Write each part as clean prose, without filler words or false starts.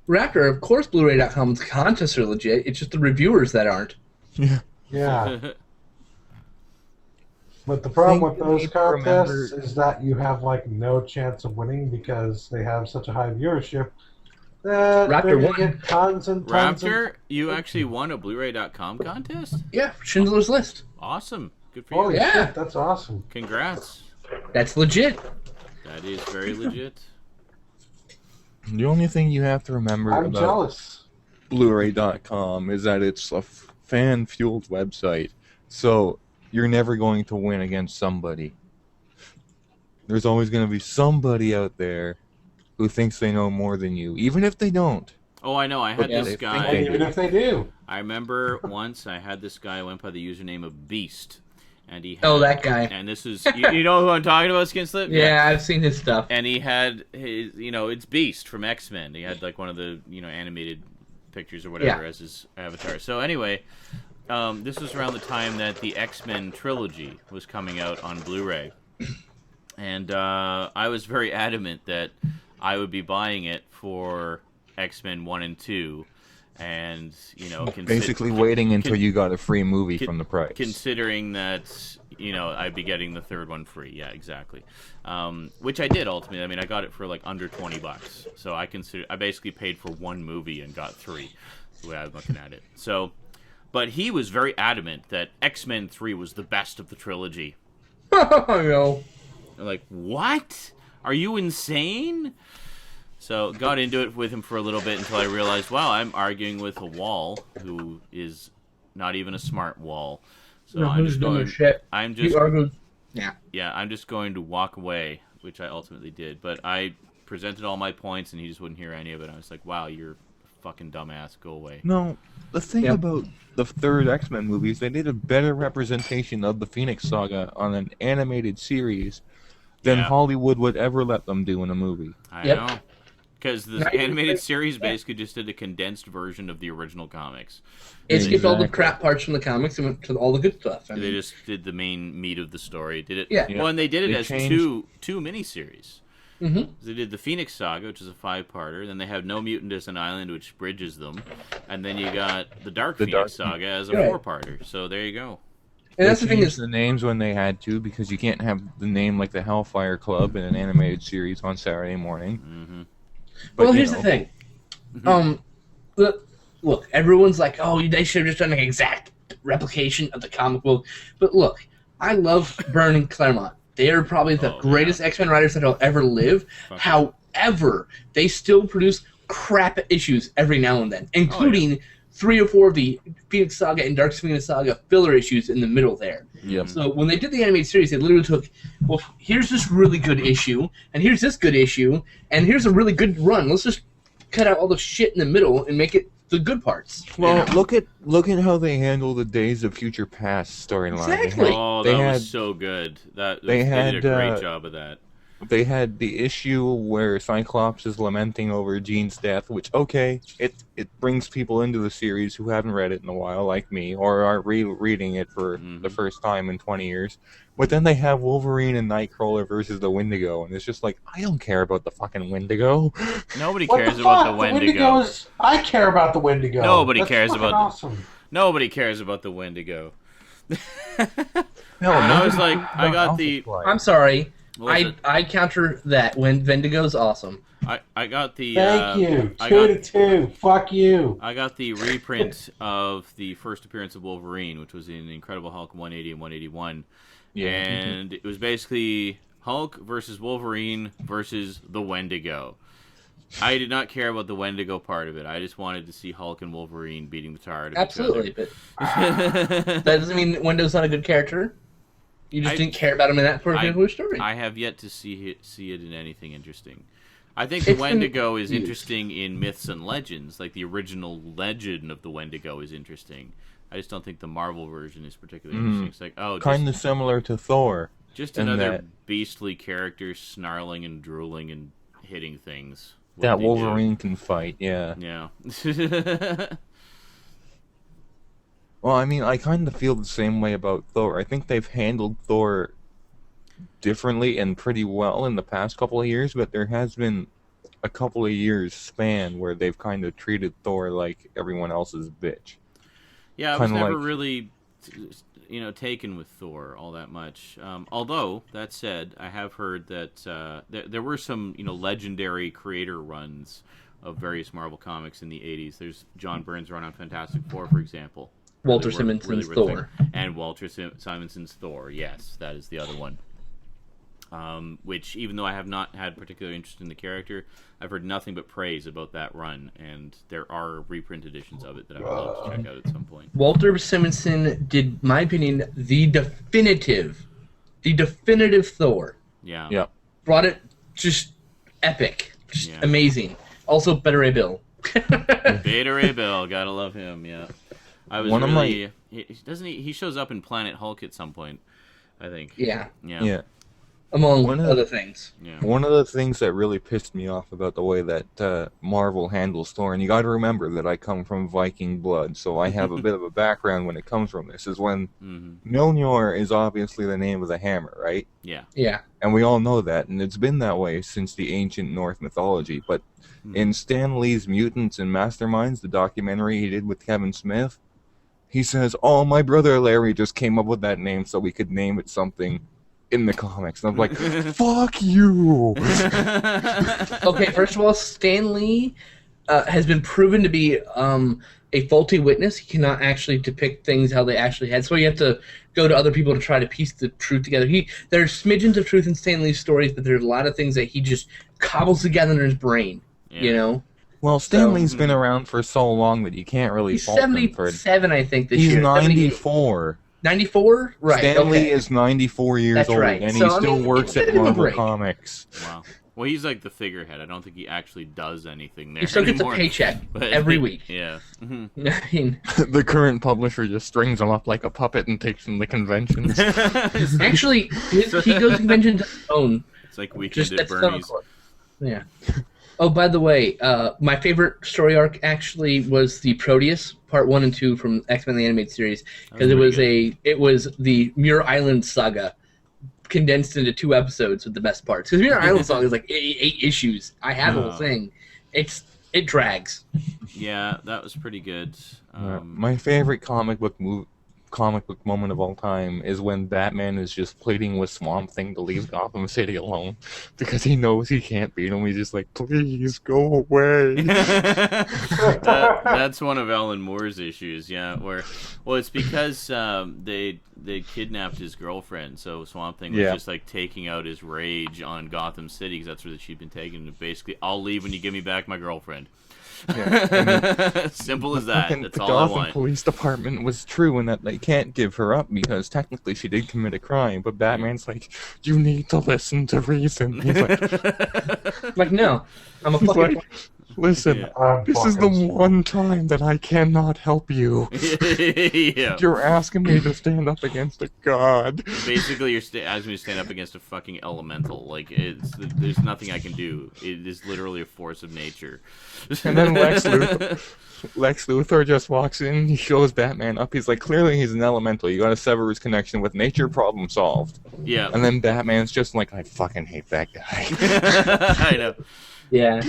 Raptor, of course Blu-ray.com's contests are legit. It's just the reviewers that aren't. Yeah. Yeah. But the problem with those contests is that you have like no chance of winning because they have such a high viewership that Raptor they're going won. to get tons and tons. Raptor, you actually won a Blu-ray.com contest? Yeah, Schindler's List. Awesome. Good for you. Holy Yeah. shit, that's awesome. Congrats. That's legit. That is very legit. The only thing you have to remember I'm about jealous. Blu-ray.com is that it's a fan-fueled website, so you're never going to win against somebody. There's always going to be somebody out there who thinks they know more than you, even if they don't. Oh, I know. I had Yeah, this they think guy. they Even if they do. I remember once I had this guy who went by the username of Beast. And he had, Oh, that guy. And this is... You know who I'm talking about, Skinslip? Yeah, I've seen his stuff. And he had his... it's Beast from X-Men. He had, like, one of the, animated pictures or whatever as his avatar. So, anyway... this was around the time that the X-Men trilogy was coming out on Blu-ray. And I was very adamant that I would be buying it for X-Men 1 and 2. And, Basically waiting until you got a free movie from the price. Considering that, I'd be getting the third one free. Yeah, exactly. Which I did, ultimately. I mean, I got it for, like, under $20. So I basically paid for one movie and got three, the way I'm looking at it. So... But he was very adamant that X-Men 3 was the best of the trilogy. Oh, no. I'm like, what? Are you insane? So, got into it with him for a little bit until I realized, wow, I'm arguing with a wall who is not even a smart wall. So No, I'm who's just doing going... shit? I'm You just... argued. Yeah. Yeah, I'm just going to walk away, which I ultimately did. But I presented all my points, and he just wouldn't hear any of it. I was like, wow, you're fucking dumbass. Go away. No, the thing about the third X-Men movie is they did a better representation of the Phoenix Saga on an animated series than Hollywood would ever let them do in a movie. I know. Because the animated series basically just did a condensed version of the original comics. It skipped all the crap parts from the comics and went to all the good stuff. They just did the main meat of the story. Did it? Yeah. Well, and they did it They as changed... two miniseries. Mm-hmm. They did the Phoenix Saga, which is a 5-parter. Then they have No Mutant is an Island, which bridges them. And then you got the Dark Phoenix Saga as a 4-parter. So there you go. And that's the thing is the names when they had to, because you can't have the name like the Hellfire Club in an animated series on Saturday morning. Mm-hmm. But, well, here's the thing. Look, everyone's like, oh, they should have just done an exact replication of the comic book. But look, I love Byrne and Claremont. They are probably the greatest X-Men writers that will ever live. However, they still produce crap issues every now and then, including 3 or 4 of the Phoenix Saga and Dark Phoenix Saga filler issues in the middle there. Yep. So when they did the animated series, they literally took, well, here's this really good issue, and here's this good issue, and here's a really good run. Let's just cut out all the shit in the middle and make it the good parts. Well, look at how they handle the Days of Future Past storyline. Exactly. That was so good. They did a great job of that. They had the issue where Cyclops is lamenting over Jean's death, which, it brings people into the series who haven't read it in a while, like me, or are rereading it for the first time in 20 years. But then they have Wolverine and Nightcrawler versus the Wendigo, and it's just like, I don't care about the fucking Wendigo. Nobody cares about the Wendigo. I care about the Wendigo. Nobody cares about awesome. Nobody cares about the Wendigo. No, I was like, I got the... I'm sorry. I counter that when Wendigo's awesome. I got the... Thank you. 2-2. Fuck you. I got the reprint of the first appearance of Wolverine, which was in Incredible Hulk 180 and 181. Yeah. And it was basically Hulk versus Wolverine versus the Wendigo. I did not care about the Wendigo part of it. I just wanted to see Hulk and Wolverine beating the tar out of Absolutely, each other. But that doesn't mean Wendigo's not a good character. You just didn't care about him in that particular story. I have yet to see it in anything interesting. I think the Wendigo is interesting in myths and legends, like the original legend of the Wendigo is interesting. I just don't think the Marvel version is particularly interesting. It's like, kind of similar to Thor. Just another beastly character snarling and drooling and hitting things. That Wolverine can fight, yeah. Yeah. Well, I mean, I kind of feel the same way about Thor. I think they've handled Thor differently and pretty well in the past couple of years, but there has been a couple of years span where they've kind of treated Thor like everyone else's bitch. Yeah, I was Kinda never like- really, taken with Thor all that much. Although that said, I have heard that there were some, legendary creator runs of various Marvel comics in the '80s. There's John Byrne's run on Fantastic Four, for example. Walter Really worth Simonson's thinking. Thor. And Walter Simonson's Thor. Yes, that is the other one. Which, even though I have not had particular interest in the character, I've heard nothing but praise about that run, and there are reprint editions of it that I would love to check out at some point. Walter Simonson did, my opinion, the definitive Thor. Yeah. Yeah. Brought it just epic, just Yeah. amazing. Also, Better Ray Bill. Beta Ray Bill, gotta love him. Yeah. I was One of really. He shows up in Planet Hulk at some point, I think. Yeah, Yeah. among One of- other things. Yeah. One of the things that really pissed me off about the way that Marvel handles Thor, and you got to remember that I come from Viking blood, so I have a bit of a background when it comes from this, is when Mm-hmm. Mjolnir is obviously the name of the hammer, right? Yeah. Yeah. And we all know that, and it's been that way since the ancient Norse mythology. But in Stan Lee's Mutants and Masterminds, the documentary he did with Kevin Smith, he says, "Oh, my brother Larry just came up with that name so we could name it something in the comics." And I'm like, fuck you! Okay, first of all, Stan Lee has been proven to be a faulty witness. He cannot actually depict things how they actually had. So you have to go to other people to try to piece the truth together. There's smidgens of truth in Stan Lee's stories, but there's a lot of things that he just cobbles together in his brain. Yeah. You know, Well, Stan Lee's been around for so long that you can't really he's fault him for it. 77, I think. This He's year. 94. 94, right? Stan okay. Lee is 94 years That's old, right. and So, he I still mean, works give at him a Marvel break. Comics. Wow. Well, he's like the figurehead. I don't think he actually does anything there He still gets a anymore. paycheck But- every week. Yeah. Mhm. I mean, The current publisher just strings him up like a puppet and takes him to conventions. actually, he goes to conventions on his own. It's like Weekend Just at that's Bernie's. Yeah. Oh, by the way, my favorite story arc actually was the Proteus Part 1 and 2 from X-Men the Animated Series, because it was the Muir Island saga condensed into 2 episodes with the best parts. Because Muir Island saga is like 8 issues. I have the whole thing. It drags. Yeah, that was pretty good. My favorite comic book moment of all time is when Batman is just pleading with Swamp Thing to leave Gotham City alone because he knows he can't beat him. He's just like, please go away. That's one of Alan Moore's issues, yeah. It's because they kidnapped his girlfriend, so Swamp Thing was just like taking out his rage on Gotham City because that's where she'd been taken. And basically, I'll leave when you give me back my girlfriend. Simple as that. That's the all I Gotham want. Police Department was true in that they can't give her up because technically she did commit a crime. But Batman's like, you need to listen to reason. He's like, No, I'm a he's fucking. like, listen, this is the one time that I cannot help you. Yeah. You're asking me to stand up against a god. Basically, you're asking me to stand up against a fucking elemental. Like, there's nothing I can do. It is literally a force of nature. And then Lex Luthor just walks in, he shows Batman up, he's like, clearly he's an elemental, you gotta sever his connection with nature, problem solved. Yeah. And then Batman's just like, I fucking hate that guy. I know. Yeah.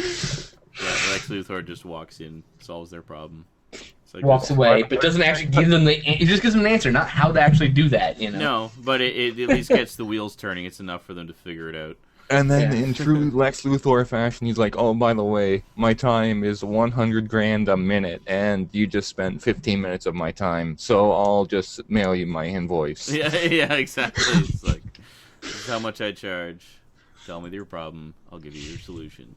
Yeah, Lex Luthor just walks in, solves their problem. It's like Walks away, but doesn't actually give them he just gives them an answer, not how to actually do that. You know. No, but it at least gets the wheels turning. It's enough for them to figure it out. And then Yeah. in true Lex Luthor fashion, he's like, oh, by the way, my time is 100 grand a minute, and you just spent 15 minutes of my time, so I'll just mail you my invoice. Yeah, exactly. It's like, this is how much I charge. Tell me your problem. I'll give you your solution.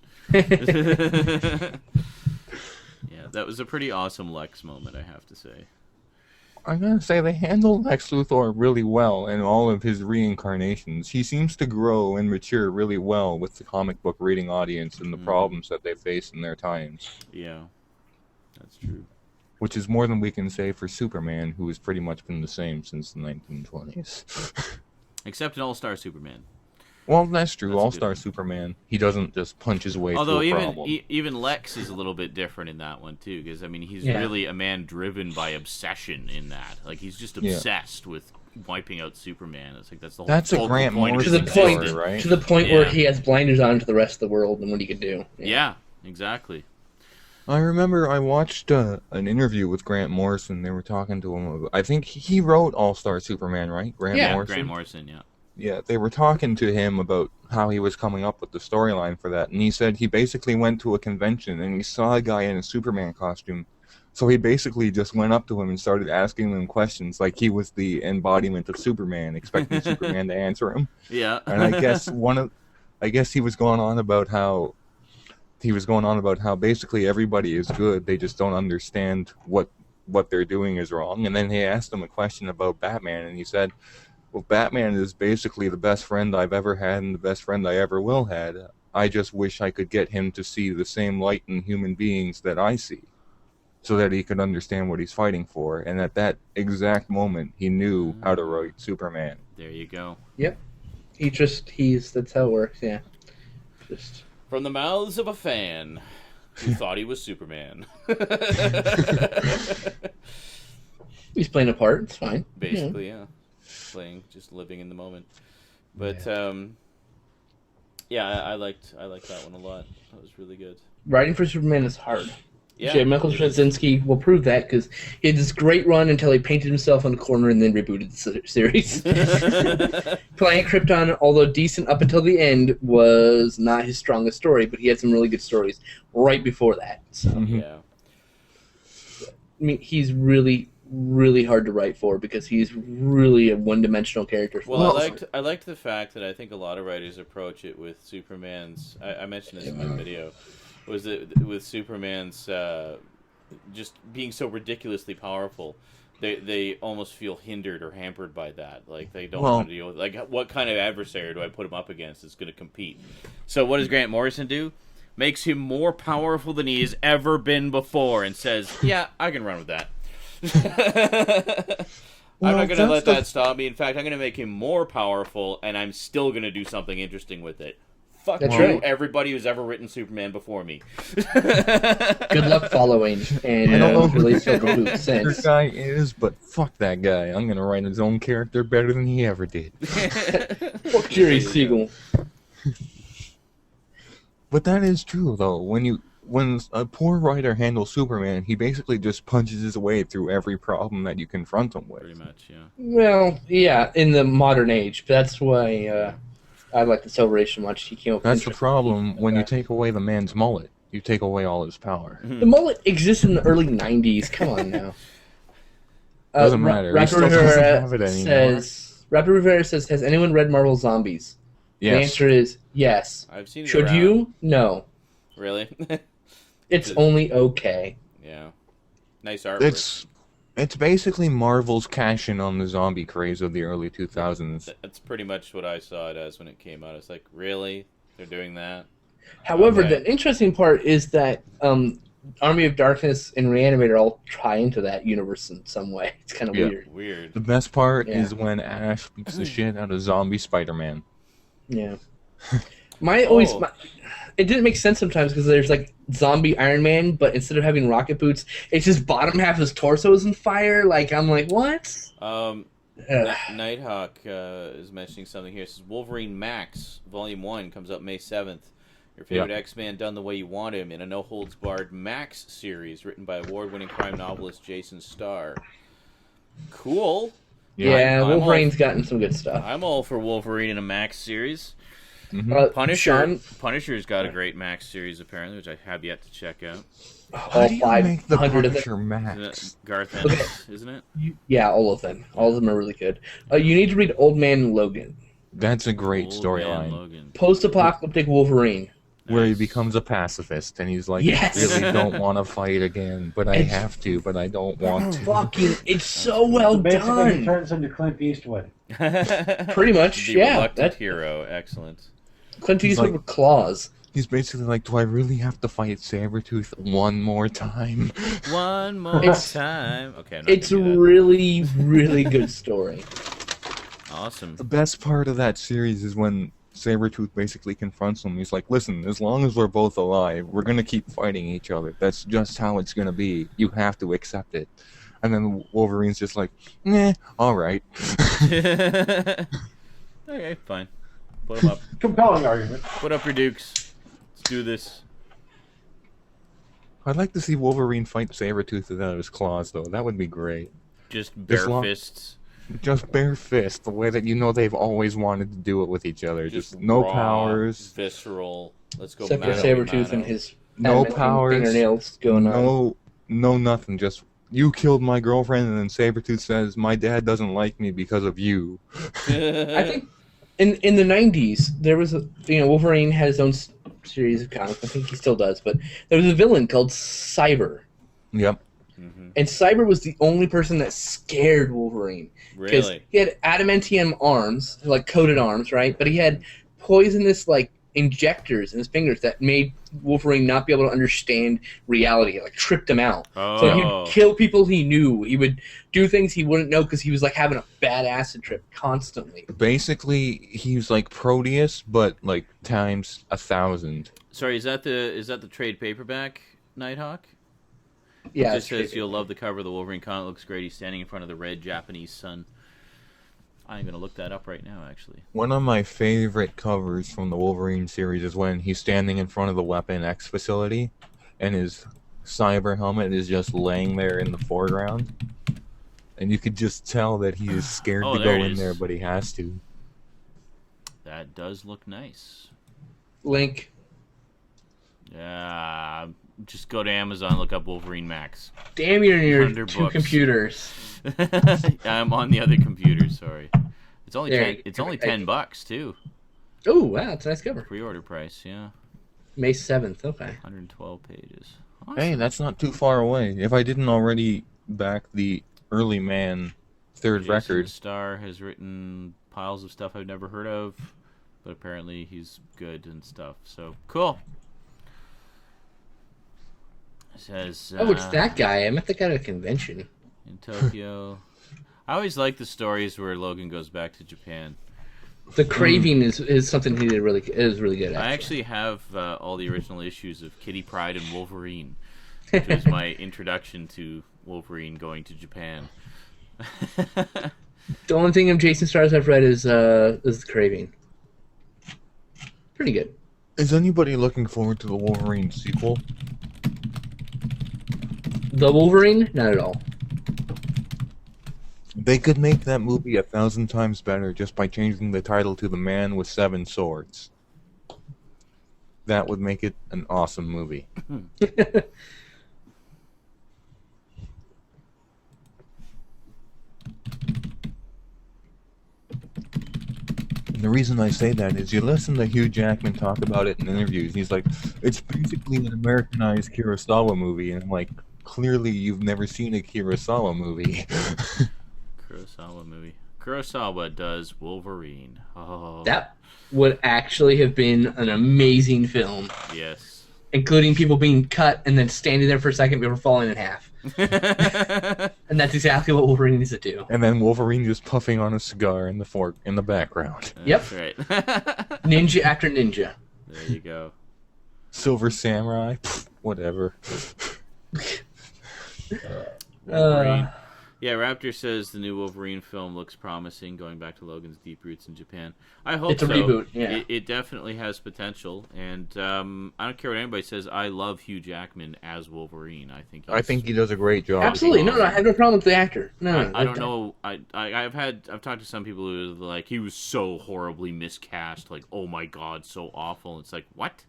Yeah, that was a pretty awesome Lex moment, I have to say. I gotta say, they handled Lex Luthor really well in all of his reincarnations. He seems to grow and mature really well with the comic book reading audience and the problems that they face in their times. Yeah, that's true. Which is more than we can say for Superman, who has pretty much been the same since the 1920s. Except in All-Star Superman. Well, that's true. That's a good All-Star one. Superman, he doesn't just punch his way Although through a even problem. even Lex is a little bit different in that one too, because I mean he's Yeah. really a man driven by obsession in that. Like he's just Yeah. obsessed with wiping out Superman. It's like that's the whole. That's a focal Grant point of To Morrison the his point, story, right? to the point where Yeah. he has blinders on to the rest of the world and what he could do. Yeah, exactly. I remember I watched an interview with Grant Morrison. They were talking to him about, I think he wrote All-Star Superman, right? Grant Yeah, Morrison? Grant Morrison, yeah. Yeah, they were talking to him about how he was coming up with the storyline for that, and he said he basically went to a convention and he saw a guy in a Superman costume. So he basically just went up to him and started asking him questions like he was the embodiment of Superman, expecting Superman to answer him. Yeah. And I guess he was going on about how basically everybody is good, they just don't understand what they're doing is wrong. And then he asked him a question about Batman, and he said, well, Batman is basically the best friend I've ever had and the best friend I ever will had. I just wish I could get him to see the same light in human beings that I see, so that he could understand what he's fighting for. And at that exact moment, he knew how to write Superman. There you go. Yep. That's how it works, yeah. Just From the mouths of a fan who thought he was Superman. he's playing a part, it's fine. Basically, yeah. Playing, just living in the moment. But yeah, I liked that one a lot. That was really good. Writing for Superman is hard. Yeah. J. Michael Straczynski will prove that because he had this great run until he painted himself on the corner and then rebooted the series. Planet Krypton, although decent up until the end, was not his strongest story, but he had some really good stories right before that. So, Yeah. I mean, he's really, really hard to write for because he's really a one-dimensional character. Well, I liked the fact that I think a lot of writers approach it with Superman's. I mentioned this in my video. Was that with Superman's just being so ridiculously powerful, they almost feel hindered or hampered by that. Like they don't want to deal with like what kind of adversary do I put him up against that's going to compete? So what does Grant Morrison do? Makes him more powerful than he has ever been before, and says, "Yeah, I can run with that." I'm not going to let that stop me. In fact, I'm going to make him more powerful, and I'm still going to do something interesting with it. Fuck That's you, right. everybody who's ever written Superman before me. Good luck following, and I don't know really who silver boot the sense. guy is, but fuck that guy. I'm gonna write his own character better than he ever did. Fuck Jerry Siegel. But that is true, though. When a poor writer handles Superman, he basically just punches his way through every problem that you confront him with. Pretty much, yeah. Well, yeah, in the modern age, but that's why I like the Silver Age so much. He came up That's the with problem. When you take away the man's mullet, you take away all his power. the mullet exists in the early '90s. Come on now. Doesn't matter. He still doesn't have it anymore. Rapper Rivera says, "Has anyone read Marvel Zombies?" The Yes. answer is yes. I've seen it Should around. you? No. Really? It's only okay. Yeah. Nice artwork. It's basically Marvel's cash in on the zombie craze of the early 2000s. That's pretty much what I saw it as when it came out. It's like, really? They're doing that? However, Okay. the interesting part is that Army of Darkness and Reanimator all tie into that universe in some way. It's kind of Yeah. weird. Weird. The best part Yeah. is when Ash beats the shit out of zombie Spider-Man. Yeah. It didn't make sense sometimes because there's like zombie Iron Man, but instead of having rocket boots, it's just bottom half of his torso is on fire. Like, I'm like, what? Nighthawk is mentioning something here. It says Wolverine Max Volume 1 comes up May 7th. Your favorite X-Man done the way you want him in a no-holds-barred Max series written by award-winning crime novelist Jason Starr. Cool. Yeah, I'm Wolverine's gotten some good stuff. I'm all for Wolverine in a Max series. Sean, Punisher's got a great Max series apparently, which I have yet to check out. How do you make the 500 of Punisher Isn't Max? it Garth Ennis, isn't it? Yeah, all of them. All of them are really good. You need to read Old Man Logan. That's a great Old Man storyline. Logan. Post-apocalyptic Wolverine. Where he Nice. becomes a pacifist, and he's like, Yes. I really don't want to fight again, but I have to, but I don't want to. Fucking, it's so well Basically, he done. turns into Clint Eastwood. Pretty much, The yeah. reluctant That's hero, excellent. Clint Eastwood with claws. He's basically like, do I really have to fight Sabretooth one more time? One more It's- time. Okay, I'm not It's a gonna do that. really, really good story. Awesome. The best part of that series is when Sabretooth basically confronts him. He's like, listen, as long as we're both alive, we're going to keep fighting each other. That's just how it's going to be. You have to accept it. And then Wolverine's just like, nah, all right. Okay, fine. Put them up. Compelling argument. Put up your dukes. Let's do this. I'd like to see Wolverine fight Sabretooth without his claws, though. That would be great. Just bare fists. Just bare fists, the way that you know they've always wanted to do it with each other. Just no raw, powers. Visceral. Let's go. Except for Sabretooth and his no powers. Fingernails going on. No nothing. Just, you killed my girlfriend, and then Sabretooth says, my dad doesn't like me because of you. I think in the 90s, there was Wolverine had his own series of comics. I think he still does, but there was a villain called Cyber. Yep. Mm-hmm. And Cyber was the only person that scared Wolverine. Really? He had adamantium arms, like coated arms, right? But he had poisonous, like, injectors in his fingers that made Wolverine not be able to understand reality. It, like, tripped him out. Oh. So he'd kill people he knew. He would do things he wouldn't know because he was, like, having a bad acid trip constantly. Basically, he's like Proteus, but, like, times 1,000. Sorry, is that the trade paperback, Nighthawk? Yeah, It just says you'll love the cover of the Wolverine comic. Looks great. He's standing in front of the red Japanese sun. I'm gonna look that up right now, actually. One of my favorite covers from the Wolverine series is when he's standing in front of the Weapon X facility, and his cyber helmet is just laying there in the foreground, and you could just tell that he is scared to go in there, but he has to. That does look nice. Link. Yeah. Just go to Amazon, look up Wolverine Max. Damn, you're in your 100 two books. computers. I'm on the other computer. Sorry. It's only There, it's only $10 too. Oh, wow, it's a nice cover. Pre-order price, yeah. May 7th, okay. 112 pages. Hey, that's not too far away. If I didn't already back the Early Man third Jason record. Starr has written piles of stuff I've never heard of, but apparently he's good and stuff. So cool. It says. Oh, it's that guy. I met the guy at a convention. In Tokyo. I always like the stories where Logan goes back to Japan. The Craving is something he did really good. I actually have all the original issues of Kitty Pryde and Wolverine, which was my introduction to Wolverine going to Japan. The only thing of Jason Starr's I've read is The Craving. Pretty good. Is anybody looking forward to the Wolverine sequel? The Wolverine? Not at all. They could make that movie 1,000 times better just by changing the title to The Man with Seven Swords. That would make it an awesome movie. The reason I say that is you listen to Hugh Jackman talk about it in interviews. He's like, it's basically an Americanized Kurosawa movie. And I'm like, clearly you've never seen a Kurosawa movie. Kurosawa movie. Kurosawa does Wolverine. Oh. That would actually have been an amazing film. Yes. Including people being cut and then standing there for a second before falling in half. And that's exactly what Wolverine needs to do. And then Wolverine just puffing on a cigar in the background. Yep. That's right. Ninja after ninja. There you go. Silver Samurai, whatever. Wolverine. Yeah, Raptor says the new Wolverine film looks promising, going back to Logan's deep roots in Japan. I hope it's a reboot, yeah. It definitely has potential, and I don't care what anybody says. I love Hugh Jackman as Wolverine. I think he does a great job. Absolutely, no, I have no problem with the actor. No, I don't know. I've talked to some people who are like, he was so horribly miscast. Like, oh my god, so awful. It's like, what?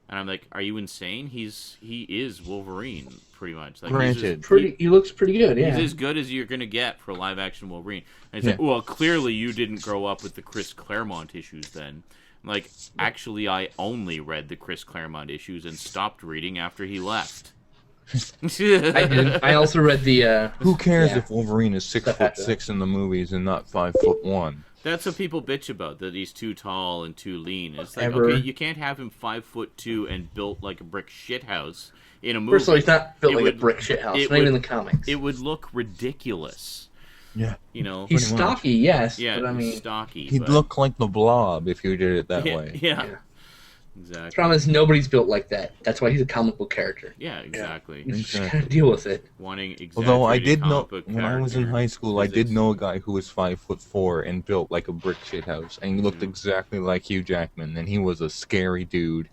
And I'm like, are you insane? He is Wolverine, pretty much. Like, granted, he looks pretty good. Yeah, he's as good as you're gonna get for live action Wolverine. And he's like, well, clearly you didn't grow up with the Chris Claremont issues. Then, I'm like, actually, I only read the Chris Claremont issues and stopped reading after he left. I did. I also read the. Who cares if Wolverine is 6'6" in the movies and not 5'1"? That's what people bitch about, that he's too tall and too lean. It's like, Ever. okay, you can't have him 5'2" and built like a brick shithouse in a movie. First of all, he's not built like a brick shit house. Not even in the comics. It would look ridiculous. Yeah. You know, He's stocky, yes. yeah, but I mean, he's stocky. He'd look like the Blob if you did it that way. Yeah. Yeah. Exactly. the problem is nobody's built like that. That's why he's a comic book character. Yeah, exactly. You just gotta deal with it. Wanting Although I exaggerated did know comic book when I was in character high school, I did physics. know a guy who was 5'4" and built like a brick shit house, and he looked exactly like Hugh Jackman, and he was a scary dude.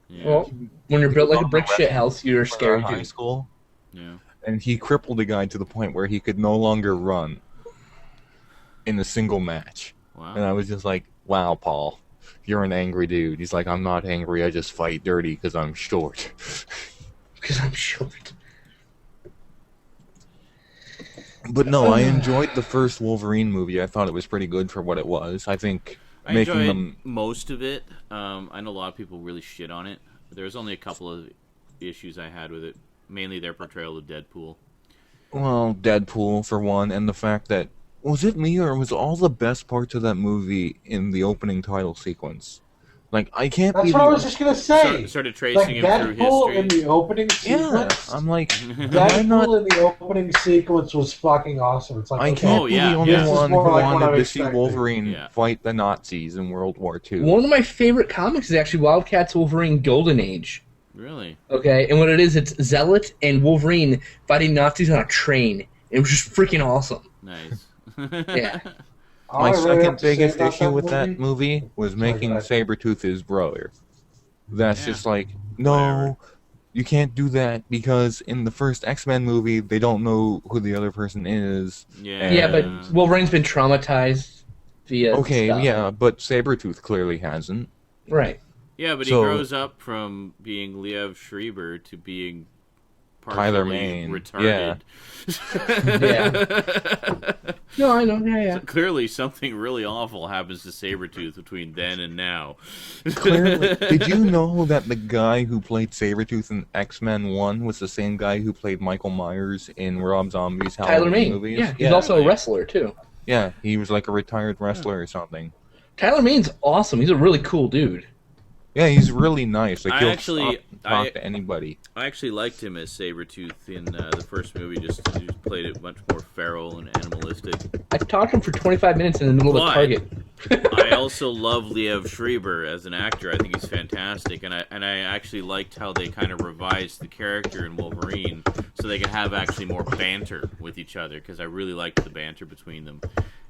Yeah. Well, when you're built like a brick shit house, you're a For scary high dude. school, Yeah. and he crippled a guy to the point where he could no longer run in a single match. Wow. And I was just like, wow, Paul, you're an angry dude. He's like, I'm not angry, I just fight dirty because I'm short. Because I'm short. But no, I enjoyed the first Wolverine movie. I thought it was pretty good for what it was. I think I making enjoyed them... most of it. I know a lot of people really shit on it. But there was only a couple of issues I had with it. Mainly their portrayal of Deadpool. Well, Deadpool, for one, and the fact that... Was it me, or was all the best parts of that movie in the opening title sequence? Like, I can't That's believe... what I was just gonna say. Sort of Like tracing him through Deadpool history. in the opening Yeah, sequence. I'm like... Deadpool in the opening sequence was fucking awesome. It's like, I okay, can't Oh, be yeah, the only yeah. This is one who more like what wanted I'm to see expecting. Wolverine Yeah. fight the Nazis in World War II. One of my favorite comics is actually Wildcats Wolverine Golden Age. Really? Okay, and what it is, it's Zealot and Wolverine fighting Nazis on a train. It was just freaking awesome. Nice. Yeah. all My I really second have to say biggest about issue with that movie was Sorry, making go ahead. Sabretooth his brother. That's Yeah. just like, no, Whatever. you can't do that because in the first X-Men movie, they don't know who the other person is. Yeah. Yeah, but Wolverine's been traumatized via Okay, stuff. yeah, but Sabretooth clearly hasn't. Right. Yeah, but he So- grows up from being Liev Schreiber to being Tyler partially Mane, retarded. No, I know. Yeah, yeah. So clearly, something really awful happens to Sabretooth between then and now. Clearly. Did you know that the guy who played Sabretooth in X-Men 1 was the same guy who played Michael Myers in Rob Zombie's Halloween Tyler Mane. movies? Yeah, he's also a right. wrestler too. Yeah, he was like a retired wrestler or something. Tyler Mane's awesome. He's a really cool dude. Yeah, he's really nice. Like, I he'll actually- stop and talk to anybody. I actually liked him as Sabretooth in the first movie. He just played it much more feral and animalistic. I talked to him for 25 minutes in the middle of But- a Target. I also love Liev Schreiber as an actor. I think he's fantastic, and I actually liked how they kind of revised the character in Wolverine so they could have actually more banter with each other, because I really liked the banter between them.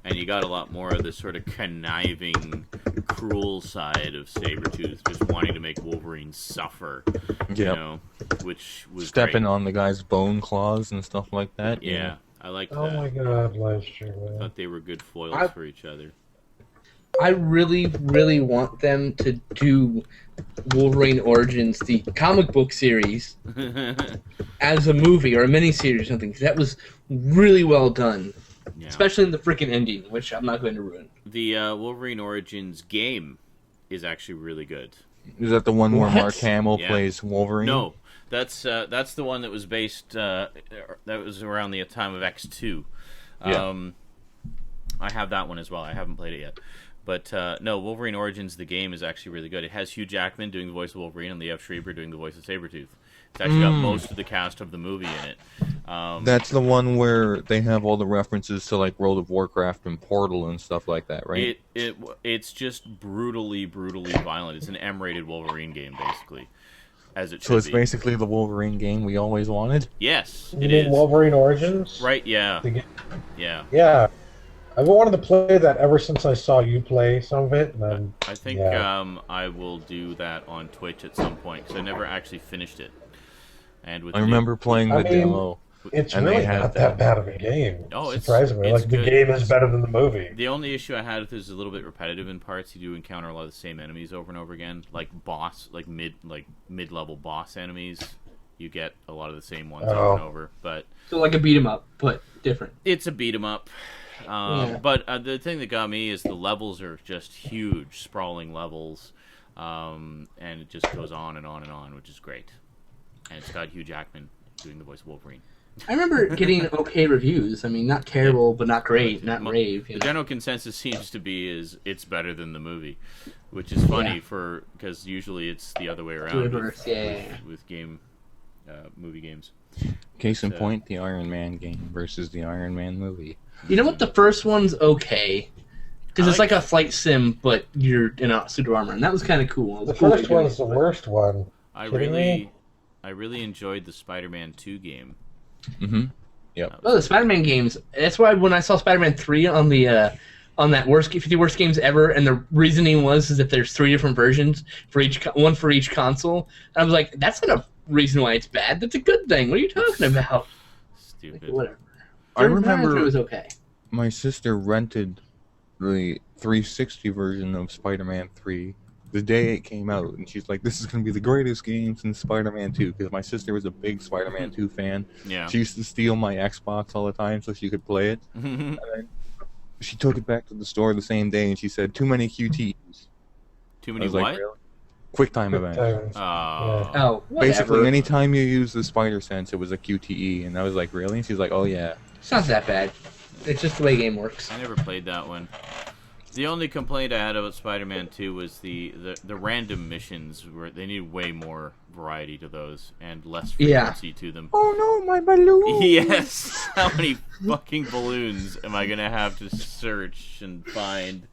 And you got a lot more of this sort of conniving, cruel side of Sabretooth, just wanting to make Wolverine suffer, you Yep. know, which was Stepping great. on the guy's bone claws and stuff like that. Yeah, I liked Oh that. my god, Livestream, I man. thought they were good foils I- for each other. I really, really want them to do Wolverine Origins, the comic book series, as a movie or a miniseries or something. 'Cause that was really well done, Yeah. especially in the freaking ending, which I'm not going to ruin. The Wolverine Origins game is actually really good. Is that the one where What? Mark Hamill Yeah. plays Wolverine? No, that's the one that was based. That was around the time of X2. Yeah. I have that one as well. I haven't played it yet. But no, Wolverine Origins, the game, is actually really good. It has Hugh Jackman doing the voice of Wolverine and Liev Schreiber doing the voice of Sabretooth. It's actually got most of the cast of the movie in it. That's the one where they have all the references to like World of Warcraft and Portal and stuff like that, right? It's just brutally violent. It's an M-rated Wolverine game, basically, as it should So it's be. basically the Wolverine game we always wanted? Yes, You it mean is. Wolverine Origins? Right? Yeah, The ga- yeah. Yeah. I've wanted to play that ever since I saw you play some of it. And then, I think yeah. I will do that on Twitch at some point because I never actually finished it. And with I remember playing the I mean, demo. it's And they really had not that. that bad of a game. Oh, it's- surprisingly. it's Like, the good. game is better than the movie. the only issue I had with it is a little bit repetitive in parts. You do encounter a lot of the same enemies over and over again, like mid-level boss enemies. You get a lot of the same ones over and over, but So like a beat 'em up, but different. it's a beat 'em up. Yeah. But the thing that got me is the levels are just huge, sprawling levels, and it just goes on and on and on, which is great. And it's got Hugh Jackman doing the voice of Wolverine. I remember getting okay reviews. I mean, not terrible, but not great, not rave. The You know? general consensus seems to be is it's better than the movie, which is funny Yeah. because usually it's the other way To around reverse, yeah. with movie games. Case in point, the Iron Man game versus the Iron Man movie. You know what? The first one's okay. Because it's like a flight sim, but you're in a suit of armor, and that was kind of cool. The first one's the worst one. I really enjoyed the Spider-Man 2 game. Mm-hmm. Yep. Oh, the Spider-Man games. That's why when I saw Spider-Man 3 on the on that 50 worst games ever, and the reasoning was that there's 3 different versions for one for each console. And I was like, that's not a reason why it's bad. That's a good thing. What are you talking about? Stupid. Like, whatever. I remember it was okay. My sister rented the 360 version of Spider-Man 3 the day it came out, and she's like, "This is gonna be the greatest game since Spider-Man 2." Because my sister was a big Spider-Man 2 fan. Yeah. She used to steal my Xbox all the time so she could play it. And then she took it back to the store the same day, and she said, "Too many QTEs." Too many what? what? Really? QuickTime events. Oh, whatever. Basically, anytime you use the Spider Sense, it was a QTE, and I was like, "Really?" And she's like, "Oh yeah." It's not that bad. It's just the way the game works. I never played that one. The only complaint I had about Spider-Man 2 was the random missions, where they need way more variety to those and less frequency to them. Oh no, my balloon! Yes! How many fucking balloons am I gonna have to search and find?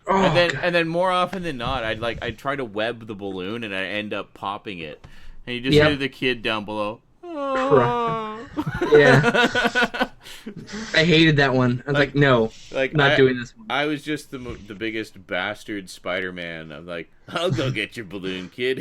Oh, and then more often than not, I'd try to web the balloon and I end up popping it. And you just hear the kid down below. Yeah. I hated that one. I was like, no, not doing this one. I was just the biggest bastard Spider-Man. I'm like, I'll go get your balloon, kid.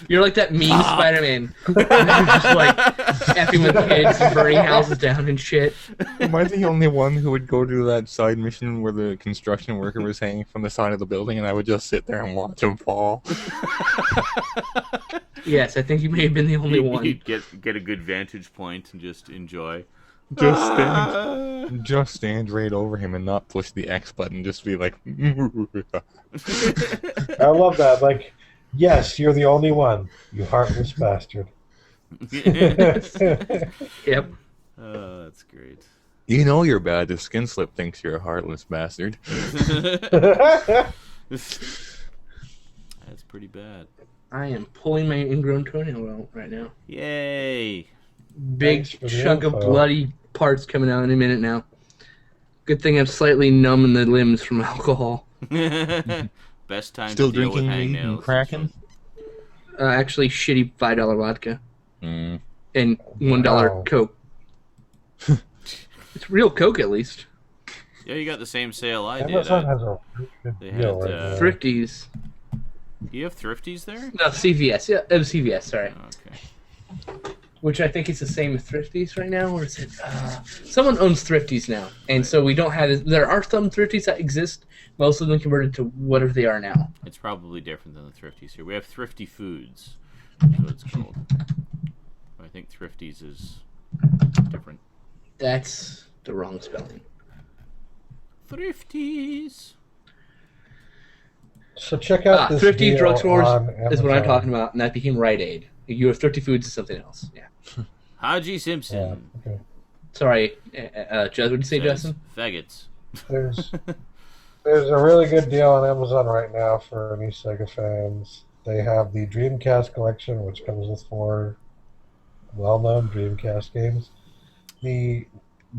You're like that mean Spider-Man. And you're just like effing with kids and burning houses down and shit. Am I the only one who would go to that side mission where the construction worker was hanging from the side of the building and I would just sit there and watch him fall? Yes, I think you may have been the only one. You'd get a good vantage point and just enjoy. Just stand right over him and not push the X button. Just be like, I love that. Like, yes, you're the only one, you heartless bastard. Yep. Oh, that's great. you know you're bad if Skin Slip thinks you're a heartless bastard. That's pretty bad. I am pulling my ingrown toenail out right now. Yay! Big chunk of bloody parts coming out any minute now. Good thing I'm slightly numb in the limbs from alcohol. Best time Still to deal with drinking weed and cracking? Actually, shitty $5 vodka. Mm. And $1 Coke. It's real Coke, at least. Yeah, you got the same sale I did. Amazon has a good They deal had, right now. Thrifties. You have Thrifties there? No, CVS. Yeah, it was CVS, sorry. Oh, okay. Which I think is the same as Thrifties right now, or is it? Someone owns Thrifties now, and so we don't have. There are some Thrifties that exist. Most of them converted to whatever they are now. It's probably different than the Thrifties here. We have Thrifty Foods, that's what it's called. I think Thrifties is different. That's the wrong spelling. Thrifties. So check out this Thrifty deal drugstores on is what I'm Amazon. talking about, and that became Rite Aid. You have Thrifty Foods is something else. Yeah. Haji Simpson. Yeah, okay. Sorry, what did you say, Says, Justin? Faggots. There's a really good deal on Amazon right now for any Sega fans. They have the Dreamcast collection, which comes with 4 well-known Dreamcast games. The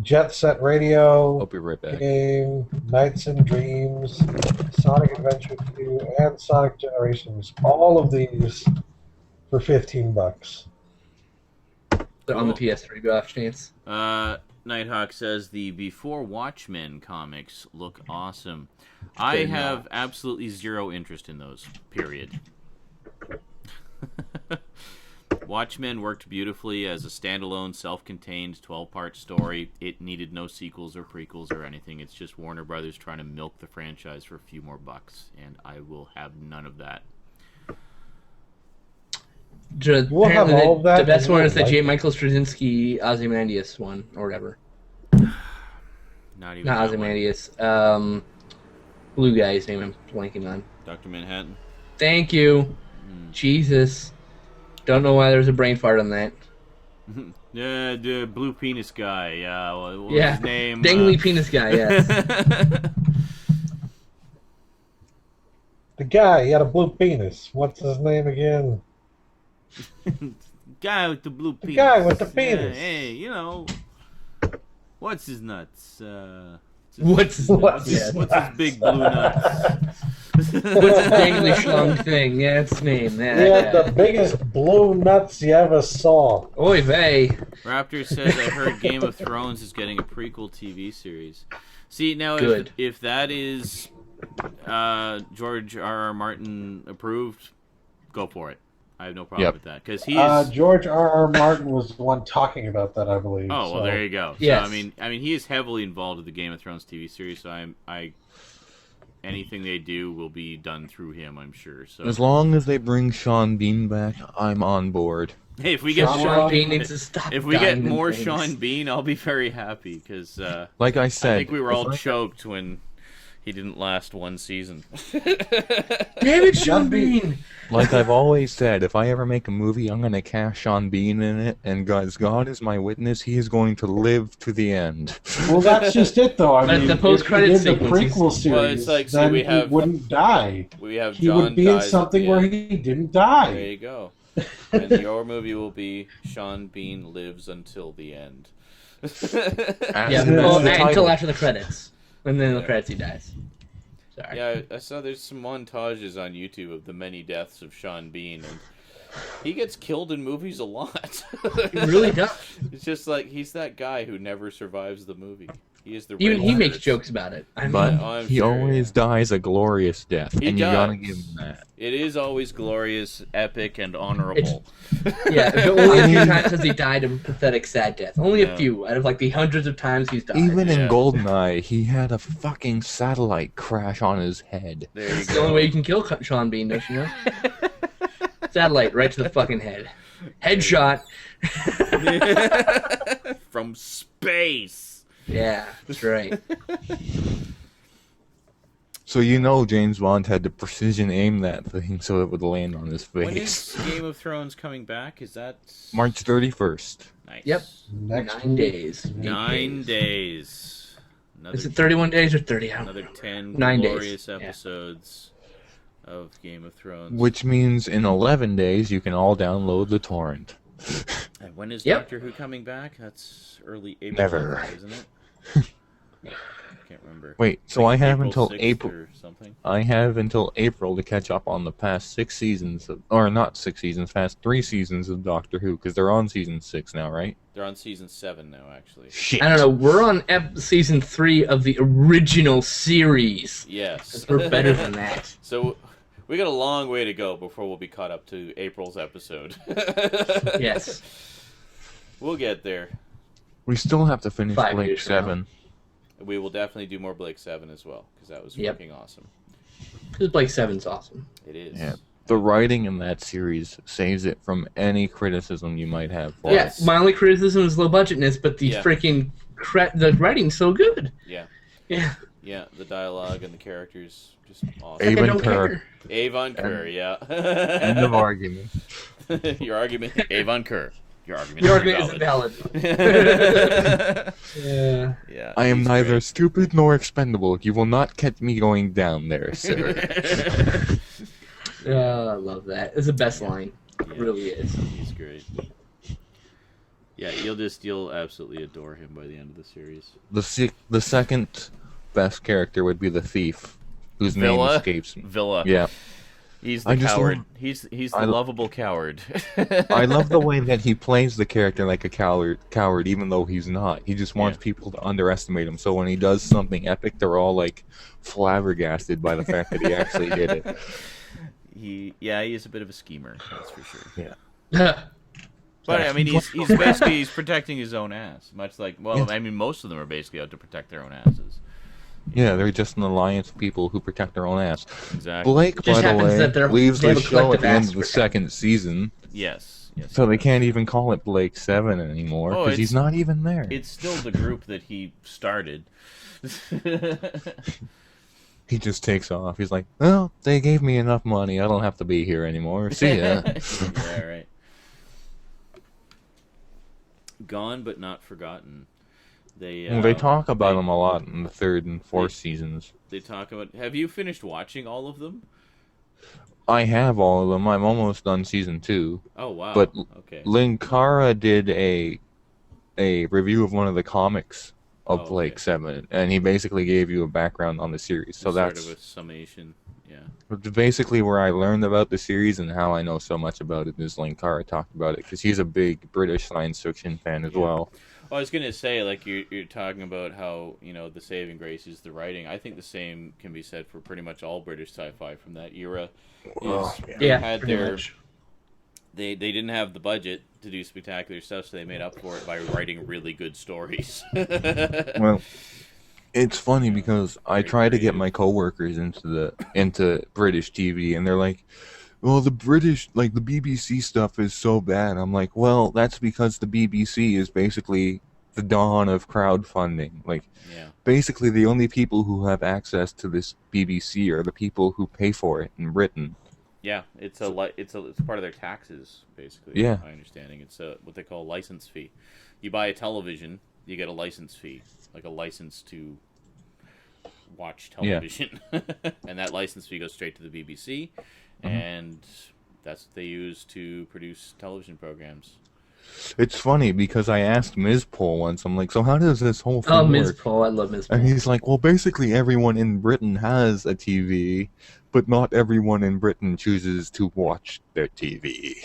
Jet Set Radio I'll be right back. game, Nights and Dreams, Sonic Adventure 2, and Sonic Generations. All of these for $15. They're on the PS3 by off chance. Nighthawk says the Before Watchmen comics look awesome. I have absolutely zero interest in those, period. Watchmen worked beautifully as a standalone, self-contained 12-part story. It needed no sequels or prequels or anything. It's just Warner Brothers trying to milk the franchise for a few more bucks, and I will have none of that. We'll have all of that, The best and one we'll is the like J. it. Michael Straczynski Ozymandias one, or whatever. Not even Not that one. Ozymandias. Blue guy's name I'm blanking on. Dr. Manhattan. Thank you. Jesus. Don't know why there was a brain fart on that. Yeah, the blue penis guy. Yeah, what was his name? Dangly penis guy, yes. The guy, he had a blue penis. What's his name again? Guy with the blue penis. guy with the penis. Yeah, hey, you know. What's his nuts? What's his nuts? What's What's his big blue nuts? What's the dangly schlong thing? Yeah, it's name. Yeah, the biggest blue nuts you ever saw. Oy vey. Raptor says, I heard Game of Thrones is getting a prequel TV series. See, now Good. if that is George R.R. Martin approved, go for it. I have no problem with that. Because he is... George R.R. Martin was the one talking about that, I believe. Oh, well, there you go. Yes. So, I mean, he is heavily involved with the Game of Thrones TV series, so anything they do will be done through him, I'm sure. So As long as they bring Sean Bean back, I'm on board. hey, if we get Sean Bean needs to stop. if we get dying in more things. Sean Bean, I'll be very happy because Like I I said, think we were all choked when he didn't last one season. Damn it, Sean Bean! like I've always said, if I ever make a movie, I'm going to cast Sean Bean in it, and God is my witness, he is going to live to the end. Well, that's just it, though. I But mean, the post-credit if he did the sequence is- prequel series, Well, it's like, see, then we have- he wouldn't die. We have He John would be in dies at something the where end. he didn't die. There you go. And your movie will be Sean Bean lives until the end. Yeah, the well, title. until after the credits. And then the credits he dies. Sorry. Yeah, I saw there's some montages on YouTube of the many deaths of Sean Bean, and he gets killed in movies a lot. He really does. It's just like he's that guy who never survives the movie. He is the Even he red makes shirts. jokes about it. I mean, But I'm he sure, always dies a glorious death, He and you does. gotta give him that. It is always glorious, epic, and honorable. yeah, but only a few times has he died a pathetic, sad death. Only Yeah. a few out of like the hundreds of times he's died. Even Yeah. in GoldenEye, he had a fucking satellite crash on his head. There you It's the only go. way you can kill Sean Bean, don't you know? Satellite right to the fucking head. Headshot. From space. Yeah, that's right. So you know James Bond had to precision aim that thing so it would land on his When face. is Game of Thrones coming back? Is that March 31st. nice? Yep. Next 9 days. 9 days. Another, Is it 31 days or 30? I don't know. another 10 9 days. glorious Yeah. episodes of Game of Thrones. Which means in 11 days you can all download the torrent. And when is Yep. Doctor Who coming back? That's early April, Never. isn't it? I can't remember. Wait, so I have until 6th April. or something. I have until April to catch up on the past 6 seasons of, or not 6 seasons, past 3 seasons of Doctor Who, because they're on season 6 now, right? They're on season 7 now, actually. Shit. I don't know. We're on season 3 of the original series. Yes. We're better than that. So we got a long way to go before we'll be caught up to April's episode. Yes. We'll get there. We still have to finish 5 Blake years from now. 7. We will definitely do more Blake 7 as well, because that was Yep. fucking awesome. Because Blake 7's awesome. It is. Yeah. The writing in that series saves it from any criticism you might have for Yes. it. Yeah, my only criticism is low budgetness, but the Yeah. freaking the writing's so good. Yeah. Yeah. Yeah, the dialogue and the characters, just awesome. Avon I don't Kerr. care. Avon Kerr, yeah. End of argument. Your argument, Avon Kerr. Your argument, Your argument isn't valid. Yeah. Yeah, I am he's neither great. stupid nor expendable. You will not catch me going down there, sir. I love that. It's the best line. It Yeah. really is. He's great. Yeah, you'll absolutely adore him by the end of the series. The second best character would be the thief, whose name Villa? escapes me. Villa. Yeah. He's the I just coward. love- He's the I lo- lovable coward. I love the way that he plays the character like a coward, even though he's not. He just wants Yeah. people to underestimate him. So when he does something epic, they're all like flabbergasted by the fact that he actually did it. He is a bit of a schemer, that's for sure. Yeah. But I mean, he's basically protecting his own ass, much like I mean, most of them are basically out to protect their own asses. Yeah, they're just an alliance of people who protect their own ass. Exactly. Blake, Just by the happens way, that leaves they the have a show at collective the end ass of the for second season, Yes. so they can't even call it Blake 7 anymore, Oh, because he's it's- not even there. It's still the group that he started. He just takes off. He's like, well, they gave me enough money. I don't have to be here anymore. See ya. Yeah, right. Gone but not forgotten. Well, they talk about him a lot in the 3rd and 4th seasons. They talk about. Have you finished watching all of them? I have all of them. I'm almost done season 2. Oh wow. But okay. Linkara did a review of one of the comics of like 7, and he basically gave you a background on the series. So that's sort of a summation. Yeah. Basically where I learned about the series and how I know so much about it is Linkara talked about it, because he's a big British science fiction fan as well. Well, I was gonna say, like, you're talking about how, you know, the saving grace is the writing. I think the same can be said for pretty much all British sci-fi from that era. They didn't have the budget to do spectacular stuff, so they made up for it by writing really good stories. Well, it's funny because I try to get my coworkers into British TV, and they're like, "Well, the British, like the BBC stuff is so bad." I'm like, "Well, that's because the BBC is basically the dawn of crowdfunding. Like, basically the only people who have access to this BBC are the people who pay for it in Britain." Yeah, it's part of their taxes, basically. Yeah. My understanding, it's what they call a license fee. You buy a television, you get a license fee, like a license to watch television, and that license fee goes straight to the BBC, and that's what they use to produce television programs. It's funny because I asked Ms. Pole once, I'm like, "So how does this whole thing work?" Oh, Ms. Pole, I love Ms. Pole. And he's like, "Well, basically everyone in Britain has a TV, but not everyone in Britain chooses to watch their TV."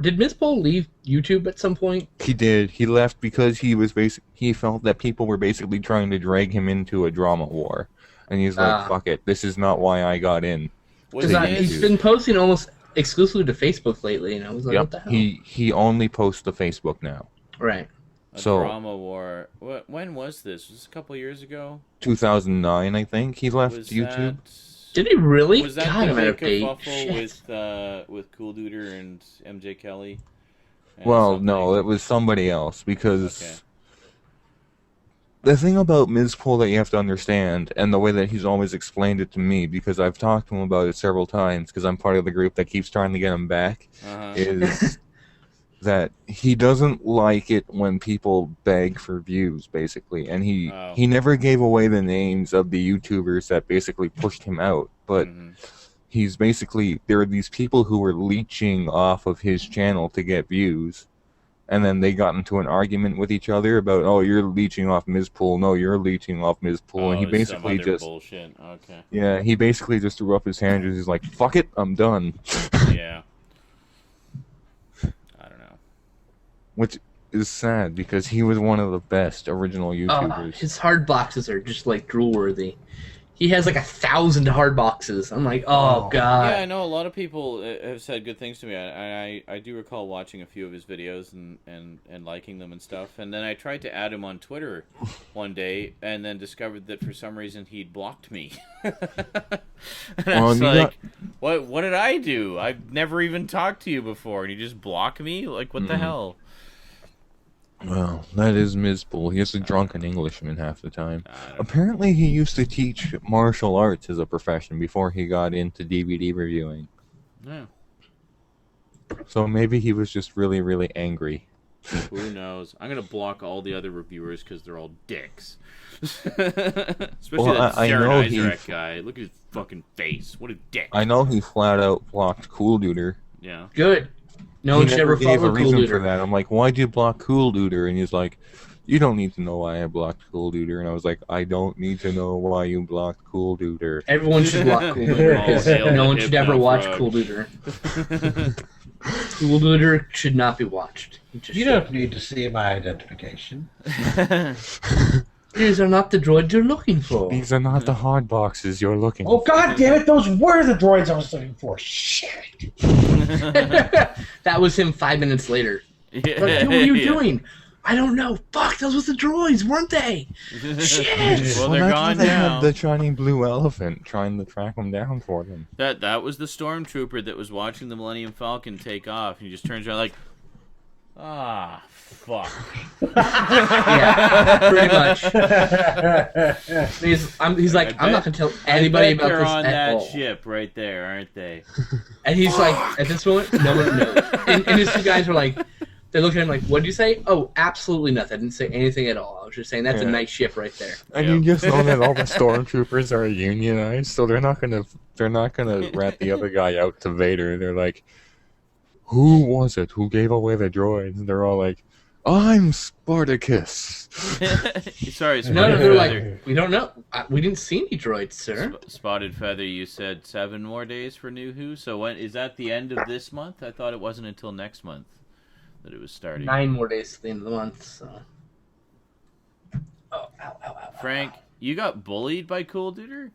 Did Ms. Pole leave YouTube at some point? He did. He left because he felt that people were basically trying to drag him into a drama war. And he's like, "Fuck it, this is not why I got in." He's been posting almost exclusively to Facebook lately, and I was like, what the hell? He only posts to Facebook now. Right. A drama war. When was this? Was this a couple years ago? 2009, I think. He left YouTube. Did he really? Was that God, the I'm out of big date. kerfuffle with Cool Duder and MJ Kelly? Well, no, it was somebody else, because the thing about Ms. Pole that you have to understand, and the way that he's always explained it to me, because I've talked to him about it several times, because I'm part of the group that keeps trying to get him back, is that he doesn't like it when people beg for views, basically. And he never gave away the names of the YouTubers that basically pushed him out, but he's basically, there are these people who were leeching off of his channel to get views, and then they got into an argument with each other about, "Oh, you're leeching off Ms. Poole. No, you're leeching off Ms. Poole." And he basically just bullshit. Okay. Yeah, he basically just threw up his hands and he's like, "Fuck it, I'm done." Yeah. I don't know. Which is sad because he was one of the best original YouTubers. His hard boxes are just like drool worthy. He has like 1,000 hard boxes. I'm like, oh god. Yeah, I know a lot of people have said good things to me. I do recall watching a few of his videos and liking them and stuff. And then I tried to add him on Twitter one day, and then discovered that for some reason he'd blocked me. And I was like, what did I do? I've never even talked to you before, and you just block me? Like, what the hell? Well, that is Ms. Poole. He is a drunken Englishman half the time. Apparently, he used to teach martial arts as a profession before he got into DVD reviewing. Yeah. So maybe he was just really, really angry. Who knows? I'm going to block all the other reviewers because they're all dicks. Especially that Sarah Isaac guy. Look at his fucking face. What a dick. I know he flat out blocked Cool Duder. Yeah. Good. No one should ever gave a follow Cool reason Duder. for that. I'm like, "Why'd you block Cool Duder?" And he's like, "You don't need to know why I blocked Cool Duder." And I was like, "I don't need to know why you blocked Cool Duder." Everyone should block Cool Duder because no one should ever watch Cool Duder. Cool Duder should not be watched. You don't need to see my identification. These are not the droids you're looking for. These are not the hard boxes you're looking Oh for. god damn it, those were the droids I was looking for. Shit. That was him 5 minutes later. Like, what are you doing? I don't know. Fuck, those was the droids, weren't they? Shit. Well, they're gone they now. had the shiny blue elephant trying to track them down for them. That was the stormtrooper that was watching the Millennium Falcon take off, and he just turns around like, ah, fuck. Yeah, pretty much. He's like, I'm not gonna tell anybody about they're this on at that all. ship right there, aren't they? And he's like, at this moment, no one knows. And his two guys are like, they look at him like, what did you say? Oh, absolutely nothing. I didn't say anything at all. I was just saying that's a nice ship right there. And you just know that all the stormtroopers are unionized, so they're not gonna rat the other guy out to Vader. They're like, who was it who gave away the droids? And they're all like, I'm Spartacus. Sorry, No, Spotted they're Feather. like, we don't know. We didn't see any droids, sir. Spotted Feather, you said 7 more days for New Who. So when is that the end of this month? I thought it wasn't until next month that it was starting. 9 more days to the end of the month. So. Oh, ow. Frank, you got bullied by Cool Duder?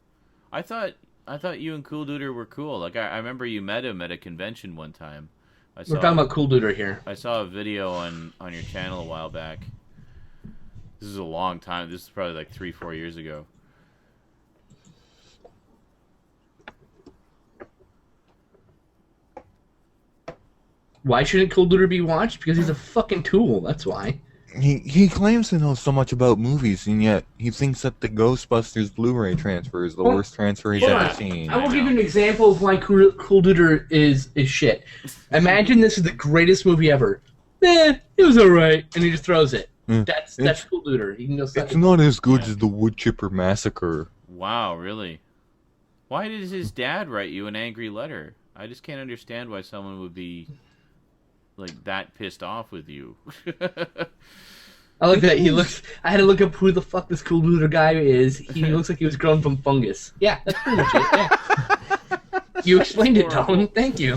I thought you and Cool Duder were cool. Like I remember you met him at a convention one time. We're talking about Cool Duder here. I saw a video on your channel a while back. This is a long time. This is probably like 3-4 years ago. Why shouldn't Cool Duder be watched? Because he's a fucking tool. That's why. He claims to know so much about movies, and yet he thinks that the Ghostbusters Blu-ray transfer is the worst transfer he's ever seen. I will give you an example of why Cool Duder is shit. Imagine this is the greatest movie ever. It was alright, and he just throws it. That's Cool Duder. He can go suck It's not as good as the Wood Chipper Massacre. Wow, really? Why did his dad write you an angry letter? I just can't understand why someone would be like that pissed off with you. I like that he looks. I had to look up who the fuck this Cool Duder guy is. He looks like he was grown from fungus. Yeah, that's pretty much it. Yeah. You explained it, Don. Thank you.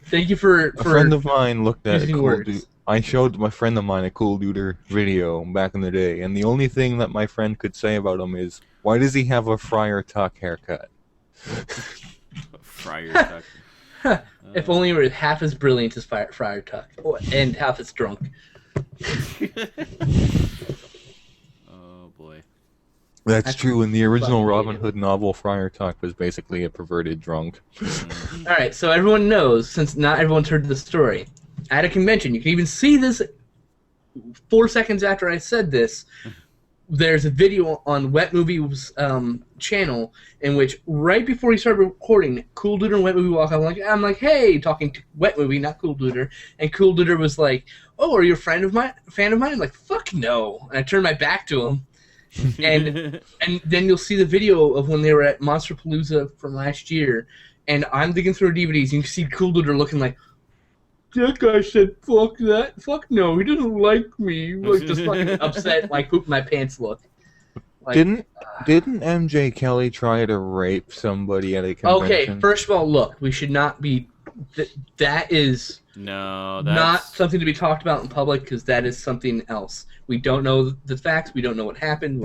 Thank you for. A friend of mine looked at a using Cool words. Duder. I showed my friend of mine a Cool Duder video back in the day, and the only thing that my friend could say about him is, "Why does he have a Friar Tuck haircut?" Friar Tuck. If only you were half as brilliant as Friar Tuck, and half as drunk. Oh boy. That's true. In the original Robin Hood novel, Friar Tuck was basically a perverted drunk. All right, so everyone knows, since not everyone's heard the story, at a convention, you can even see this 4 seconds after I said this. There's a video on Wet Movie's channel in which, right before he started recording, Cool Duder and Wet Movie walk up. I'm like, hey, talking to Wet Movie, not Cool Duder, and Cool Duder was like, oh, are you a fan of mine? I'm like, fuck no, and I turned my back to him, and then you'll see the video of when they were at Monsterpalooza from last year, and I'm digging through DVDs, and you can see Cool Duder looking like, that guy said, fuck that. Fuck no, he doesn't like me. Like, just fucking upset, like, poop my pants look. Like, Didn't MJ Kelly try to rape somebody at a convention? okay, first of all, look, we should not be... that is No, that's not something to be talked about in public, because that is something else. We don't know the facts. We don't know what happened.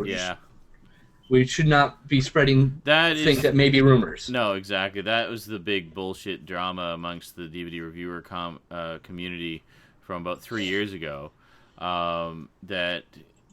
We should not be spreading things that may be rumors. No, exactly. That was the big bullshit drama amongst the DVD reviewer community from about 3 years ago that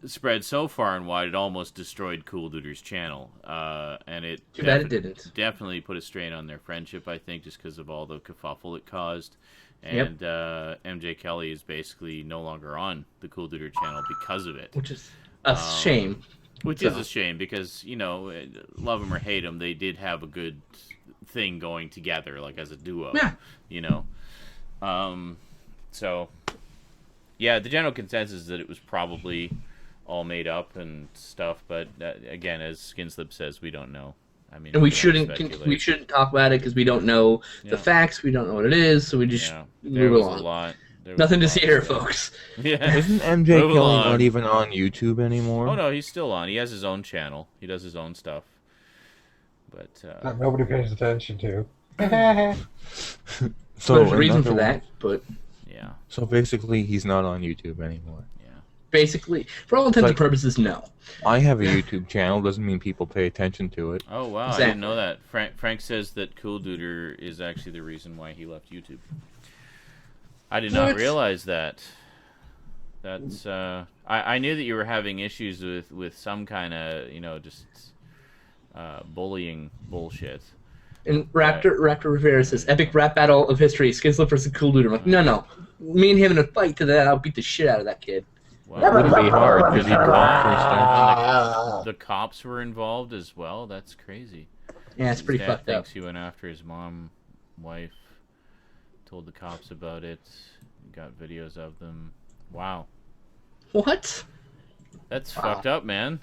spread so far and wide it almost destroyed Cool Duder's channel. And it Too bad it didn't. Definitely put a strain on their friendship, I think, just because of all the kerfuffle it caused. And MJ Kelly is basically no longer on the Cool Duder channel because of it. Which is a shame. Which is a shame because, you know, love him or hate him, they did have a good thing going together, like as a duo. Yeah. You know? So, yeah, the general consensus is that it was probably all made up and stuff, but again, as Skinslip says, we don't know. I mean, and we shouldn't talk about it because we don't know the facts, we don't know what it is, so we just move along. Nothing to see here, folks. Yeah. Isn't MJ Kelly not even on YouTube anymore? Oh no, he's still on. He has his own channel. He does his own stuff. But that nobody pays attention to. So there's a reason for that, but yeah. So basically, he's not on YouTube anymore. Yeah. Basically, for all intents and purposes, no. I have a YouTube channel. Doesn't mean people pay attention to it. Oh wow, exactly. I didn't know that. Frank says that Cool Duder is actually the reason why he left YouTube. I did not realize that. That's I knew that you were having issues with some kind of, you know, just bullying bullshit. And Raptor Rivera says, epic rap battle of history, Skinslip versus Cool Duder. I'm like, no. Me and him in a fight to that, I'll beat the shit out of that kid. Wow. It wouldn't be hard because he'd block the cops were involved as well. That's crazy. Yeah, it's pretty fucked up. Thinks he went after his wife, told the cops about it, got videos of them. Wow. What? That's fucked up, man.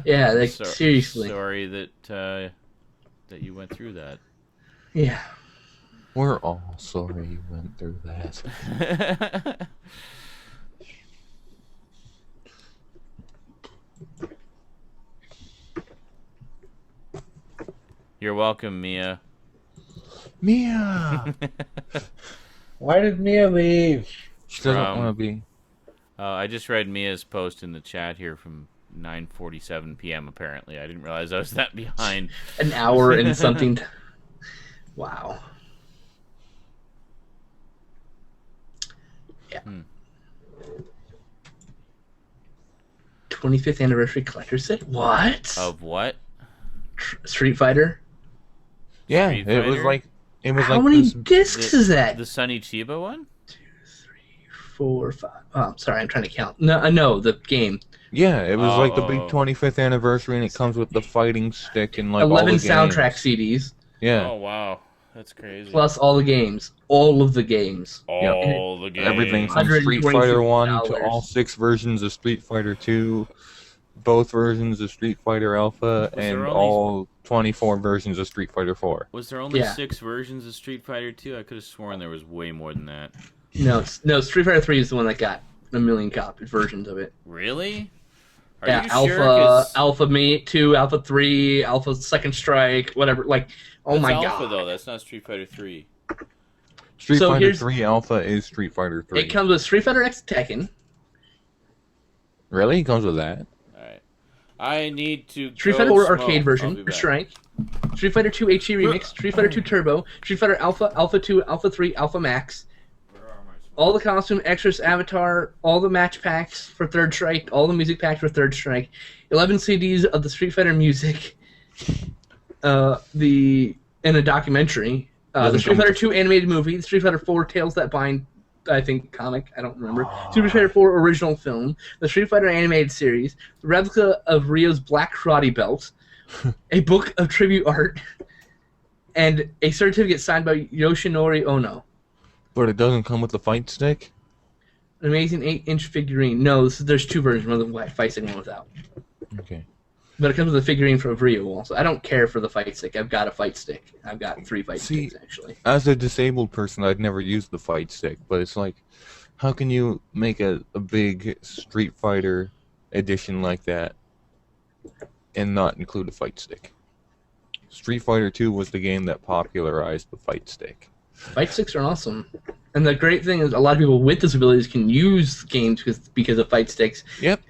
Yeah, like, seriously. Sorry that you went through that. Yeah. We're all sorry you went through that. You're welcome, Mia. Mia! Why did Mia leave? She doesn't want to be. I just read Mia's post in the chat here from 9:47 p.m. Apparently, I didn't realize I was that behind. An hour and something. Wow. Yeah. 25th anniversary collector's set. What? Of what? Street Fighter. Yeah, Street it was Fighter? like How many this, discs is that? The Sunny Chiba one? 2, 3, 4, 5. Oh, sorry, I'm trying to count. No, the game. Yeah, it was like the big Oh. 25th anniversary, and it comes with the fighting stick and like 11 all the soundtrack games. CDs. Yeah, Oh wow, that's crazy. Plus all the games. All of the games. all the games. everything from Street $126 Fighter 1 to all 6 versions of Street Fighter 2, both versions of Street Fighter Alpha, there and only- all 24 versions of Street Fighter 4. Was there only Yeah. 6 versions of Street Fighter 2? I could have sworn there was way more than that. No, Street Fighter 3 is the one that got a million versions of it. Really? Are Yeah, you Alpha, sure? 'Cause Alpha 2, Alpha 3, Alpha Second Strike, whatever. Like, oh that's my Alpha, god. though. That's not Street Fighter 3. Street So Fighter here's- 3 Alpha is Street Fighter 3. It comes with Street Fighter X Tekken, Really? It comes with that? Alright. I need to Street go Fighter 4 smoke. arcade I'll version be for back. Strike, Street Fighter 2 HD Remix, Street Fighter 2 Turbo, Street Fighter Alpha, Alpha 2, Alpha 3, Alpha Max, Where are my smokes? all the costume, extras, avatar, all the match packs for Third Strike, all the music packs for Third Strike, 11 CDs of the Street Fighter music, in a documentary, the Doesn't Street come Fighter with 2 animated movie, the Street Fighter 4 Tales That Bind, I think comic, I don't remember, Street Fighter 4 original film, the Street Fighter animated series, the replica of Ryo's black karate belt, a book of tribute art, and a certificate signed by Yoshinori Ono. But it doesn't come with the fight stick? An amazing 8-inch figurine. No, there's 2 versions, one with the fight stick and one without. Okay. But it comes with a figurine from Ryo also. I don't care for the fight stick. I've got a fight stick. I've got 3 fight sticks, actually. As a disabled person, I'd never used the fight stick, but it's like, how can you make a big Street Fighter edition like that and not include a fight stick? Street Fighter 2 was the game that popularized the fight stick. Fight sticks are awesome. And the great thing is a lot of people with disabilities can use games because of fight sticks. Yep.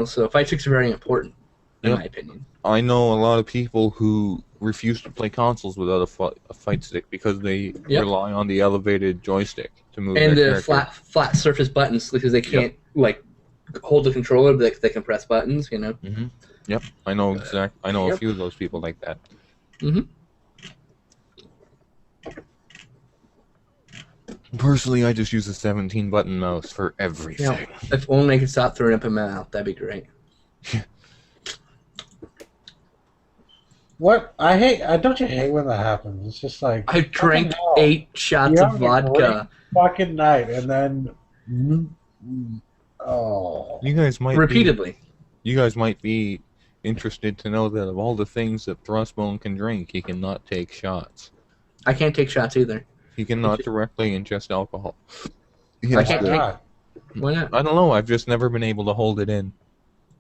So fight sticks are very important, in my opinion. I know a lot of people who refuse to play consoles without a fight stick because they rely on the elevated joystick to move And their the character. flat surface buttons because they can't hold the controller, but they can press buttons. Mm-hmm. Yep, I know a few of those people like that. Mm-hmm. Personally, I just use a 17-button mouse for everything. If only I could stop throwing up in my mouth, that'd be great. What? Don't you hate when that happens? It's just like... I drank fucking hell. 8 shots You're of having a vodka. great fucking night, and then... Oh. You guys might Repeatedly. You guys might be interested to know that of all the things that Thrustbone can drink, he cannot take shots. I can't take shots either. He cannot directly ingest alcohol. He I has can't to- take... Why not? I don't know. I've just never been able to hold it in.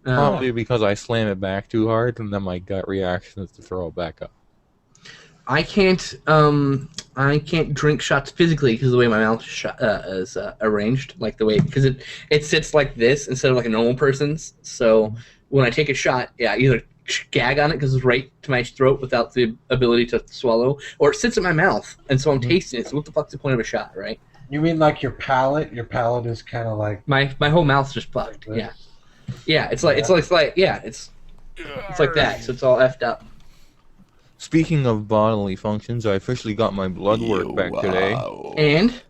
Probably because I slam it back too hard, and then my gut reaction is to throw it back up. I can't drink shots physically because of the way my mouth is arranged, like the way because it sits like this instead of like a normal person's. So when I take a shot, I either gag on it because it's right to my throat without the ability to swallow, or it sits in my mouth and so I'm tasting it. So what the fuck's the point of a shot, right? You mean like your palate? Your palate is kind of like... My whole mouth's just fucked. Like Yeah. It's like that. So it's all effed up. Speaking of bodily functions, I officially got my blood work back today, And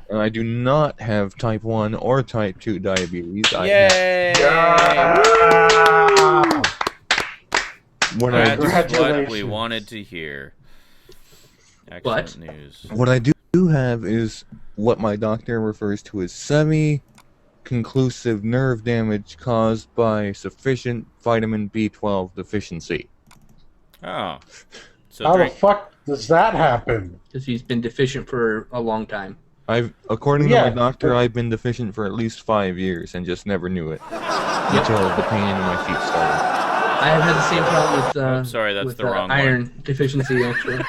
and I do not have type 1 or type 2 diabetes. Yay! What That's what we Congratulations. wanted to hear. Excellent news. What I do have is what my doctor refers to as semi-conclusive nerve damage caused by sufficient vitamin B12 deficiency. Oh. So How the drink, fuck does that happen? Because he's been deficient for a long time. According to my doctor, I've been deficient for at least 5 years and just never knew it until the pain in my feet started. I have had the same problem with sorry, that's the wrong iron one. deficiency, actually.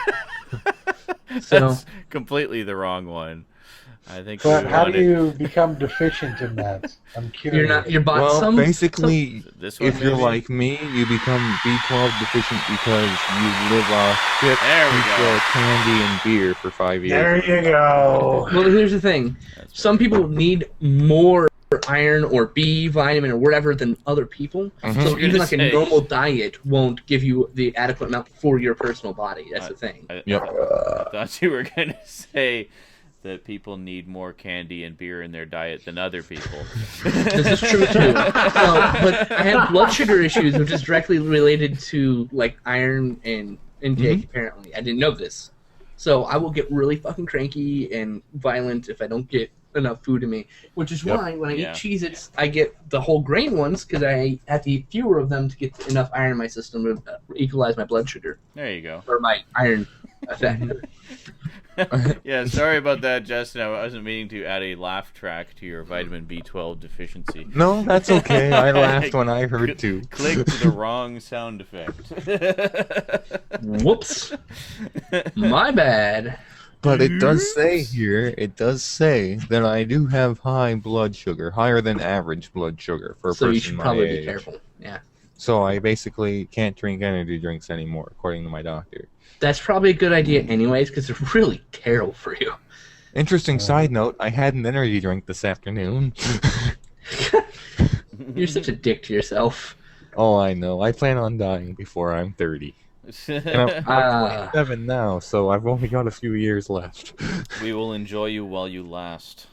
So That's completely the wrong one. I think. But how do you become deficient in that? I'm curious. You're bought basically, if you're maybe? like me, you become B12 deficient because you live off chips, pizza, candy, and beer for 5 years. There you go. Well, here's the thing. Some people need more iron or B vitamin or whatever than other people. So even like a normal diet won't give you the adequate amount for your personal body. That's the thing. I thought you were going to say that people need more candy and beer in their diet than other people. This is true too. But I have blood sugar issues, which is directly related to like iron and intake. Apparently, I didn't know this. So I will get really fucking cranky and violent if I don't get enough food in me. Which is why when I eat Cheez-Its, I get the whole grain ones because I have to eat fewer of them to get enough iron in my system to equalize my blood sugar. There you go. Or my iron effect. Yeah, sorry about that, Justin. I wasn't meaning to add a laugh track to your vitamin B12 deficiency. No, that's okay. I laughed when I heard too. Clicked the wrong sound effect. Whoops. My bad. But it does say here, that I do have high blood sugar, higher than average blood sugar for a person my age. So you should probably be careful, yeah. So I basically can't drink energy drinks anymore, according to my doctor. That's probably a good idea anyways, because they're really terrible for you. Interesting side note, I had an energy drink this afternoon. You're such a dick to yourself. Oh, I know. I plan on dying before I'm 30. And I'm 27 now, so I've only got a few years left. We will enjoy you while you last.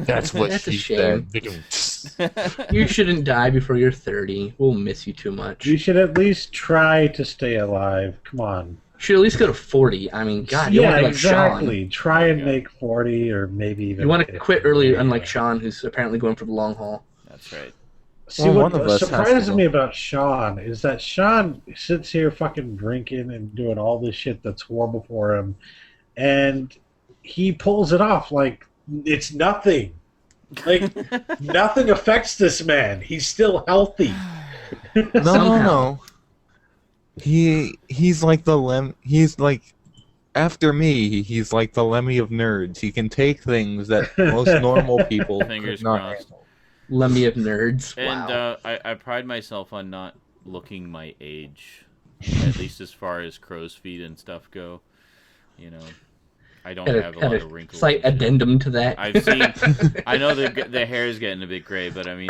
That's what That's a she shame. said. You shouldn't die before you're 30. We'll miss you too much. You should at least try to stay alive. Come on. You should at least go to 40. I mean, God, you want to be like exactly. Sean. Try and make 40 or maybe even... You want to quit early, unlike Sean, who's apparently going for the long haul. That's right. See, what surprises me about Sean is that Sean sits here fucking drinking and doing all this shit that's horrible for him, and he pulls it off like it's nothing. Like, nothing affects this man. He's still healthy. No. He's like he's like, after me, he's like the Lemmy of nerds. He can take things that most normal people Fingers could not crossed. handle. Lemmy of nerds. And Wow. I pride myself on not looking my age, at least as far as crow's feet and stuff go. You know, I don't have a lot of wrinkles. Slight addendum to that. I've seen. I know the hair is getting a bit gray, but I mean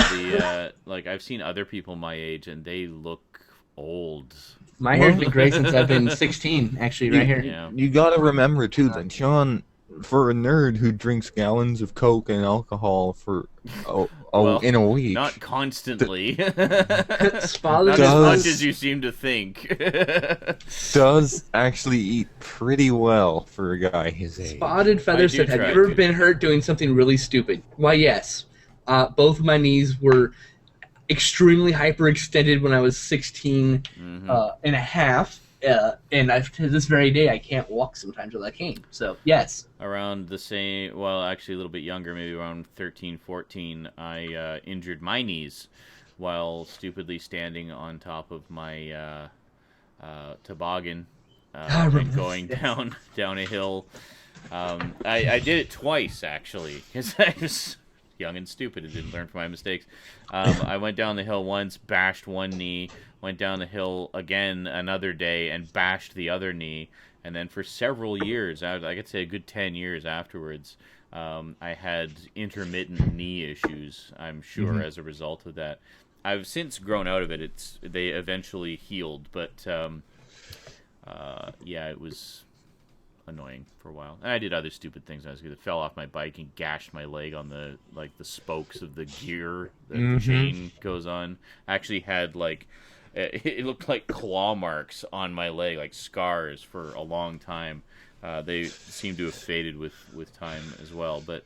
like I've seen other people my age and they look old. My hair's been gray since I've been 16, actually, right here. Yeah. You gotta remember too that Sean, for a nerd who drinks gallons of Coke and alcohol for in a week, Not constantly. Spotted Not as much as you seem to think. does actually eat pretty well for a guy his age. Spotted Feather said, have you ever been hurt doing something really stupid? Why, yes. Both of my knees were extremely hyperextended when I was 16 and a half. And to this very day, I can't walk sometimes with that cane. So, yes. Around the same, well, actually a little bit younger, maybe around 13, 14, I injured my knees while stupidly standing on top of my toboggan and going down a hill. I did it twice, actually, because I was young and stupid and didn't learn from my mistakes. I went down the hill once, bashed one knee, went down the hill again another day and bashed the other knee, and then for several years, I could say a good 10 years afterwards, I had intermittent knee issues, I'm sure, as a result of that. I've since grown out of it. They eventually healed, but yeah, it was annoying for a while. And I did other stupid things. I fell off my bike and gashed my leg on the spokes of the gear that the chain goes on. I actually had it looked like claw marks on my leg, like scars for a long time. They seem to have faded with time as well. But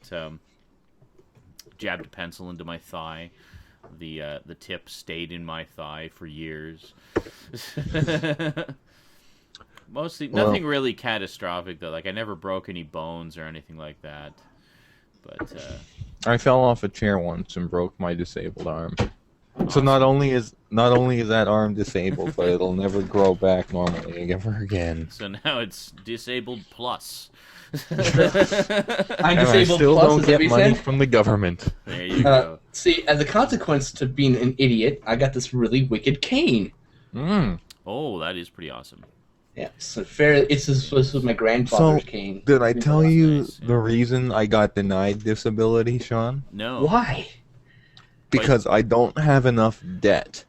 jabbed a pencil into my thigh. The tip stayed in my thigh for years. Mostly, Well- nothing really catastrophic though. Like I never broke any bones or anything like that. But I fell off a chair once and broke my disabled arm. So awesome. not only is that arm disabled, but it'll never grow back normally ever again. So now it's disabled plus. I'm And I disabled still plus, don't is that what get you money said? from the government. There you go. See, as a consequence to being an idiot, I got this really wicked cane. Oh, that is pretty awesome. Yeah, so this was my grandfather's cane. Did I tell you Nice, yeah. the reason I got denied disability, Sean? No. Why? Because I don't have enough debt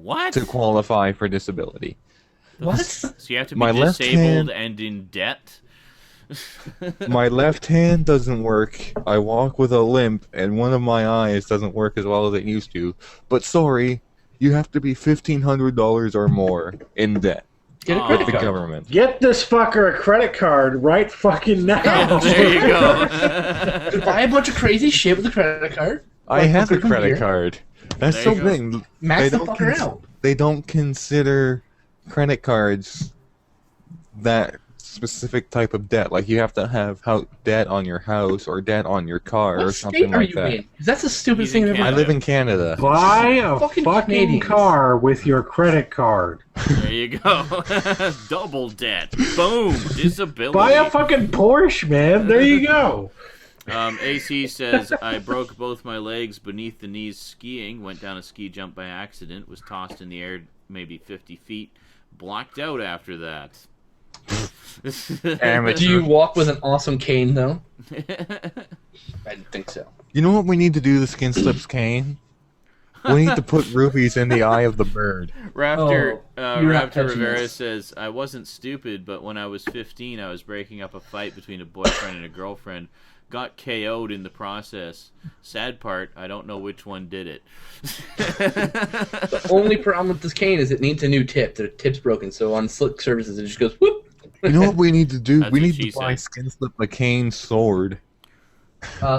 What? to qualify for disability. What? So you have to be My left disabled hand- and in debt? My left hand doesn't work. I walk with a limp, and one of my eyes doesn't work as well as it used to. But sorry, you have to be $1,500 or more in debt Get a Oh. credit with the card. government. Get this fucker a credit card right fucking now. There you go. Buy a bunch of crazy shit with a credit card. I Like, have a look at credit here. card. That's There the you go. thing. Max the don't fucker cons- out. They don't consider credit cards that specific type of debt. Like you have to have debt on your house or debt on your car or What something state are like you that. in? 'Cause that's the stupidest He's thing in I've ever I heard. live in Canada. Buy a Fucking fucking Canadians. car with your credit card. There you go. Double debt. Boom. Disability. Buy a fucking Porsche, man. There you go. AC says, I broke both my legs beneath the knees skiing, went down a ski jump by accident, was tossed in the air maybe 50 feet, blacked out after that. Amateur. Do you walk with an awesome cane, though? I didn't think so. You know what we need to do to Skin Slips cane? We need to put rubies in the eye of the bird. Raptor, you're not Raptor touching Rivera this. says, I wasn't stupid, but when I was 15, I was breaking up a fight between a boyfriend and a girlfriend. Got KO'd in the process. Sad part, I don't know which one did it. The only problem with this cane is it needs a new tip. The tip's broken, so on slick surfaces it just goes whoop. You know what we need to do? That's We what need she to buy said. Skin Slip a cane sword.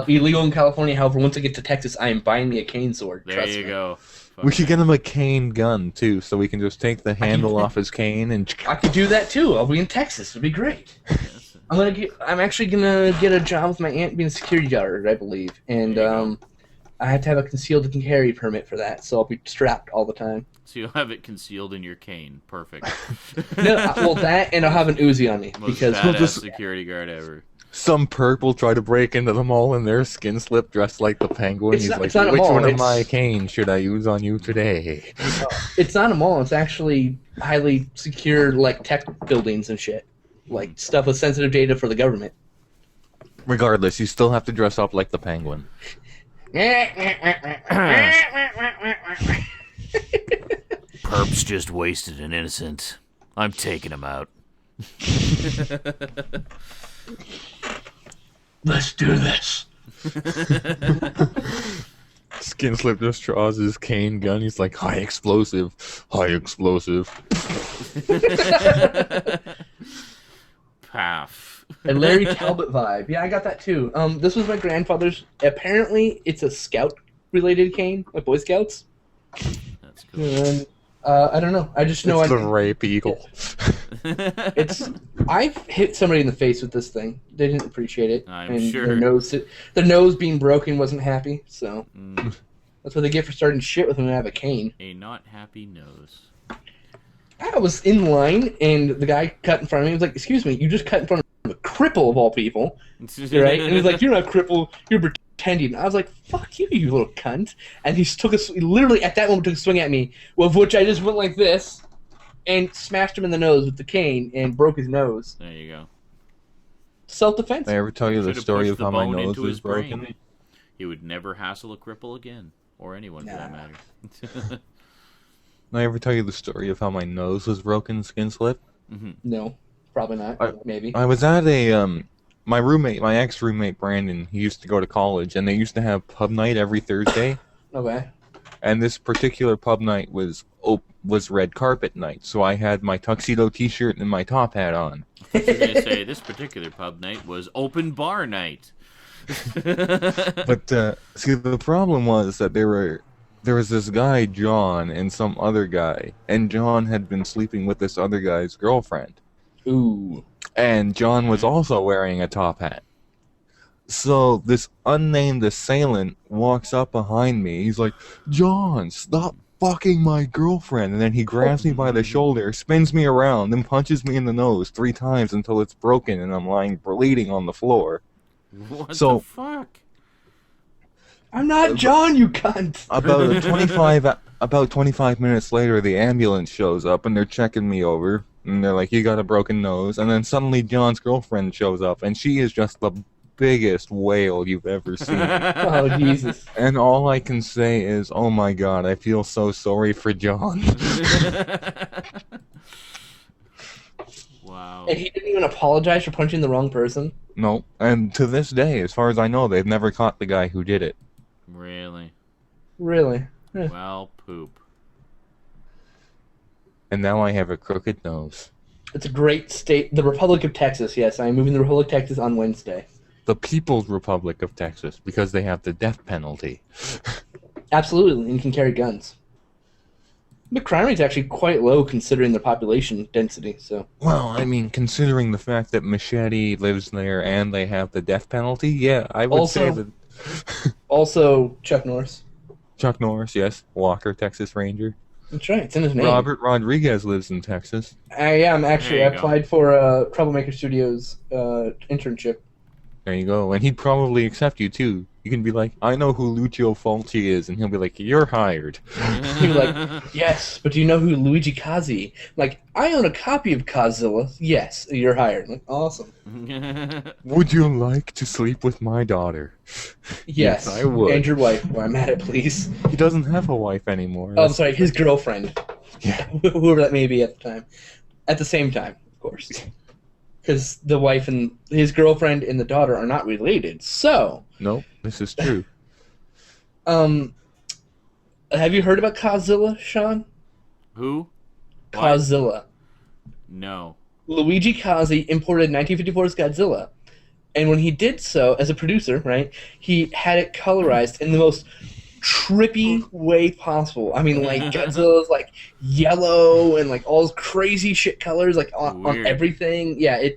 Illegal in California. However, once I get to Texas, I am buying me a cane sword. There Trust you me. go. We should get him a cane gun too, so we can just take the handle off his cane and. I could do that too. I'll be in Texas. It'd be great. I'm actually gonna get a job with my aunt being a security guard, I believe, and There you go. I have to have a concealed carry permit for that, so I'll be strapped all the time. So you'll have it concealed in your cane. Perfect. No, well, that and I'll have an Uzi on me Most because badass security guard ever. Some perp will try to break into the mall in their Skin Slip dressed like the penguin. It's He's not- like, it's not a which mall, one of it's- my canes should I use on you today? it's not a mall. It's actually highly secure, like tech buildings and shit, like stuff with sensitive data for the government. Regardless, you still have to dress up like the penguin. Perp's just wasted an innocent. I'm taking him out. Let's do this. Skin Slip just draws his cane gun. He's like, high explosive, high explosive. Paff. A Larry Talbot vibe. Yeah, I got that too. This was my grandfather's. Apparently, it's a scout-related cane, like Boy Scouts. That's cool. And I don't know. I just know It's the rape eagle. I've hit somebody in the face with this thing. They didn't appreciate it. I'm and sure. Their nose being broken wasn't happy. So Mm, that's what they get for starting shit with when they have a cane. a not happy nose. I was in line, and the guy cut in front of me. He was like, "Excuse me, you just cut in front of a cripple of all people, right?" And he's like, "You're not a cripple. You're pretending." I was like, "Fuck you, you little cunt!" And he literally at that moment took a swing at me, of which I just went like this, and smashed him in the nose with the cane and broke his nose. There you go. Self-defense. Did I ever tell you the Should've story pushed of the how my bone nose into was his brain. broken? He would never hassle a cripple again, or anyone for that Nah. matter. Did I ever tell you the story of how my nose was broken, Skin Slip? No, probably not. Maybe. I was at my ex-roommate Brandon, he used to go to college, and they used to have pub night every Thursday. Okay. And this particular pub night was red carpet night, so I had my tuxedo T-shirt and my top hat on. I was going to say, this particular pub night was open bar night. But see, the problem was that there was this guy John and some other guy, and John had been sleeping with this other guy's girlfriend. Ooh. And John was also wearing a top hat. So this unnamed assailant walks up behind me. He's like, "John, stop fucking my girlfriend." And then he grabs me by the shoulder, spins me around, then punches me in the nose 3 times until it's broken and I'm lying bleeding on the floor. What the fuck? I'm not John, you cunt. About 25 minutes later, the ambulance shows up and they're checking me over. And they're like, "You got a broken nose." And then suddenly John's girlfriend shows up and she is just the biggest whale you've ever seen. Oh, Jesus. And all I can say is, oh my god, I feel so sorry for John. Wow. And he didn't even apologize for punching the wrong person? No, and to this day, as far as I know, they've never caught the guy who did it. Really? Really? Eh. Well, poop. And now I have a crooked nose. It's a great state. The Republic of Texas, yes. I'm moving to the Republic of Texas on Wednesday. The People's Republic of Texas, because they have the death penalty. Absolutely, and you can carry guns. The crime rate's actually quite low considering the population density, so... Well, I mean, considering the fact that Machete lives there and they have the death penalty, yeah, I would say that... Also, Chuck Norris. Chuck Norris, yes. Walker, Texas Ranger. That's right, it's in his name. Robert Rodriguez lives in Texas. I am, actually. I There you applied for Troublemaker Studios internship. There you go. And he'd probably accept you, too. You can be like, "I know who Lucio Fulci is," and he'll be like, "You're hired." You're like, "Yes, but do you know who Luigi Kazi?" Like, "I own a copy of Godzilla." "Yes, you're hired." Like, awesome. "Would you like to sleep with my daughter?" Yes, I would. And your wife. Well, I'm at it, please. He doesn't have a wife anymore. Oh, I'm sorry, his girlfriend. Yeah. Whoever that may be at the time. At the same time, of course. Because the wife and his girlfriend and the daughter are not related, so... No, this is true. Have you heard about Godzilla, Sean? Who? What? Godzilla. No. Luigi Kazi imported 1954's Godzilla, and when he did so, as a producer, right, he had it colorized in the most trippy way possible. I mean, like, Godzilla's, like, yellow and, like, all those crazy shit colors, like, on everything. Yeah,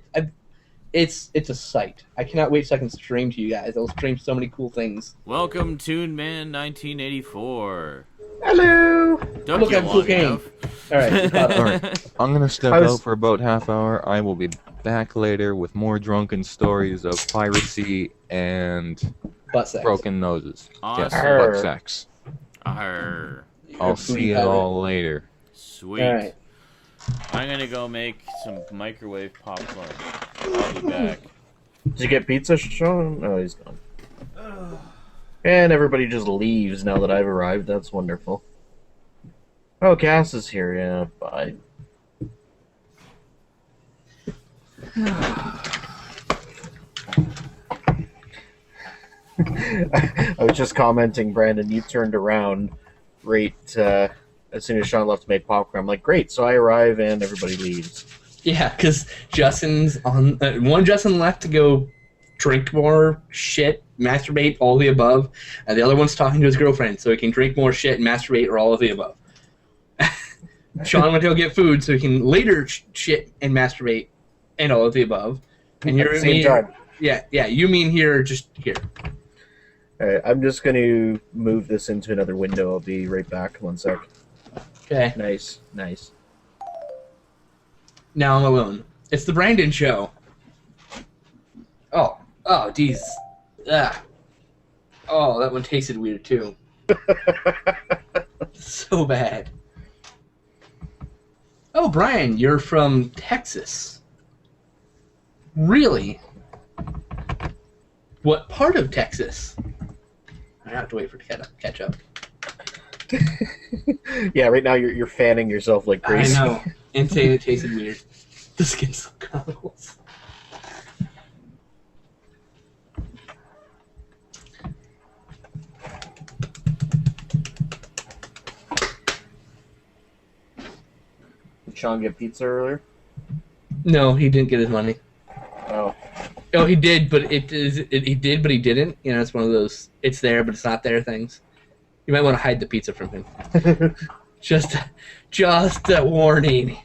it's a sight. I cannot wait so I can stream to you guys. I'll stream so many cool things. Welcome, Toon Man 1984. Hello! Don't Look, get I'm long cooking. enough. All right. Alright, I'm gonna step out for about half hour. I will be back later with more drunken stories of piracy and Butt sex. broken noses. Yes, Awesome. butt sex. Arr. I'll see you all later. Sweet. All right. I'm gonna go make some microwave popcorn. I'll be back. Did you get pizza, Sean? Oh, he's gone. And everybody just leaves now that I've arrived. That's wonderful. Oh, Cass is here. Yeah, bye. I was just commenting, Brandon, you turned around right as soon as Sean left to make popcorn. I'm like, great, so I arrive and everybody leaves. Yeah, because Justin's on... one Justin left to go drink more shit, masturbate, all the above, and the other one's talking to his girlfriend so he can drink more shit and masturbate or all of the above. Sean went to go get food so he can later shit and masturbate and all of the above. And At the same time. Yeah, you mean here, just here. Alright, I'm just going to move this into another window. I'll be right back. 1 sec. Okay. Nice. Now I'm alone. It's the Brandon Show. Oh, geez. Oh, that one tasted weird, too. So bad. Oh, Brian, you're from Texas. Really? What part of Texas? I have to wait for it to catch up. Yeah, right now you're fanning yourself like crazy. I know. And saying it tasted weird. The skin's so comical. Did Sean get pizza earlier? No, he didn't get his money. Oh. Oh, he did, but he did, but he didn't. You know, it's one of those it's there, but it's not there things. You might want to hide the pizza from him. Just a warning.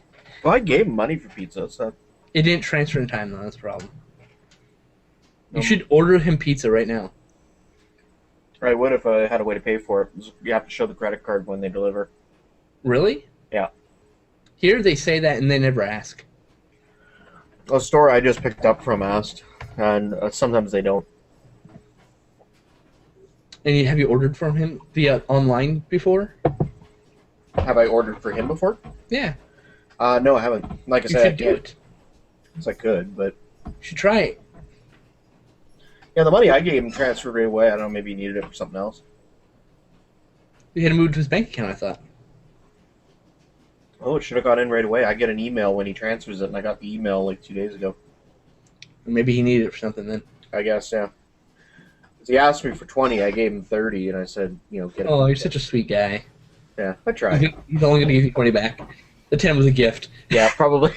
Well, I gave him money for pizza, so It didn't transfer in time, though. That's the problem. You Um, should order him pizza right now. I would if I had a way to pay for it. You have to show the credit card when they deliver. Really? Yeah. Here they say that and they never ask. A store I just picked up from asked, and sometimes they don't. And have you ordered from him via online before? Have I ordered for him before? Yeah. No, I haven't. Like I You said, I should do can't. it. Yes, I could, but You should try it. yeah, the money I gave him transferred right away. I don't know, maybe he needed it for something else. You had to move to his bank account, I thought. Oh, it should have gone in right away. I get an email when he transfers it, and I got the email like 2 days ago. Or maybe he needed it for something then. I guess, yeah. 'Cause he asked me for 20, I gave him 30, and I said, get it. Oh, you're such a sweet guy. Yeah, I tried. He's only going to give you 20 back. The 10 was a gift. Yeah, probably.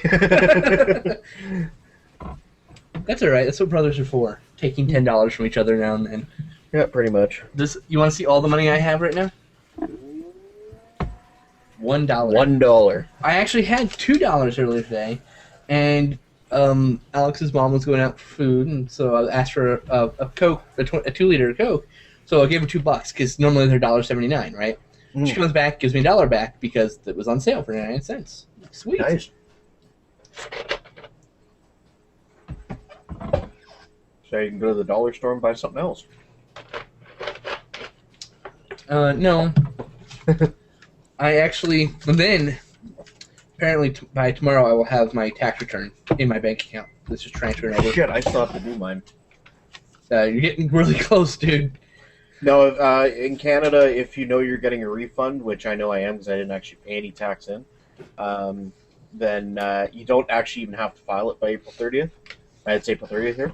That's alright. That's what brothers are for. Taking $10 from each other now and then. Yeah, pretty much. You want to see all the money I have right now? $1. $1. I actually had $2 earlier today, and Alex's mom was going out for food, and so I asked for a Coke, a 2-liter Coke. So I gave her $2 because normally they're $1.79, right? She comes back, gives me $1 back because it was on sale for 99 cents. Sweet. Nice. So you can go to the dollar store and buy something else. No. I actually, then, apparently by tomorrow I will have my tax return in my bank account. Let's just transfer it over. Shit, I still have to do mine. You're getting really close, dude. No, in Canada, if you know you're getting a refund, which I know I am because I didn't actually pay any tax in, then you don't actually even have to file it by April 30th. It's April 30th here.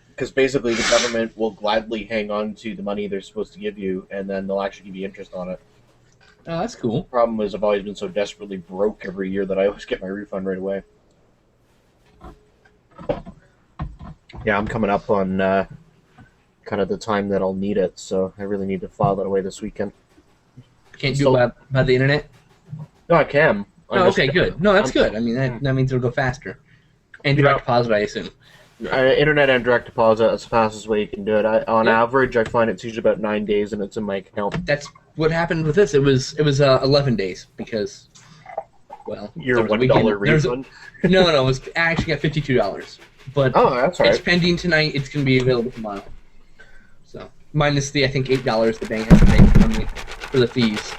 Because basically the government will gladly hang on to the money they're supposed to give you, and then they'll actually give you interest on it. Oh, that's cool. Problem is I've always been so desperately broke every year that I always get my refund right away. Yeah, I'm coming up on kind of the time that I'll need it, so I really need to file that away this weekend. Can't do it by the internet? No, I can. Oh, okay, good. No, that's good. I mean, that means it'll go faster. And direct deposit, I assume. Internet and direct deposit, that's the fastest way you can do it. On average, I find it's usually about 9 days, and it's in my account. That's what happened with this. It was 11 days because, well, Your $1 refund. No, it was I actually got $52. But that's all right. It's pending tonight. It's going to be available tomorrow. So minus the I think $8 the bank has to pay from me for the fees.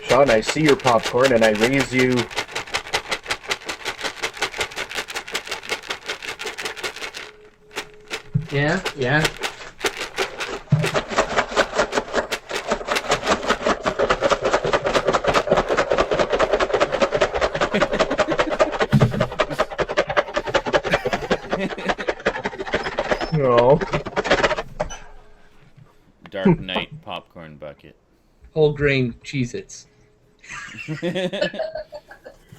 Sean, I see your popcorn, and I raise you. Yeah, yeah. No. Dark Knight popcorn bucket. Whole grain Cheez-Its.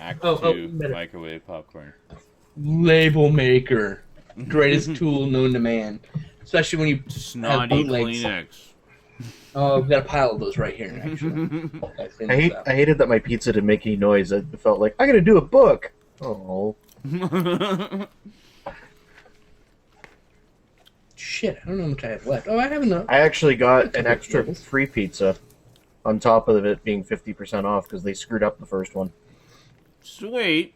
Act Oh, 2 better. microwave popcorn. Label maker. Greatest tool known to man. Especially when you Snotty bootlegs. Kleenex. Oh, I've got a pile of those right here, actually. I hated that my pizza didn't make any noise. I felt like, I gotta do a book. Oh. Shit, I don't know how much I have left. Oh, I have enough. I actually got an extra free pizza on top of it being 50% off because they screwed up the first one. Sweet.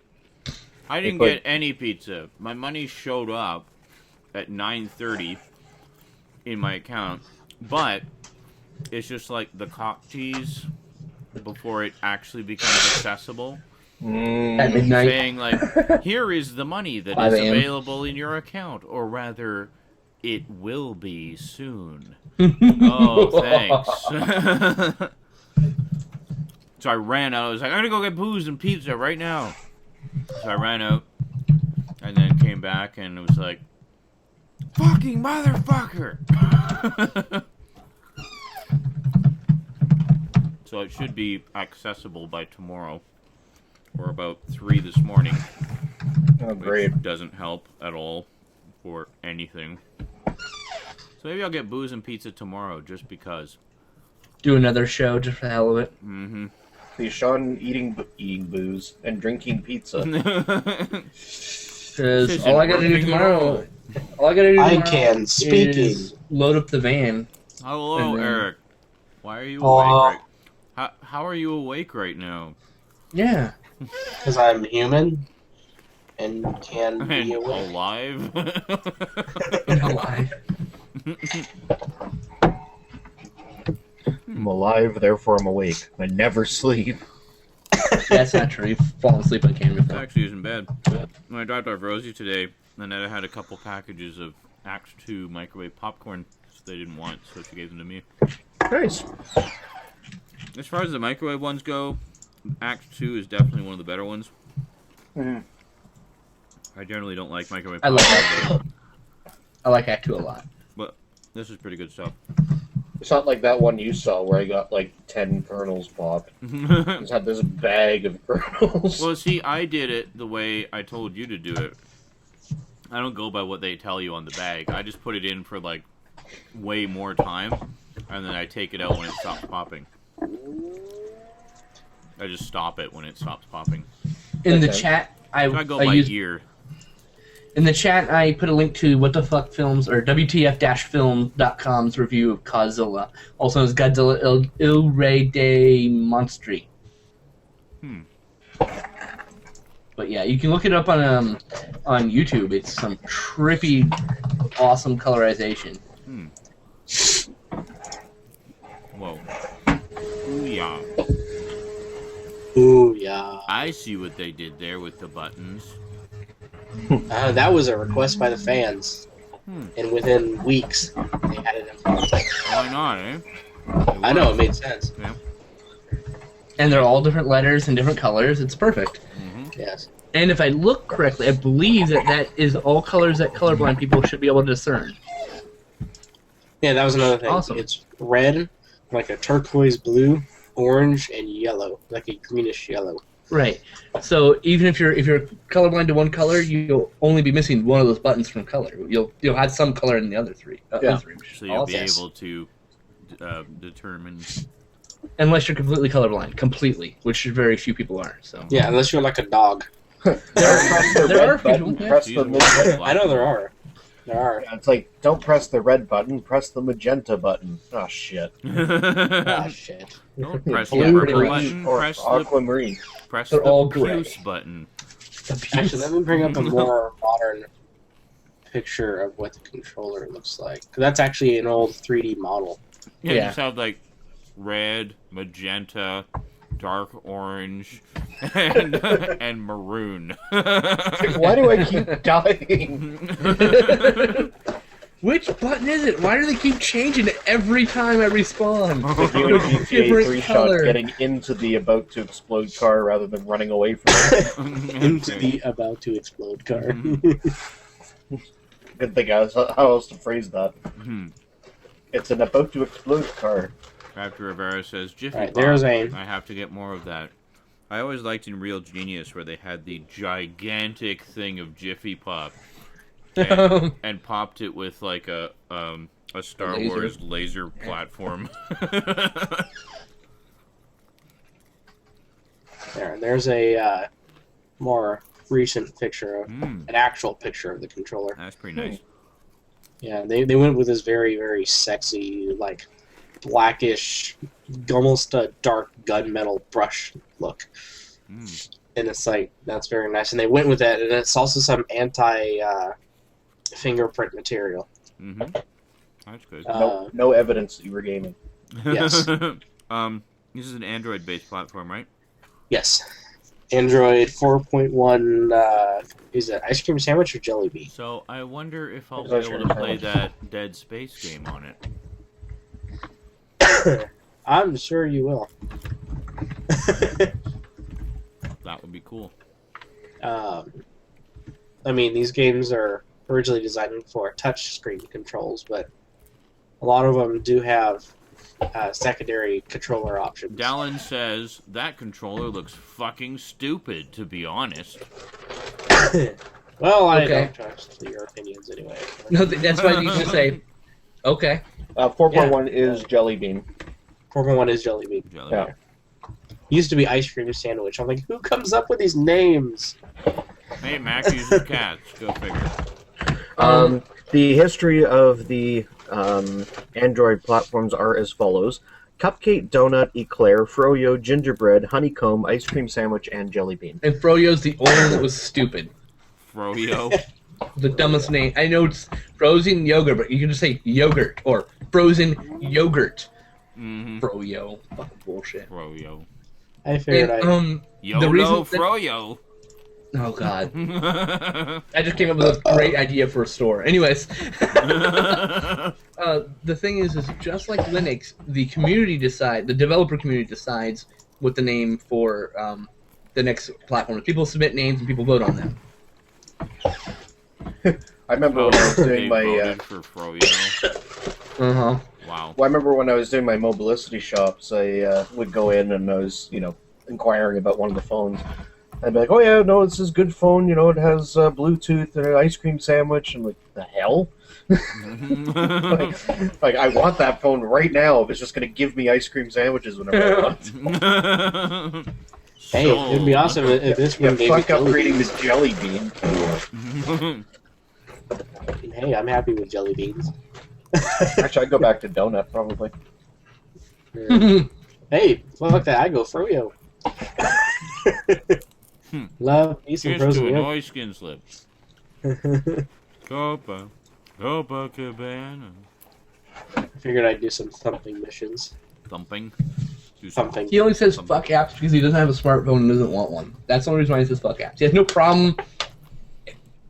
I didn't get any pizza. My money showed up at 9:30 in my account, but it's just like the cock tease before it actually becomes accessible. At midnight. Saying like, here is the money that is available in your account, or rather, it will be soon. Oh, thanks. So I ran out. I was like, I'm gonna go get booze and pizza right now. So I ran out, and then came back, and it was like, fucking motherfucker! So it should be accessible by tomorrow, or about 3 this morning. Oh, great. Which doesn't help at all for anything. So maybe I'll get booze and pizza tomorrow, just because. do another show just for the hell of it. Mm-hmm. See Sean eating booze and drinking pizza. Because all I gotta do tomorrow, is load up the van. Hello, Eric. Why are you Hello. awake? How are you awake right now? Yeah. Because I'm human and can be And awake. alive. And alive. I'm alive, therefore I'm awake. I never sleep. That's not true. You've fallen asleep on camera That before. actually isn't bad. When I dropped off Rosie today, Annette had a couple packages of Act 2 microwave popcorn they didn't want, so she gave them to me. Nice. As far as the microwave ones go, Act 2 is definitely one of the better ones. Mm. I generally don't like microwave I like popcorn, I like Act 2 a lot. but this is pretty good stuff. It's not like that one you saw where I got like 10 kernels popped. It's had this bag of kernels. Well, see, I did it the way I told you to do it. I don't go by what they tell you on the bag. I just put it in for, like, way more time, and then I take it out when it stops popping. I just stop it when it stops popping. In the Okay. chat, So I go by ear. In the chat, I put a link to What the Fuck Films or WTF-film.com's review of Godzilla, also known as Godzilla Il Re dei Monstri. But yeah, you can look it up on YouTube. It's some trippy, awesome colorization. Whoa. Ooh, yeah. Ooh, yeah. I see what they did there with the buttons. That was a request by the fans. And within weeks, they had it implemented. Why not, eh? I know, it made sense. Yeah. And they're all different letters and different colors. It's perfect. Yes. And if I look correctly, I believe that is all colors that colorblind people should be able to discern. Yeah, that was another thing. Awesome. It's red, like a turquoise blue, orange, and yellow, like a greenish yellow. Right. So even if you're colorblind to one color, you'll only be missing one of those buttons from color. You'll have some color in the other three. Yeah. So you'll be Yes. able to determine... Unless you're completely colorblind, completely, which very few people are. So Yeah, unless you're like a dog. there are people. Yeah. Press the magenta. I know there are. There are. Yeah, it's like, don't press the red button, press the magenta button. Oh, shit. Ah, shit. Don't press the Yeah, purple pretty button, Or press the aquamarine. They're all puce gray. button. Actually, let me bring up a more modern picture of what the controller looks like. 'Cause that's actually an old 3D model. Yeah, you Yeah. just have like red, magenta, dark orange, and maroon. Why do I keep dying? Which button is it? Why do they keep changing it every time I respawn? Doing a GTA Different 3 color. shot getting into the about to explode car rather than running away from it. Into the about to explode car. Good thing how else to phrase that. Mhm. It's an about to explode car. Raptor Rivera says, Jiffy Right, Pop, there's AIM. I have to get more of that. I always liked in Real Genius where they had the gigantic thing of Jiffy Pop and popped it with like a Star Laser. Wars laser platform. There's a more recent picture of Mm, an actual picture of the controller. that's pretty nice. Yeah, they went with this very, very sexy, like blackish, almost a dark gunmetal brush look. Mm. And it's like, that's very nice. And they went with that, and it's also some anti-fingerprint material. Mm-hmm. That's good. No evidence that you were gaming. Yes. This is an Android-based platform, right? Yes. Android 4.1, is it Ice Cream Sandwich or Jelly Bean? So I wonder if I'll It's be Ice able Cream to play Sandwich. that Dead Space game on it. I'm sure you will. That would be cool. I mean, these games are originally designed for touchscreen controls, but a lot of them do have secondary controller options. Dallin says, that controller looks fucking stupid, to be honest. Well, I Okay. don't trust your opinions anyway. No, that's why you should say, okay. 4.1 is Jelly Bean. Former one is Jelly Bean. Jelly Yeah. Bean. Used to be Ice Cream Sandwich. I'm like, who comes up with these names? Hey, Mac uses cats. Go figure. The history of the Android platforms are as follows: cupcake, donut, eclair, froyo, gingerbread, honeycomb, ice cream sandwich, and jelly bean. And Froyo's the only one that was stupid. Froyo. The dumbest name. I know it's frozen yogurt, but you can just say yogurt or frozen yogurt. Mm-hmm. Froyo. Fucking bullshit. Froyo. I figured And, YOLO the reason that- Froyo. Oh god. I just came up with a great idea for a store. Anyways, the thing is just like Linux, the developer community decides what the name for the next platform is. People submit names and people vote on them. I remember when I was doing They my. voted for Froyo. Uh-huh. Wow. Well, I remember when I was doing my mobilicity shops, I would go in and I was, inquiring about one of the phones. I'd be like, "Oh yeah, no, this is a good phone. It has Bluetooth and an ice cream sandwich." I'm like, "The hell." like, I want that phone right now if it's just going to give me ice cream sandwiches whenever I want. Hey, it'd be awesome if this one gave me fuck Jelly upgrading the jelly bean. Beans. Hey, I'm happy with Jelly Beans. Actually, I'd go back to donut probably. Hey, fuck that. I go Froyo. Love me some Here's frozen to a yogurt. noise skin slip. Copacabana. Figured I'd do some thumping missions. Thumping. Do Thumping. He only says fuck apps because he doesn't have a smartphone and doesn't want one. That's the only reason why he says fuck apps. He has no problem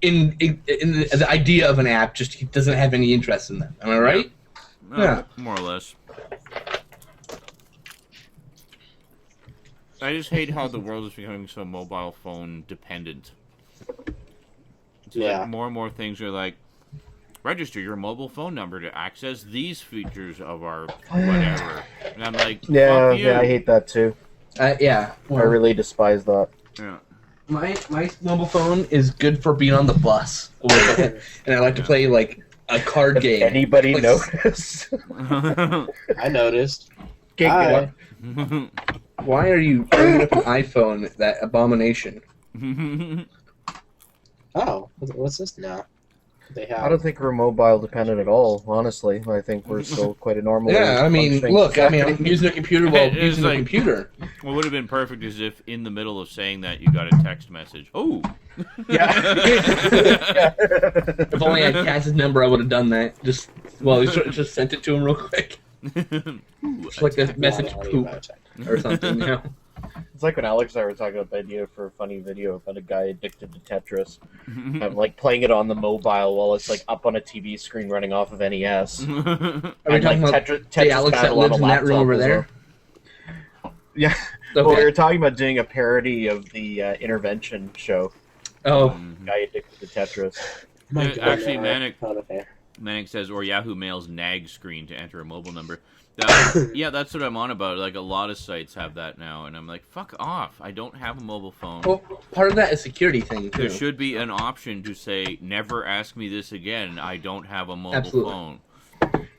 in the idea of an app, just he doesn't have any interest in them. Am I right? Yeah. More or less. I just hate how the world is becoming so mobile phone dependent. It's Yeah. like more and more things are like, register your mobile phone number to access these features of our whatever. And I'm like, fuck you. Yeah, I hate that too. Yeah. I really despise that. Yeah. My mobile phone is good for being on the bus, and I like to play like a card game. Anybody Like, notice? I noticed. Can't Hi. get up. Why are you bringing up an iPhone? That abomination. Oh, what's this now? They have. I don't think we're mobile dependent at all, honestly. I think we're still quite a normal. Yeah, I mean, functioning look, I'm society. using a computer while It's using a like- computer. What would have been perfect is if in the middle of saying that you got a text message. Oh. If only I had Cass's number, I would have done that. Just sent it to him real quick. Just like the message poop or something, you know. It's like when Alex and I were talking about the idea for a funny video about a guy addicted to Tetris. I'm like playing it on the mobile while it's like up on a TV screen running off of NES. Are we And, talking like, about Tetris the Alex that Battle on lives a in that room laptop over as there? well. Yeah. Well, we Okay. were talking about doing a parody of the Intervention show. Oh, Guy addicted to Tetris. My Yeah, actually, Manic- Okay. Manic says, or Yahoo Mail's nag screen to enter a mobile number. Yeah, that's what I'm on about. Like, a lot of sites have that now, and I'm like, fuck off. I don't have a mobile phone. well, part of that is security thing too. There should be an option to say, never ask me this again. I don't have a mobile Absolutely. phone.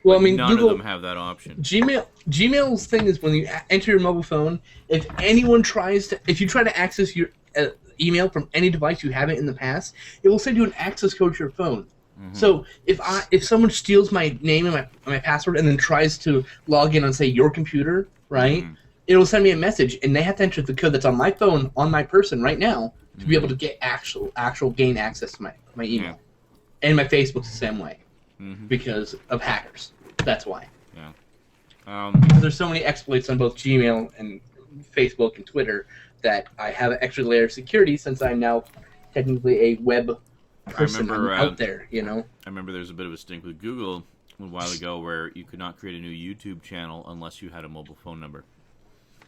Well, I mean, None Google, of them have that option. Gmail's thing is when you enter your mobile phone, if you try to access your email from any device you haven't in the past, it will send you an access code to your phone. So if someone steals my name and my password and then tries to log in on, say, your computer, right, it will send me a message, and they have to enter the code that's on my phone on my person right now to be able to get actual gain access to my email. And my Facebook's the same way because of hackers. That's why. Because there's so many exploits on both Gmail and Facebook and Twitter that I have an extra layer of security since I'm now technically a web person. I'm out there, you know. I remember there was a bit of a stink with Google a while ago where you could not create a new YouTube channel unless you had a mobile phone number.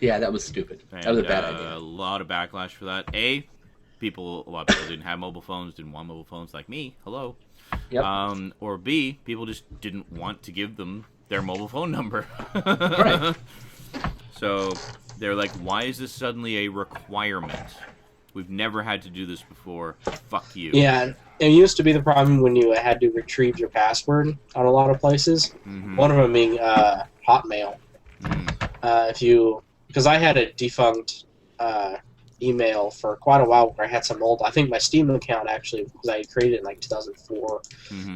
Yeah, that was stupid. And, That was a bad idea. A lot of backlash for that. A lot of people didn't have mobile phones, didn't want mobile phones like me. Hello. Yep. Or B, people just didn't want to give them their mobile phone number. Right. So they're like, why is this suddenly a requirement? We've never had to do this before. Fuck you. Yeah, it used to be the problem when you had to retrieve your password on a lot of places. One of them being Hotmail. because I had a defunct email for quite a while where I had some old, I think my Steam account actually, because I created it in like 2004.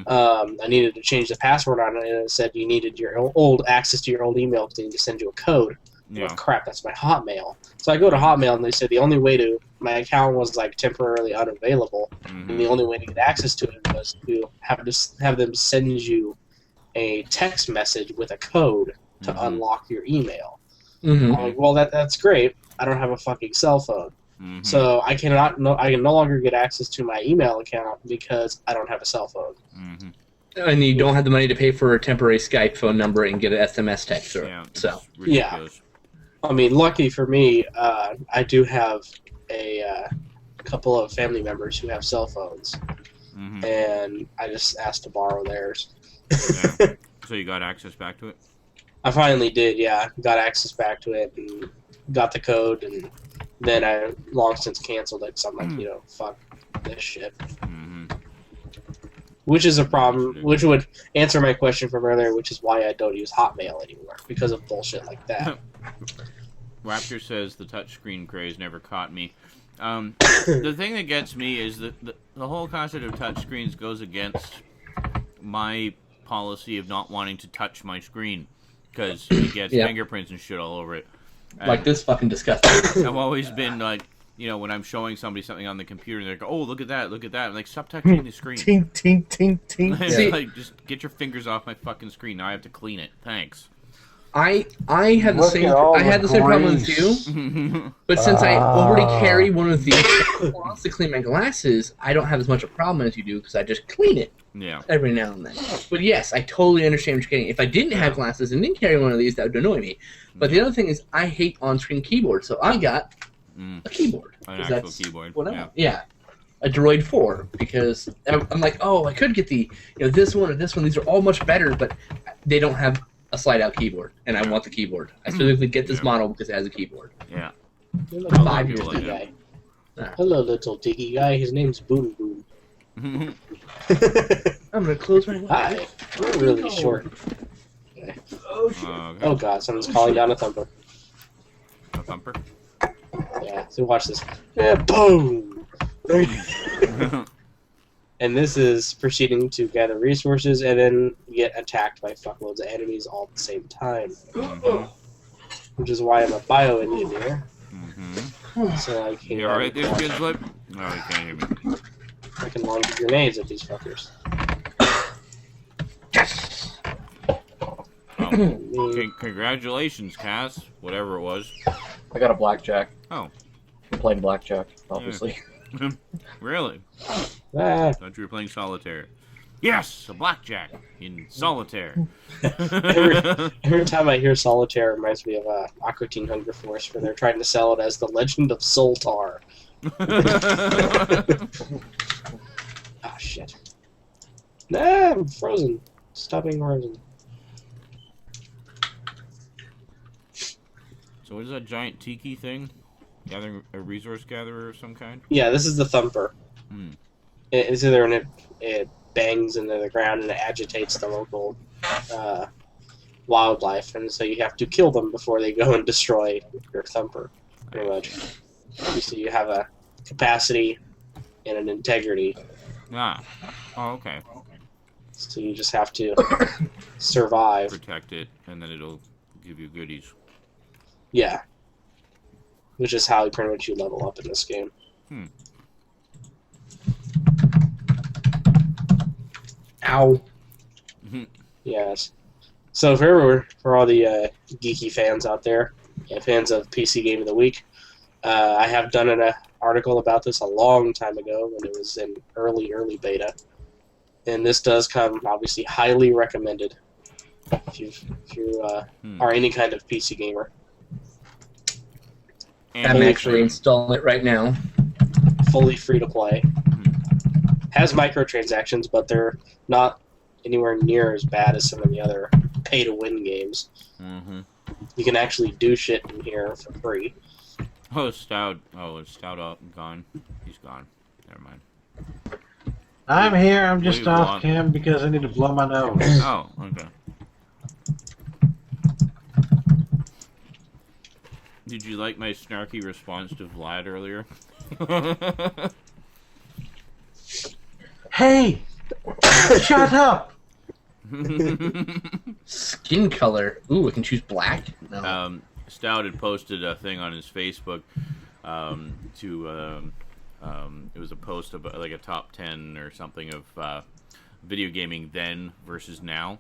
I needed to change the password on it, and it said you needed your old access to your old email because they need to send you a code. Yeah. Oh, crap, that's my Hotmail. So I go to Hotmail, and they said the only way to, my account was like temporarily unavailable, and the only way to get access to it was to have them send you a text message with a code to unlock your email. I'm like, well, that's great. I don't have a fucking cell phone, so I can no longer get access to my email account because I don't have a cell phone. And you don't have the money to pay for a temporary Skype phone number and get an SMS text through. Yeah, So ridiculous. I mean, lucky for me, I do have a couple of family members who have cell phones, and I just asked to borrow theirs. Yeah. So you got access back to it? I finally did, yeah. Got access back to it and got the code, and then I long since canceled it, so I'm like, fuck this shit. Which is a problem, which would answer my question from earlier, which is why I don't use Hotmail anymore, because of bullshit like that. Raptor says the touchscreen craze never caught me. The thing that gets me is that the whole concept of touchscreens goes against my policy of not wanting to touch my screen because it gets fingerprints and shit all over it. And like this fucking disgusting. I've always been like, when I'm showing somebody something on the computer, and they're like, "Oh, look at that! Look at that!" I'm like, "Stop touching the screen." Tink, tink, tink, tink. See- Like, just get your fingers off my fucking screen. Now I have to clean it. Thanks. I had the Look same at all I had the same problem grease. too, but since I already carry one of these cloths to clean my glasses, I don't have as much a problem as you do because I just clean it Yeah. every now and then. But yes, I totally understand what you're getting. If I didn't have glasses and didn't carry one of these, that would annoy me. But the other thing is, I hate on-screen keyboards, so I got a keyboard. An 'cause actual that's keyboard. what I Yeah. want. Yeah. A Droid 4, because I'm like, oh, I could get the, this one or this one. These are all much better, but they don't have a slide-out keyboard, and I want the keyboard. I specifically get this model because it has a keyboard. Yeah. Hello, A lot of 5 people years like ago. that. Hello, little diggy guy. His name's Boom Boom. I'm going to close my Hi. You're really short. Oh, shit. Okay. Oh god, someone's calling down a thumper. A thumper. Yeah, so watch this. Yeah, boom! And this is proceeding to gather resources and then get attacked by fuckloads of enemies all at the same time. Which is why I'm a bioengineer. So I can, You alright there, Skid Flip? Oh, you can't hear me. I can launch grenades at these fuckers. Okay, congratulations, Cass. Whatever it was. I got a blackjack. Oh. I'm playing blackjack, obviously. Really? Ah, Thought you were playing solitaire. Yes, a blackjack in solitaire. every time I hear solitaire, it reminds me of Aqua Teen Hunger Force, where they're trying to sell it as the Legend of Soltar. Ah, shit. Nah, I'm frozen. Stop being frozen. So what is that giant tiki thing? Gathering a resource gatherer of some kind? Yeah, this is the thumper. Hmm. It's either when it bangs into the ground and it agitates the local wildlife, and so you have to kill them before they go and destroy your thumper, pretty much. So you have a capacity and an integrity, Ah. Oh, okay. so you just have to survive. Protect it, and then it'll give you goodies. Yeah. Which is how pretty much you level up in this game. Ow. Yes. So for all the geeky fans out there, and fans of PC Game of the Week, I have done an article about this a long time ago when it was in early beta. And this does come, obviously, highly recommended if you are any kind of PC gamer. I'm actually installing it right now. Fully free to play. Has microtransactions, but they're not anywhere near as bad as some of the other pay-to-win games. You can actually do shit in here for free. Oh, Stout. Oh, is Stout out and gone? He's gone. Never mind. I'm here. I'm just Wait, off what? cam because I need to blow my nose. Oh, okay. Did you like my snarky response to Vlad earlier? Hey! Shut up! Skin color. Ooh, I can choose black? No. Stout had posted a thing on his Facebook it was a post about like a top 10 or something of video gaming then versus now.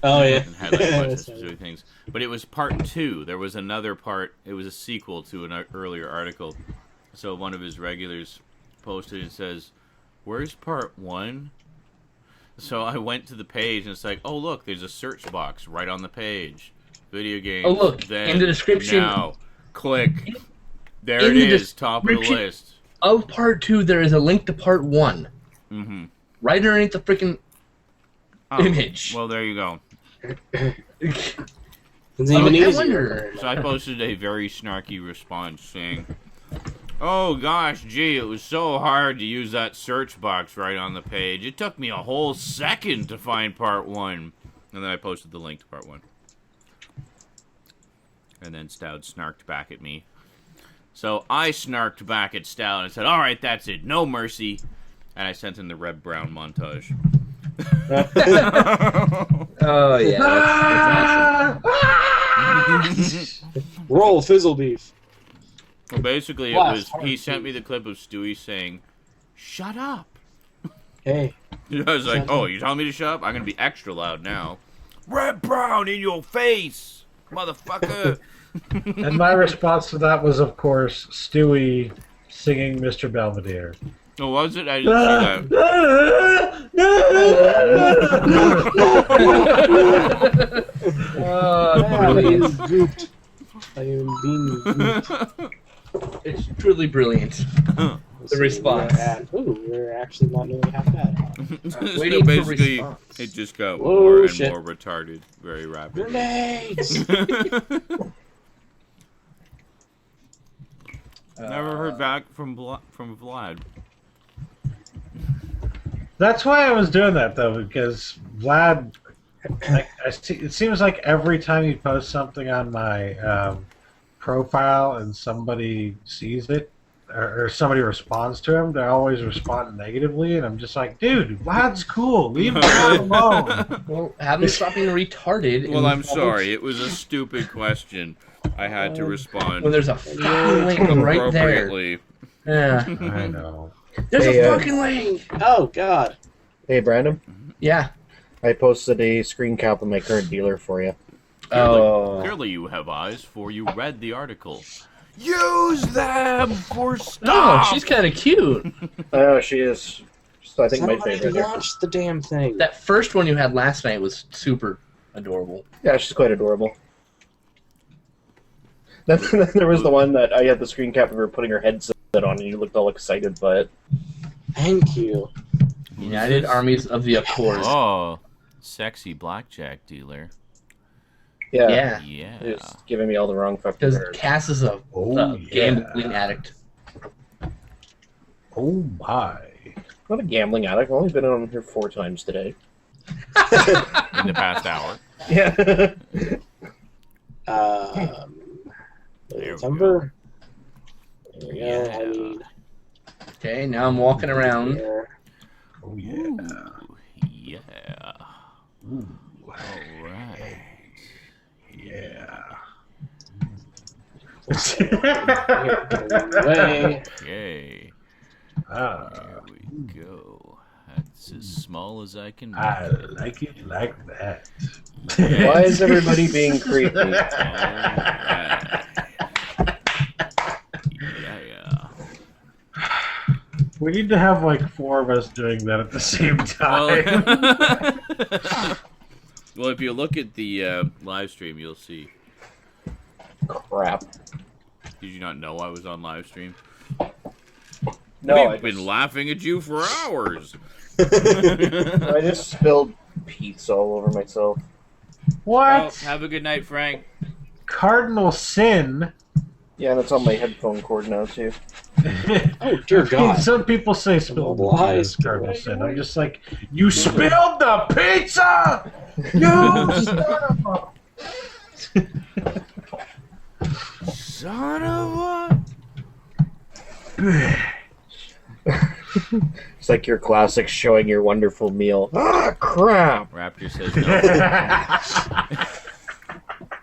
Oh, yeah. And had like a bunch of specific things. But it was part 2. There was another part. It was a sequel to an earlier article. So one of his regulars posted and says, "Where's part 1?" So I went to the page and it's like, oh look, there's a search box right on the page. Video games. Oh look, then, in the description. Now, click. There it is, top of the list. Of part 2, there is a link to part 1. Mm-hmm. Right underneath the freaking image. Well, there you go. It's even easier. So I posted a very snarky response saying, "Oh gosh, gee, it was so hard to use that search box right on the page. It took me a whole second to find part 1. And then I posted the link to part 1. And then Stout snarked back at me. So I snarked back at Stout and said, "Alright, that's it. No mercy." And I sent him the Red Brown montage. Oh, yeah. That's awesome. Roll fizzle beef. Well, basically, he sent me the clip of Stewie saying, "Shut up." Hey. I was like, "Oh, you telling me to shut up? I'm going to be extra loud now." Red Brown in your face, motherfucker. And my response to that was, of course, Stewie singing Mr. Belvedere. Oh, was it? I didn't see that. Brilliant. Gooped. I am being gooped. It's truly brilliant. The response. Ooh, we're actually not nearly half bad. So Waiting for basically, response. it just got Whoa, more and shit. more retarded very rapidly. Grenades! Never heard back from Vlad. That's why I was doing that, though, because Vlad, it seems like every time you post something on my profile and somebody sees it, or somebody responds to him, they always respond negatively, and I'm just like, dude, Vlad's cool. Leave Vlad alone. Well, have him stop being retarded. Well, I'm sorry. It was a stupid question. I had to respond When there's a fucking link right there. appropriately. Yeah. I know. There's Hey, a fucking link! Oh, God. Hey, Brandon. Yeah. I posted a screen cap of my current dealer for you. Clearly you have eyes, for you read the article. Use them for stuff! Oh, she's kind of cute. Oh, she is. So I think my Somebody favorite. launched the damn thing. That first one you had last night was super adorable. Yeah, she's quite adorable. Then there was the one that I had the screen cap of her putting her headset on, and you looked all excited by it. Thank you. United Armies of the Accord. Oh, sexy blackjack dealer. Yeah. Yeah. Yeah. It was giving me all the wrong fucking Because nerves. Cass is a gambling addict. Oh, my. Not a gambling addict. I've only been on here 4 times today. In the past hour. Yeah. There we November. There we go. Yeah. I mean, Okay, now I'm walking around. here. Oh, yeah. Ooh, yeah. Ooh, All right. yeah. Way. Okay. Ah, There we go. That's as small as I can make I it. like it like that. Why is everybody being creepy? All right. Yeah. We need to have like 4 of us doing that at the same time. Well, if you look at the live stream, you'll see. Crap. Did you not know I was on live stream? No, We've been laughing at you for hours. I just spilled pizza all over myself. What? Well, have a good night, Frank. Cardinal sin? Yeah, and it's on my headphone cord now, too. Oh, dear God. Some people say spilled Mobile pizza eyes. is cardinal sin. I'm just like, you spilled the pizza! You son of a... Son of a... It's like your classic showing your wonderful meal. Ah, crap! Raptor says no.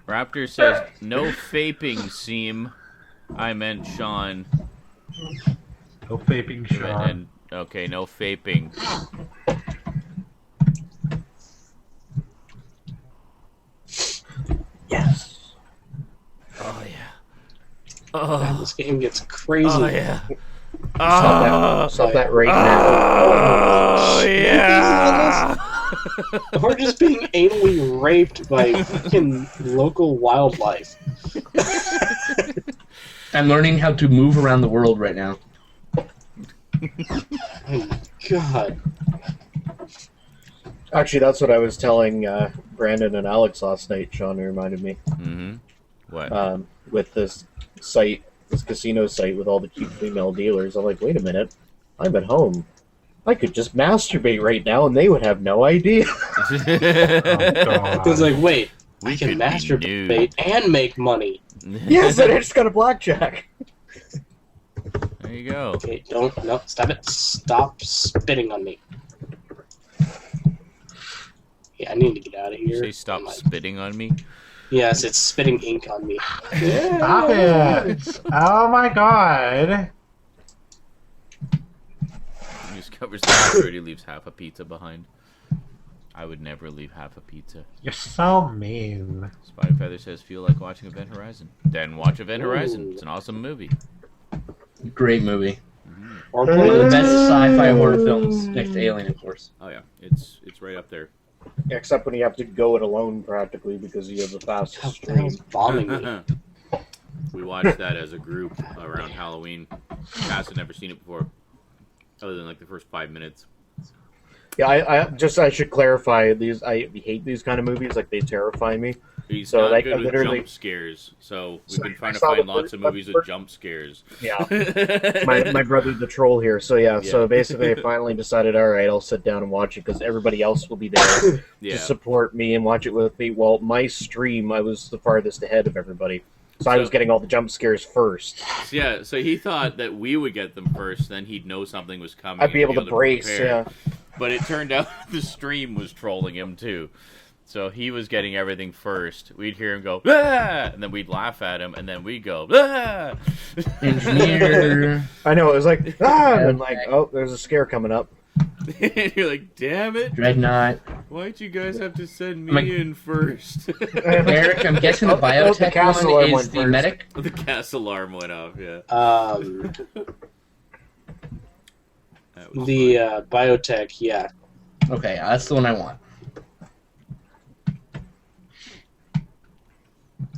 Raptor says no vaping, Seam. I meant Sean. No vaping, Sean. And okay, no vaping. Yes. Oh yeah. Man, this game gets crazy. Oh yeah. Stop that right now. Oh yeah. We're just being anally raped by fucking local wildlife. I'm learning how to move around the world right now. Oh my god. Actually, that's what I was telling Brandon and Alex last night. Sean reminded me. Mm-hmm. What? With this site, this casino site with all the cute female dealers. I'm like, wait a minute. I'm at home. I could just masturbate right now and they would have no idea. It was like, wait, We I can could be masturbate and make money. Yes, and I just got a blackjack. There you go. Okay, no, stop it. Stop spitting on me. Yeah, I need to get out of You here. say stop spitting on me? Yes, it's spitting ink on me. Stop it! Oh my god! He just covers the pizza. He leaves half a pizza behind. I would never leave half a pizza. You're so mean. Spider Feather says, feel like watching Event Horizon. Then watch Event Horizon. Ooh. It's an awesome movie. Great movie. Or One of the best sci-fi horror films next to Alien, of course. Oh yeah, it's right up there. Except when you have to go it alone practically because you have the fastest What the hell's stream. bombing me? We watched that as a group around Halloween. Cass had never seen it before, other than like the first 5 minutes. Yeah, I should clarify these. I hate these kind of movies. Like, they terrify me. He's So, not like, good with literally- jump scares, so we've So been trying I to saw find the lots first of movies with episode. jump scares. Yeah. my brother the troll here. So yeah, Yeah. so basically I finally decided, all right, I'll sit down and watch it because everybody else will be there Yeah. to support me and watch it with me. Well, my stream, I was the farthest ahead of everybody, so I was getting all the jump scares first. Yeah, so he thought that we would get them first, then he'd know something was coming. I'd be able and to brace. prepare. Yeah. But it turned out the stream was trolling him too. So he was getting everything first. We'd hear him go, ah! And then we'd laugh at him, and then we'd go, ah! Engineer. I know, it was like, ah, and like, oh, there's a scare coming up. You're like, damn it! Dreadnought. Why'd you guys have to send me Like- in first? Eric, I'm guessing the Oh, the biotech castle one alarm is went the first. medic. The gas alarm went off, yeah. That was The fun. biotech, yeah. Okay, that's the one I want.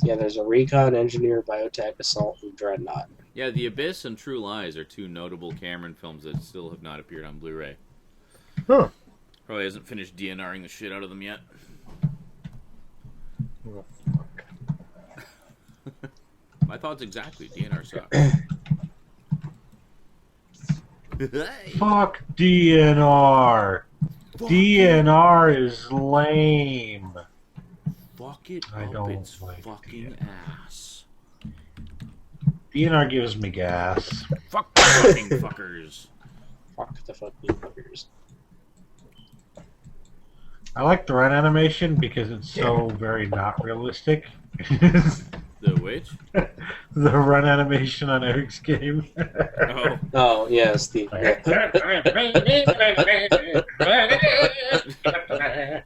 Yeah, there's a recon, engineer, biotech, assault, and dreadnought. Yeah, The Abyss and True Lies are two notable Cameron films that still have not appeared on Blu-ray. Huh. Probably hasn't finished DNRing the shit out of them yet. Oh, My thoughts exactly. DNR sucks. Fuck DNR. DNR is lame. Fuck it I up don't its like fucking ass. DNR gives me gas. Fuck the fucking fuckers. Fuck the fucking fuckers. I like the run animation because it's so very not realistic. The witch? The run animation on Eric's game. Oh. Oh, yes, the...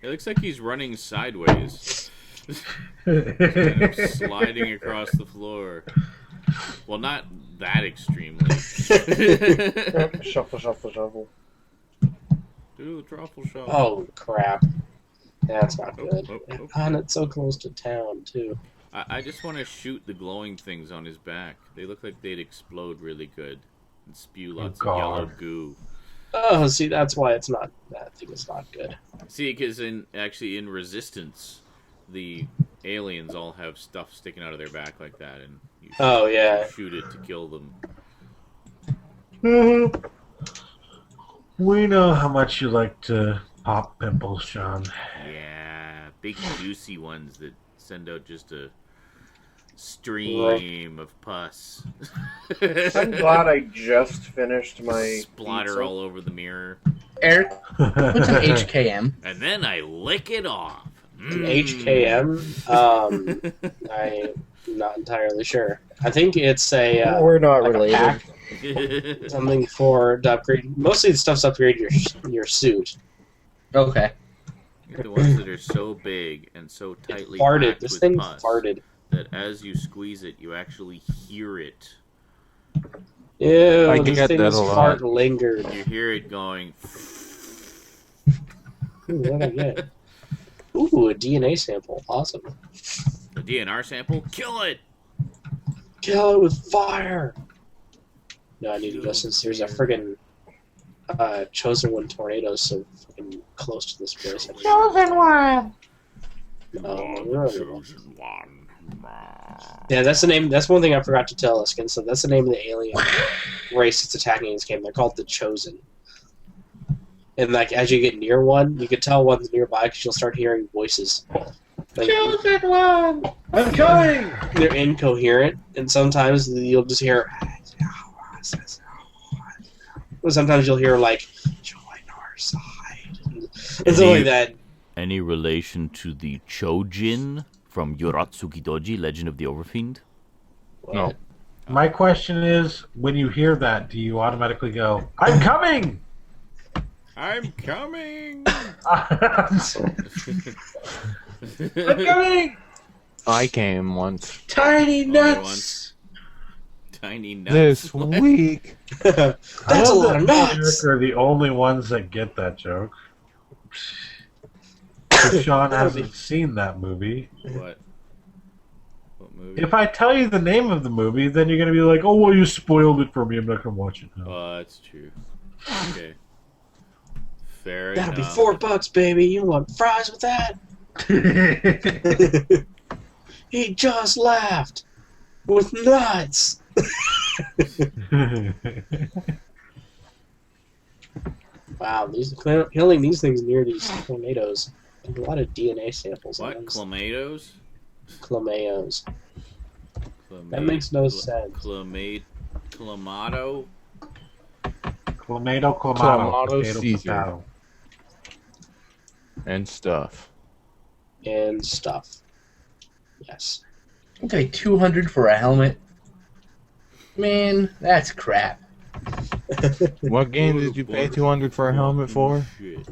It looks like he's running sideways. Kind of sliding across the floor. Well, not that extremely. Shuffle, shuffle, shuffle. Do the truffle shot. Oh, crap. That's not good. Oh. And it's so close to town, too. I just want to shoot the glowing things on his back. They look like they'd explode really good and spew lots of yellow God. goo. Oh, see, that's why it's not... That thing is not good. See, because in Resistance, the aliens all have stuff sticking out of their back like that, and you Oh, yeah. shoot it to kill them. We know how much you like to pop pimples, Sean. Yeah, big juicy ones that send out just a stream of pus. I'm glad I just finished my splatter pizza. all over the mirror. Eric, what's an HKM? And then I lick it off. An HKM? I'm not entirely sure. I think it's a We're not like related. a pack, something for to upgrade. Mostly the stuff's to upgrade your suit. Okay. The ones that are so big and so tightly Farted. packed This with thing pus farted. that as you squeeze it, you actually hear it. Ew, I this get thing's that a lot. fart lingered. You hear it going. Ooh, what did I get? Ooh, a DNA sample. Awesome. A DNR sample? Kill it! Kill it with fire! No, I need to go since there's a friggin' Chosen One tornado so fucking close to this place. Chosen One! Chosen One. Yeah, that's the name. That's one thing I forgot to tell Eskin. So that's the name of the alien race that's attacking this game. They're called the Chosen. And like as you get near one, you can tell one's nearby because you'll start hearing voices. Like, Chosen One! I'm coming! they're incoherent, and sometimes you'll just hear. Or sometimes you'll hear like, "Join our side," and something like that. Any relation to the Chojin from Yoratsuki Doji, Legend of the Overfiend? No. My question is, when you hear that, do you automatically go, I'm coming? I'm coming! I'm coming! I came once. Tiny Only nuts! once. Tiny nuts. This week. That's a lot of nuts. Eric are the only ones that get that joke. 'Cause Sean hasn't seen that movie. What? What movie? If I tell you the name of the movie, then you're going to be like, oh, well, you spoiled it for me. I'm not going to watch it now. Oh, that's true. Okay. Fair That'll be enough. $4, baby. You want fries with that? He just laughed with nuts. Wow, these killing these things near these tornadoes. A lot of DNA samples. What? on them. Clamatos? Clamatos. That makes no sense. Clamato? Clamato, Clamato, potato, Caesar. potato. And stuff. And stuff. Yes. Okay, 200 for a helmet. Man, that's crap. What game did you pay 200 for a helmet for? Shit.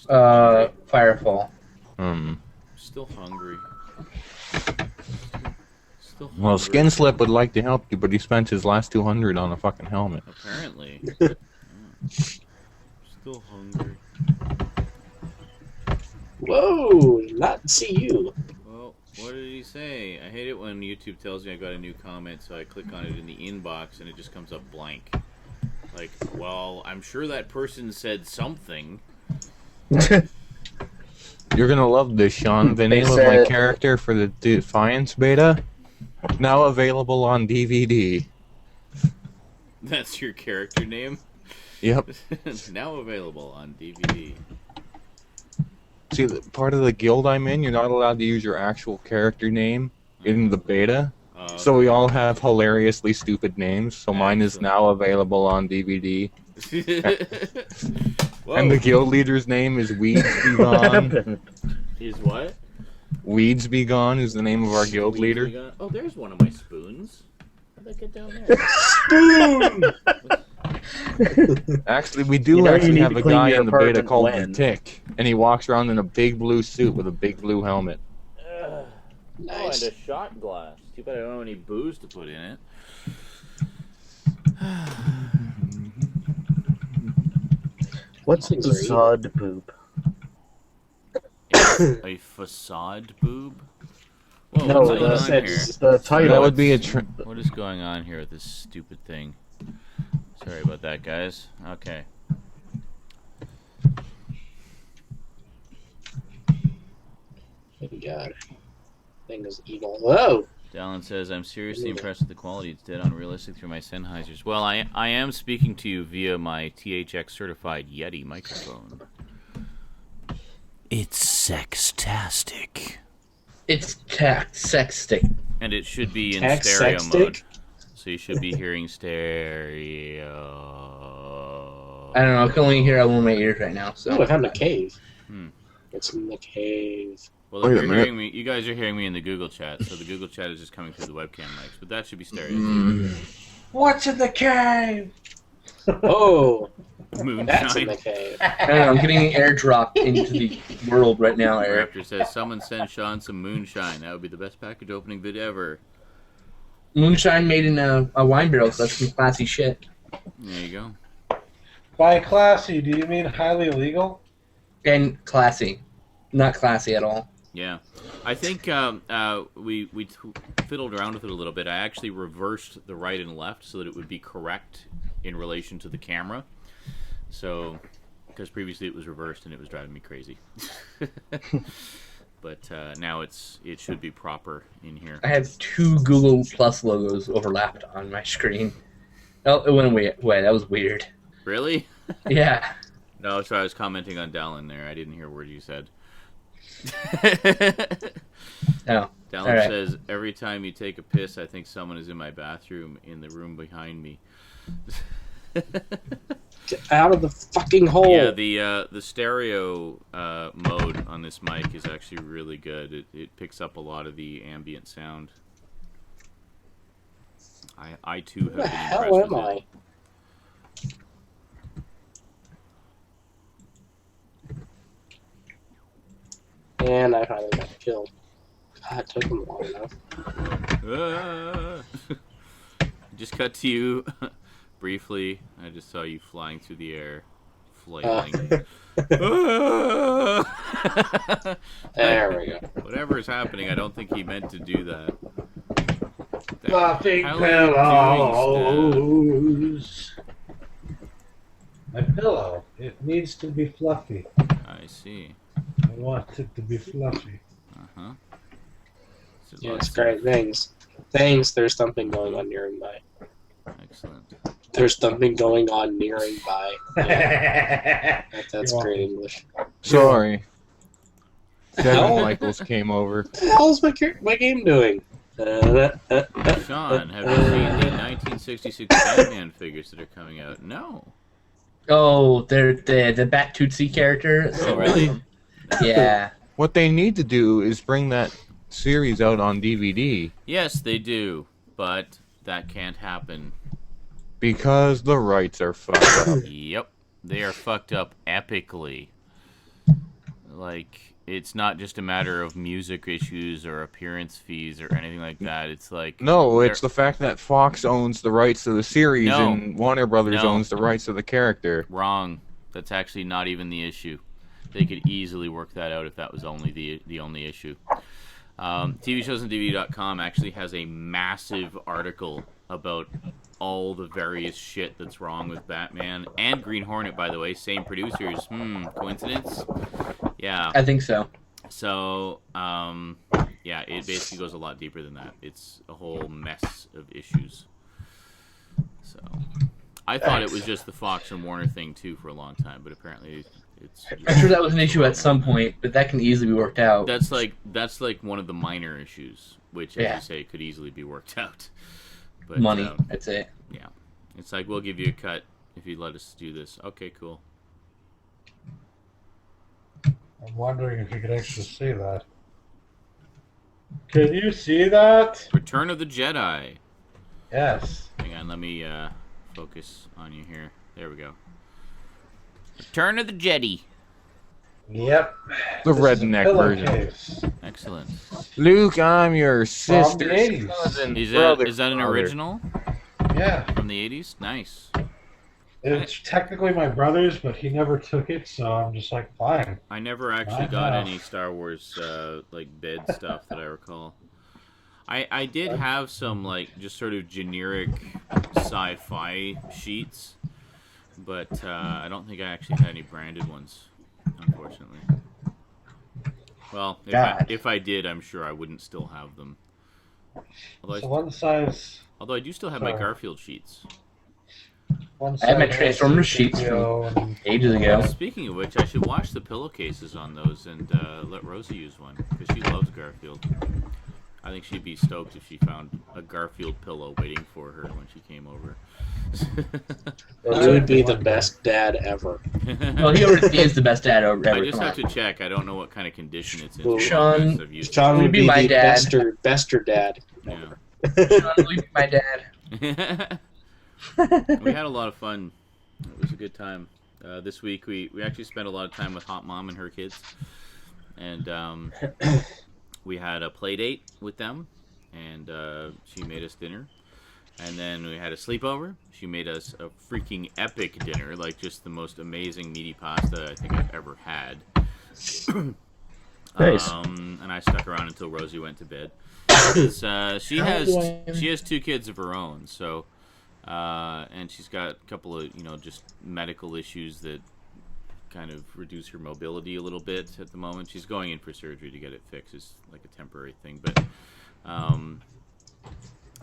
Firefall. Still hungry. Still hungry. Well, Skin Slip would like to help you, but he spent his last 200 on a fucking helmet. Apparently. Yeah. Still hungry. Whoa! Not see you. Well, what did he say? I hate it when YouTube tells me I got a new comment, so I click on it in the inbox and it just comes up blank. Like, well, I'm sure that person said something. You're gonna love this, Sean. The name of my character for the Defiance beta, now available on DVD. That's your character name? Yep. Now available on DVD. See, part of the guild I'm in, you're not allowed to use your actual character name in the beta. So we all have hilariously stupid names. So mine is now available on DVD. And the guild leader's name is Weeds Be Gone. Is what? Weeds Be Gone is the name of our guild leader. Oh, there's one of my spoons. How'd that get down there? Spoon! Actually, we do You know, you actually need have to a clean guy your in the beta apartment called when. the Tick, and he walks around in a big blue suit with a big blue helmet. Nice. Oh, and a shot glass. Too bad I don't have any booze to put in it. What's Things are facade poop? A facade boob? Whoa, No, what's going that's on it. here? The title. That would be a What is going on here with this stupid thing? Sorry about that, guys. Okay. Oh God. Thing is evil. Whoa! Dallin says, I'm seriously impressed with the quality. It's dead unrealistic through my Sennheisers. Well, I am speaking to you via my THX certified Yeti microphone. It's sextastic. It's sexting. And it should be in Text stereo sex mode. stick? So you should be hearing stereo. I don't know. I can only hear it with my ears right now. Oh, So I found a cave. Hmm. It's in the cave. Well, Wait if a you're minute. hearing me, you guys are hearing me in the Google chat, so the Google chat is just coming through the webcam mics, but that should be stereo. What's in the cave? Oh, that's in Moonshine. the cave. I don't know. I'm getting airdropped into the world right now, Eric. Raptor says, someone send Sean some moonshine. That would be the best package opening vid ever. Moonshine made in a wine barrel, so that's some classy shit. There you go. By classy, do you mean highly illegal? And classy. Not classy at all. Yeah. I think we fiddled around with it a little bit. I actually reversed the right and left so that it would be correct in relation to the camera. So, because previously it was reversed and it was driving me crazy. But now it should be proper in here. I have 2 Google Plus logos overlapped on my screen. Oh, it went away. That was weird. Really? Yeah. No, sorry, I was commenting on Dallin there. I didn't hear a word you said. Oh. Dallin Alright. says, every time you take a piss, I think someone is in my bathroom in the room behind me. Get out of the fucking hole. Yeah, the stereo mode on this mic is actually really good. It picks up a lot of the ambient sound. I too have Where the been hell impressed am with I? it. And I finally got killed. God, it took him long enough. Just cut to you briefly. I just saw you flying through the air, flailing. There we go. Whatever is happening, I don't think he meant to do that. Fluffy How are you doing, pillows. My pillow. It needs to be fluffy. I see. I want it to be fluffy. Uh-huh. So Yeah, lots it's great. Thanks. There's something going on nearby. Excellent. There's something going on nearby. Yeah, that's You're great welcome. English. Sorry. Devin hell? Michaels came over. What the hell's my game doing? Sean, have you seen the 1966 Batman figures that are coming out? No. Oh, they're the Bat Tootsie character. Oh, really? Yeah. What they need to do is bring that series out on DVD Yes, they do, but that can't happen. because the rights are fucked up. Yep. They are fucked up epically. Like, it's not just a matter of music issues or appearance fees or anything like that. It's like... No, it's the fact that Fox owns the rights to the series No. and Warner Brothers No. owns the rights to the character. Wrong. That's actually not even the issue. They could easily work that out if that was only the only issue. TVShowsandDVD.com actually has a massive article about all the various shit that's wrong with Batman and Green Hornet, by the way. Same producers. Coincidence? Yeah. I think so. So, yeah, it basically goes a lot deeper than that. It's a whole mess of issues. So, I thought it was just the Fox and Warner thing, too, for a long time, but apparently it's... I'm sure that was an issue at some point, but that can easily be worked out. That's like one of the minor issues, which, as Yeah. you say, could easily be worked out. But, Money, that's it. Yeah. It's like, we'll give you a cut if you let us do this. Okay, cool. I'm wondering if you could actually see that. Can you see that? Return of the Jedi. Yes. Hang on, let me focus on you here. There we go. Return of the Jedi. Yep. The This is a redneck version. pillowcase Excellent. Luke, I'm your From sister. the 80s. Is that an original Yeah. from the 80s? Nice. It's technically my brother's, but he never took it, so I'm just like, fine. I never actually got any Star Wars like bed stuff that I recall. I did have some like just sort of generic sci-fi sheets, but I don't think I actually had any branded ones, unfortunately. Well, if I did, I'm sure I wouldn't still have them. So one size. Although I do still have my Sorry. Garfield sheets. I had my Transformer sheets from ages ago. Speaking of which, I should wash the pillowcases on those and let Rosie use one, because she loves Garfield. I think she'd be stoked if she found a Garfield pillow waiting for her when she came over. You would be the best dad ever. Well, he already is the best dad ever. I just have to check. I don't know what kind of condition it's in. Sean would be my the dad. bester dad. Yeah. Sean would be my dad. We had a lot of fun. It was a good time. This week we actually spent a lot of time with Hot Mom and her kids, and we had a play date with them, and she made us dinner, and then we had a sleepover. She made us a freaking epic dinner, like just the most amazing meaty pasta I think I've ever had. Nice. And I stuck around until Rosie went to bed. She has 2 kids of her own, so. And she's got a couple of, just medical issues that kind of reduce her mobility a little bit at the moment. She's going in for surgery to get it fixed. It's like a temporary thing. But,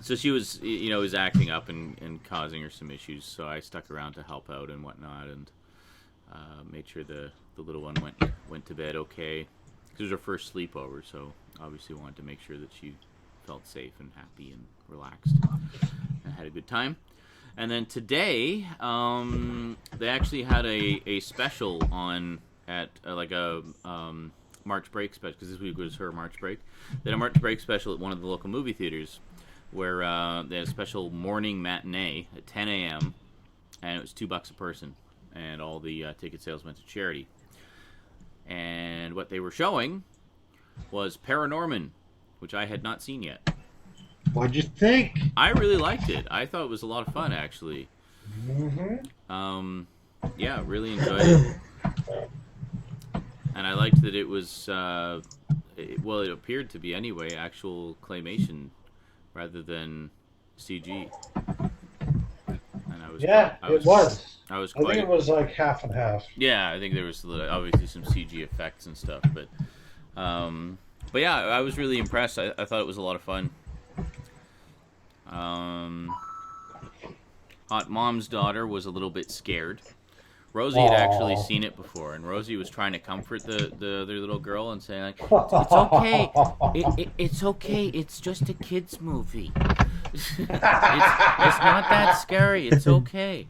so she was, was acting up and causing her some issues. So I stuck around to help out and whatnot, and made sure the little one went to bed okay. It was her first sleepover, so obviously wanted to make sure that she felt safe and happy and relaxed and had a good time. And then today, they actually had a special on at like a March break special, because this week was her March break. They had a March break special at one of the local movie theaters where they had a special morning matinee at 10 a.m. and it was $2 a person, and all the ticket sales went to charity. And what they were showing was Paranorman, which I had not seen yet. What'd you think? I really liked it. I thought it was a lot of fun, actually. Yeah, really enjoyed it. And I liked that it was, it appeared to be anyway, actual claymation rather than CG. And it was. I think it was like half and half. Yeah, I think there was obviously some CG effects and stuff, but yeah, I was really impressed. I thought it was a lot of fun. Hot Mom's daughter was a little bit scared. Rosie had actually seen it before, and Rosie was trying to comfort the other little girl and saying, like, "It's okay, it's okay. It's just a kids' movie. it's not that scary. It's okay."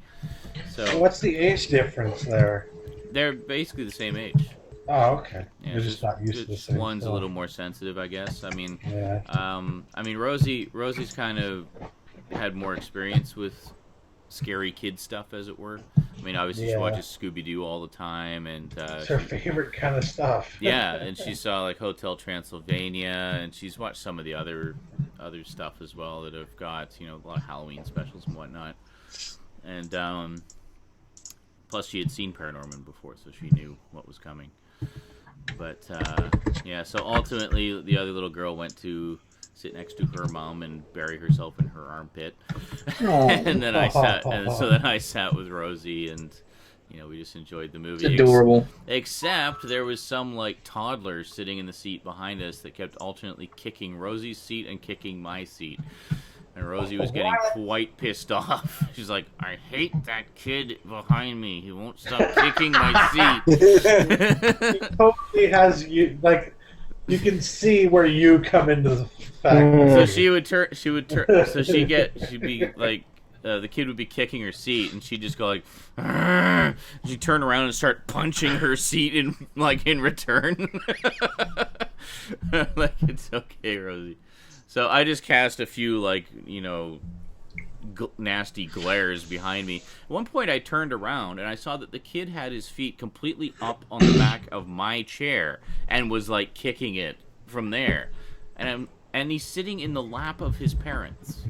So what's the age difference there? They're basically the same age. Oh, okay. Yeah, You're just not used to the same one's stuff. a little more sensitive, I guess. I mean, yeah. Rosie's kind of had more experience with scary kid stuff, as it were. I mean, obviously she watches Scooby-Doo all the time, and it's her favorite kind of stuff. Yeah, and she saw like Hotel Transylvania, and she's watched some of the other stuff as well that have got a lot of Halloween specials and whatnot. And plus she had seen Paranorman before, so she knew what was coming. But yeah, so ultimately the other little girl went to sit next to her mom and bury herself in her armpit. And then I sat with Rosie, and we just enjoyed the movie. It's adorable. Except there was some like toddler sitting in the seat behind us that kept alternately kicking Rosie's seat and kicking my seat. And Rosie was getting quite pissed off. She's like, "I hate that kid behind me. He won't stop kicking my seat." He totally has you, like, you can see where you come into the fact. So she'd be like, the kid would be kicking her seat, and she'd just go like, "Argh!" She'd turn around and start punching her seat in return. Like, it's okay, Rosie. So I just cast a few, like, nasty glares behind me. At one point I turned around and I saw that the kid had his feet completely up on the back of my chair and was, like, kicking it from there. And he's sitting in the lap of his parents.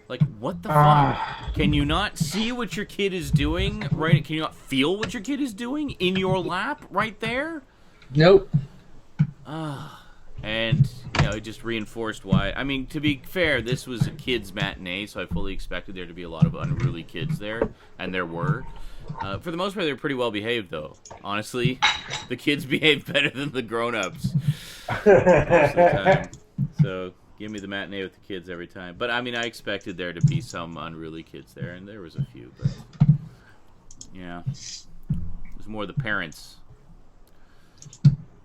Like, what the fuck? Can you not see what your kid is doing? Right? Can you not feel what your kid is doing in your lap right there? Nope. And, it just reinforced why. I mean, to be fair, this was a kids' matinee, so I fully expected there to be a lot of unruly kids there, and there were. For the most part, they were pretty well behaved, though. Honestly, the kids behaved better than the grown-ups most of the time. So, Give me the matinee with the kids every time. But I mean, I expected there to be some unruly kids there, and there was a few. But yeah, it was more the parents.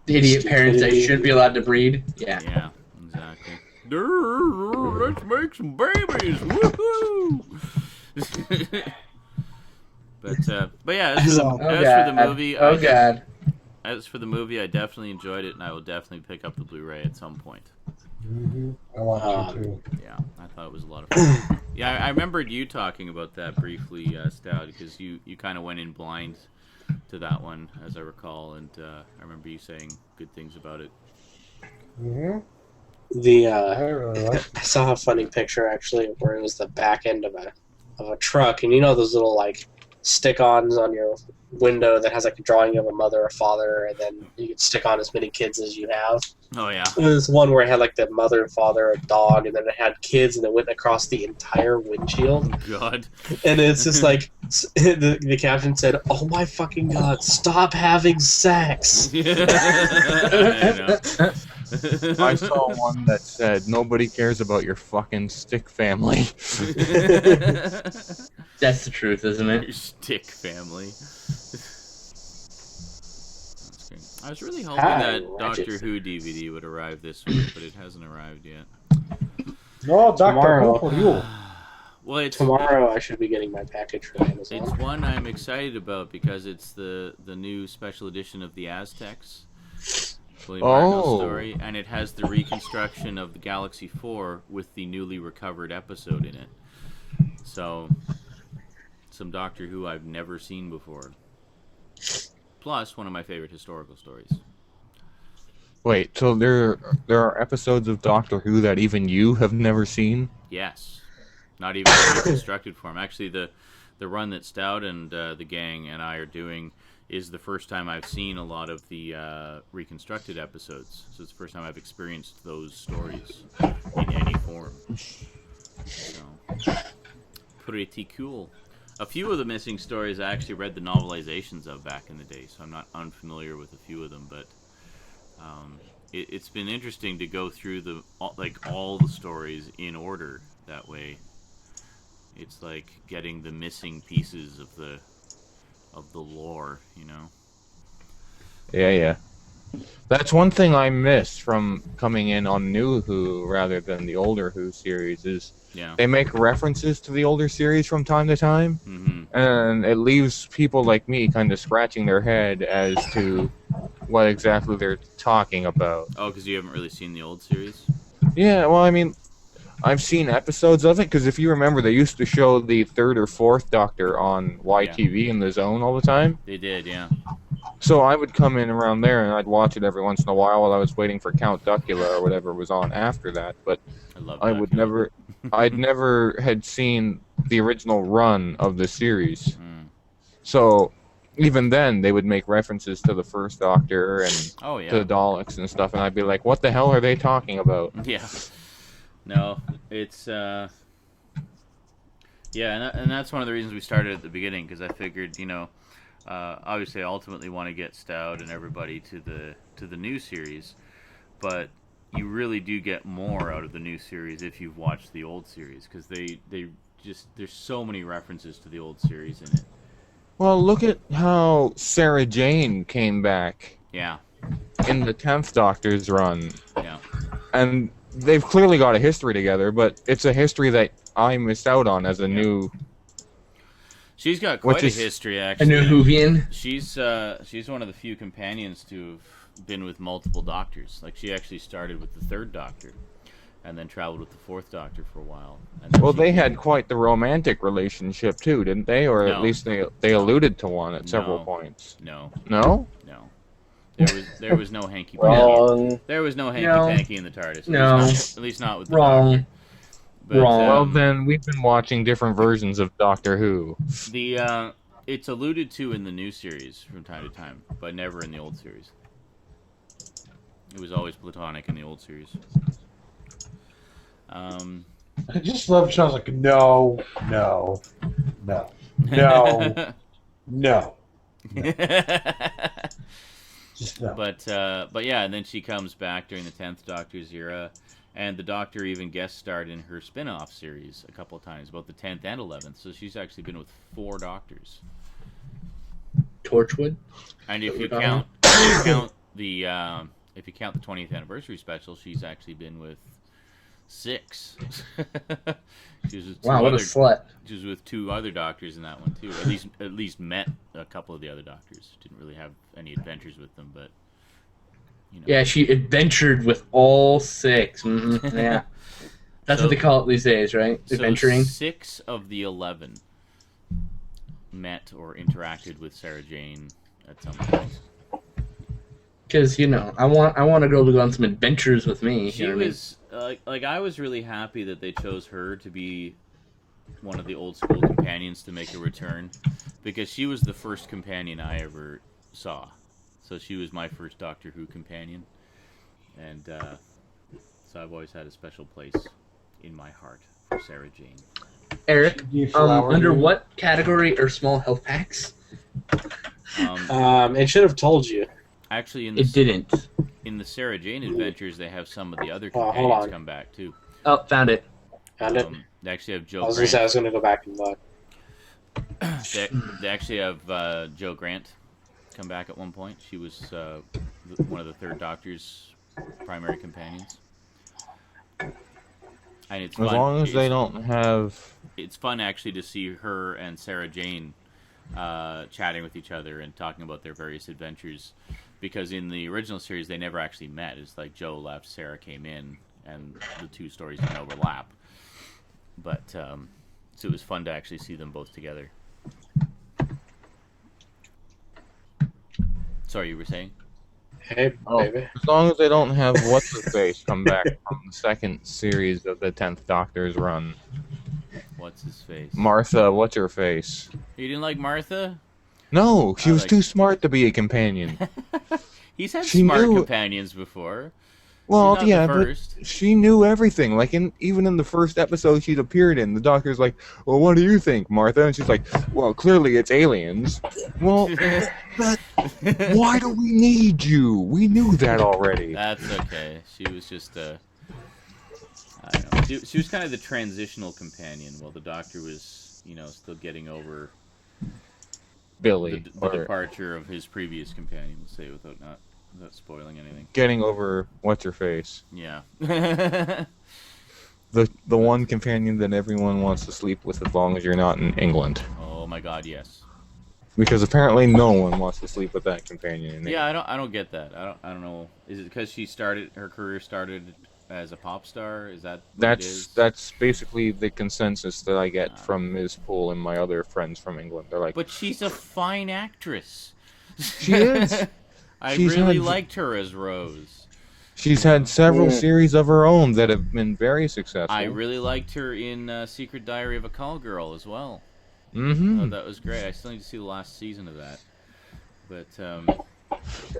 The idiot parents that shouldn't be allowed to breed. Yeah. Yeah, exactly. Let's make some babies. Woohoo! But yeah, as for the movie, as for the movie, I definitely enjoyed it, and I will definitely pick up the Blu-ray at some point. I want you to. Yeah, I thought it was a lot of fun. Yeah, I remembered you talking about that briefly, Stout, because you kind of went in blind to that one, as I recall, and I remember you saying good things about it. Mm-hmm. I saw a funny picture actually where it was the back end of a truck, and you know those little like stick-ons on your window that has like a drawing of a mother or father, and then you can stick on as many kids as you have. Oh yeah. There's one where it had like the mother and father, a dog, and then it had kids, and it went across the entire windshield. Oh, God. And it's just like the caption said, "Oh my fucking God, stop having sex." I know. I saw one that said, "Nobody cares about your fucking stick family." That's the truth, isn't Your it? stick family. I was really hoping that Doctor Who DVD would arrive this week, but it hasn't arrived yet. No, Doctor Who for you. Well, Tomorrow I should be getting my package from Amazon. It's one I'm excited about because it's the new special edition of the Aztecs. William Hartnell's story, and it has the reconstruction of the Galaxy 4 with the newly recovered episode in it. So, some Doctor Who I've never seen before. Plus, one of my favorite historical stories. Wait, so there are episodes of Doctor Who that even you have never seen? Yes. Not even in reconstructed form. Actually, the run that Stout and the gang and I are doing is the first time I've seen a lot of the reconstructed episodes. So it's the first time I've experienced those stories in any form. So, pretty cool. A few of the missing stories I actually read the novelizations of back in the day, so I'm not unfamiliar with a few of them, but it's been interesting to go through all the stories in order that way. It's like getting the missing pieces of the lore, you know. Yeah. That's one thing I miss from coming in on New Who rather than the older Who series is they make references to the older series from time to time, and it leaves people like me kind of scratching their head as to what exactly they're talking about. Oh, because you haven't really seen the old series? Yeah, well, I mean, I've seen episodes of it, because if you remember, they used to show the third or fourth Doctor on YTV in the Zone all the time. They did, yeah. So I would come in around there, and I'd watch it every once in a while I was waiting for Count Duckula or whatever was on after that, but I'd never had seen the original run of the series. So even then, they would make references to the first Doctor and to the Daleks and stuff, and I'd be like, what the hell are they talking about? Yeah. No, it's, and that's one of the reasons we started at the beginning, because I figured, you know, obviously I ultimately want to get Stout and everybody to the new series, but you really do get more out of the new series if you've watched the old series, because they just, there's so many references to the old series in it. Well, look at how Sarah Jane came back. Yeah. In the 10th Doctor's run. Yeah. And they've clearly got a history together, but it's a history that I missed out on as a new... She's got quite a history, actually. A new Whovian. She's one of the few companions to have been with multiple Doctors. Like, she actually started with the 3rd Doctor, and then traveled with the 4th Doctor for a while. Well, they had quite the romantic relationship, too, didn't they? Or at least they alluded to one at several points. No. No? No. There was no hanky-panky. There was no hanky-panky in the TARDIS. At least not with the Doctor. But, well, then we've been watching different versions of Doctor Who. It's alluded to in the new series from time to time, but never in the old series. It was always platonic in the old series. I just love Sean's like, no. Just no. But yeah, and then she comes back during the 10th Doctor's era, And the Doctor even guest starred in her spin-off series a couple of times, both the 10th and 11th. So she's actually been with 4 Doctors. Torchwood. And if you count the 20th anniversary special, she's actually been with 6. She was with wow, what a slut! She was with 2 other Doctors in that one too. At least met a couple of the other Doctors. Didn't really have any adventures with them, but you know. Yeah, she adventured with all 6. Mm-hmm. Yeah, that's what they call it these days, right? Adventuring. So 6 of the 11 met or interacted with Sarah Jane at some point. Because I want a girl to go on some adventures with me. She was I was really happy that they chose her to be one of the old school companions to make a return, because she was the first companion I ever saw. So she was my first Doctor Who companion, and so I've always had a special place in my heart for Sarah Jane. Eric, under what category are small health packs? It should have told you. Actually, It didn't. In the Sarah Jane adventures, they have some of the other companions come back too. Oh, found it. Found it. They actually have Joe I was Grant. going to go back and look. They actually have Joe Grant come back at one point. She was one of the Third Doctor's primary companions. And it's fun. As long as they don't have... It's fun, actually, to see her and Sarah Jane chatting with each other and talking about their various adventures. Because in the original series, they never actually met. It's like Joe left, Sarah came in, and the 2 stories didn't overlap. But, so it was fun to actually see them both together. Sorry, you were saying? Hey, baby. As long as they don't have What's-His-Face come back from the 2nd series of the 10th Doctor's run. What's his face? Martha, What's-Her-Face. You didn't like Martha? No, she was too smart to be a companion. He's had smart companions before. Well, yeah, but she knew everything. Like, even in the first episode she'd appeared in, the Doctor's like, well, what do you think, Martha? And she's like, well, clearly it's aliens. Well, why do we need you? We knew that already. That's okay. She was just I don't know. She was kind of the transitional companion while the Doctor was, still getting over Billy. The departure of his previous companion, we'll say, without spoiling anything. Getting over What's-Her-Face. Yeah. The one companion that everyone wants to sleep with as long as you're not in England. Oh my God, yes. Because apparently no one wants to sleep with that companion in England. I don't get that. I don't know. Is it because her career started as a pop star? Is that what it is? That's basically the consensus that I get from Ms. Poole and my other friends from England. They're like, but she's a fine actress. She is. I really liked her as Rose. She's had several series of her own that have been very successful. I really liked her in Secret Diary of a Call Girl as well. Mm-hmm. Oh, that was great. I still need to see the last season of that. But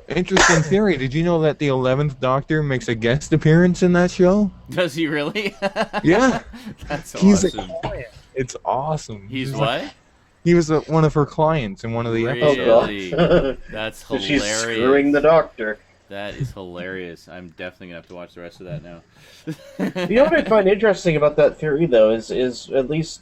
interesting theory. Did you know that the 11th Doctor makes a guest appearance in that show? Does he really? Yeah. That's He's awesome. a client. It's awesome. He's what? He was one of her clients in one of the Really? episodes. That's So hilarious. she's screwing the Doctor. That is hilarious. I'm definitely gonna have to watch the rest of that now. You know what I find interesting about that theory, though, is at least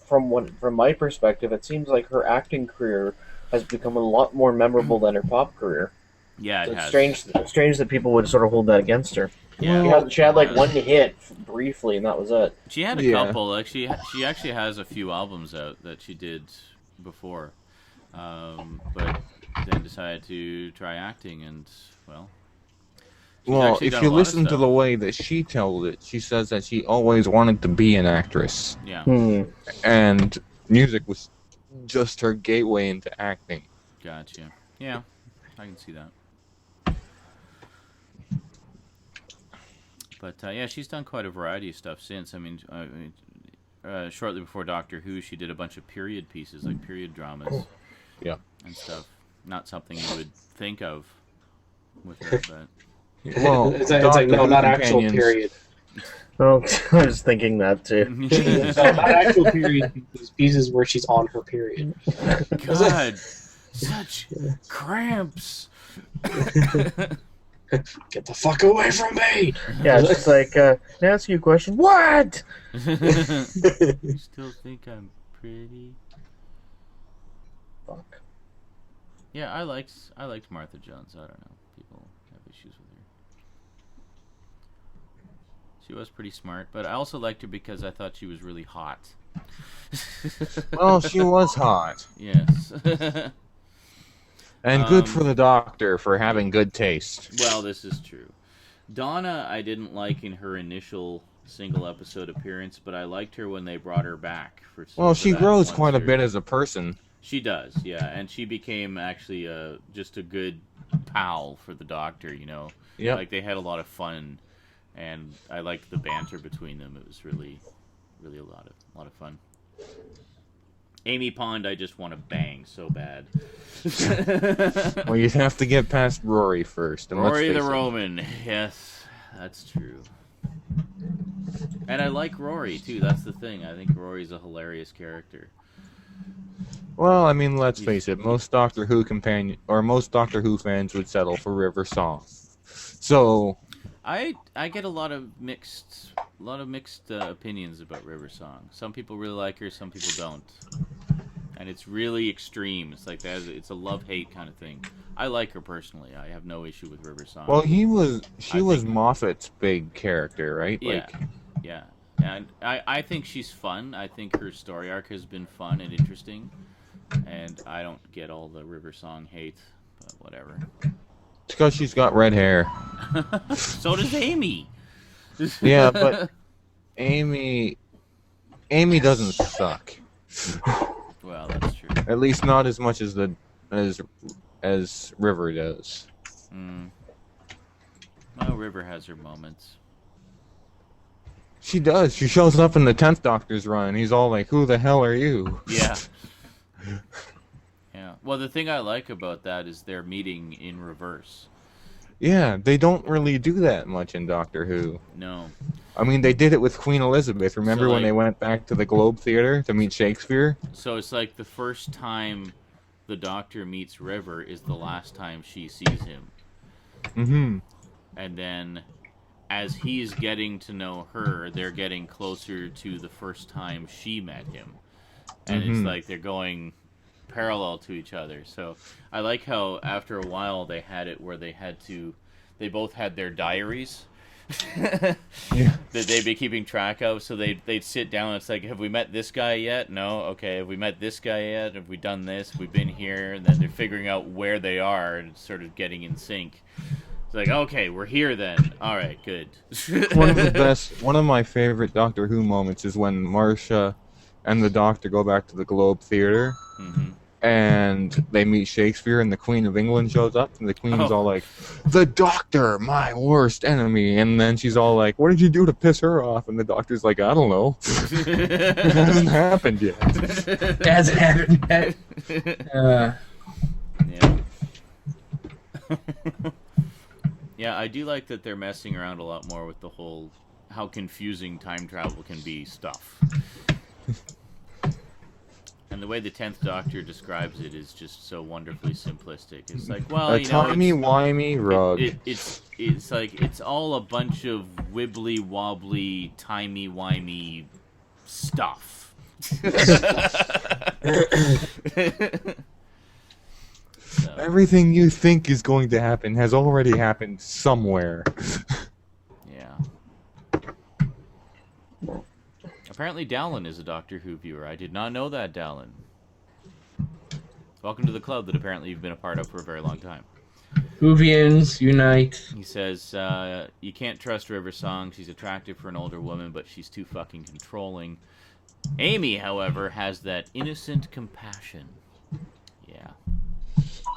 from my perspective, it seems like her acting career has become a lot more memorable than her pop career. Yeah, it It's has. strange that people would sort of hold that against her. Yeah. She had like one hit briefly, and that was it. She had a couple. Like she actually has a few albums out that she did before, but then decided to try acting, and well, if you listen to the way that she told it, she says that she always wanted to be an actress. Yeah. And music was just her gateway into acting. Gotcha. Yeah, I can see that. But yeah, she's done quite a variety of stuff since. I mean, shortly before Doctor Who, she did a bunch of period pieces, like period dramas. Yeah. And stuff. Not something you would think of with her, but... Well, it's like, no, not actual period. Oh, I was thinking that too. No, not actual period. These pieces where she's on her period. God, such cramps. Get the fuck away from me! Yeah, it's just like, can I ask you a question? What? You still think I'm pretty? Fuck. Yeah, I liked Martha Jones. I don't know. People have issues with her. She was pretty smart, but I also liked her because I thought she was really hot. Well, she was hot. Yes. And good for the Doctor for having good taste. Well, this is true. Donna, I didn't like in her initial single episode appearance, but I liked her when they brought her back. Well, she grows one quite a series. bit as a person. She does, yeah, and she became actually just a good pal for the Doctor, you know. Yep. Like, they had a lot of fun, and I liked the banter between them. It was really, really a lot of fun. Amy Pond, I just want to bang so bad. Well, you have to get past Rory first. And Rory let's the face it. Roman, yes, that's true. And I like Rory too. That's the thing. I think Rory's a hilarious character. Well, I mean, let's face it. Most Doctor Who most Doctor Who fans would settle for River Song. So I get a lot of mixed opinions about River Song. Some people really like her, some people don't, and it's really extreme. It's like that. It's a love-hate kind of thing. I like her personally. I have no issue with River Song. well, she was Moffat's big character, right? Yeah, yeah, and I think she's fun. I think her story arc has been fun and interesting, and I don't get all the River Song hate, but whatever. It's because she's got red hair. So does Amy. Yeah, but Amy doesn't suck. Well, that's true. At least not as much as as River does. Well, River has her moments. She does. She shows up in the 10th Doctor's run, and he's all like, "Who the hell are you?" Yeah. Yeah. Well, the thing I like about that is their meeting in reverse. Yeah, they don't really do that much in Doctor Who. No. I mean, they did it with Queen Elizabeth. Remember So, when they went back to the Globe Theatre to meet Shakespeare? So it's like the first time the Doctor meets River is the last time she sees him. Mm-hmm. And then as he's getting to know her, they're getting closer to the first time she met him. And it's like they're going parallel to each other. So I like how after a while they had it where they both had their diaries that they'd be keeping track of. So they'd sit down and it's like, have we met this guy yet? No. Okay. Have we met this guy yet? Have we done this? We've been here. And then they're figuring out where they are and sort of getting in sync. It's like, okay, we're here then. All right, good. One of my favorite Doctor Who moments is when Marcia and the Doctor go back to the Globe Theatre. And they meet Shakespeare, and the Queen of England shows up, and the Queen's all like, "The Doctor, my worst enemy." And then she's all like, "What did you do to piss her off?" And the Doctor's like, "I don't know. It hasn't happened yet." It hasn't happened yet. Yeah. Yeah, I do like that they're messing around a lot more with the whole how confusing time travel can be stuff. And the way the 10th Doctor describes it is just so wonderfully simplistic. It's like, well, A timey-wimey rug. It's like, it's all a bunch of wibbly-wobbly, timey-wimey stuff. So. Everything you think is going to happen has already happened somewhere. Yeah. Apparently Dallin is a Doctor Who viewer. I did not know that, Dallin. Welcome to the club that apparently you've been a part of for a very long time. Whovians, unite. He says, you can't trust River Song. She's attractive for an older woman, but she's too fucking controlling. Amy, however, has that innocent compassion. Yeah.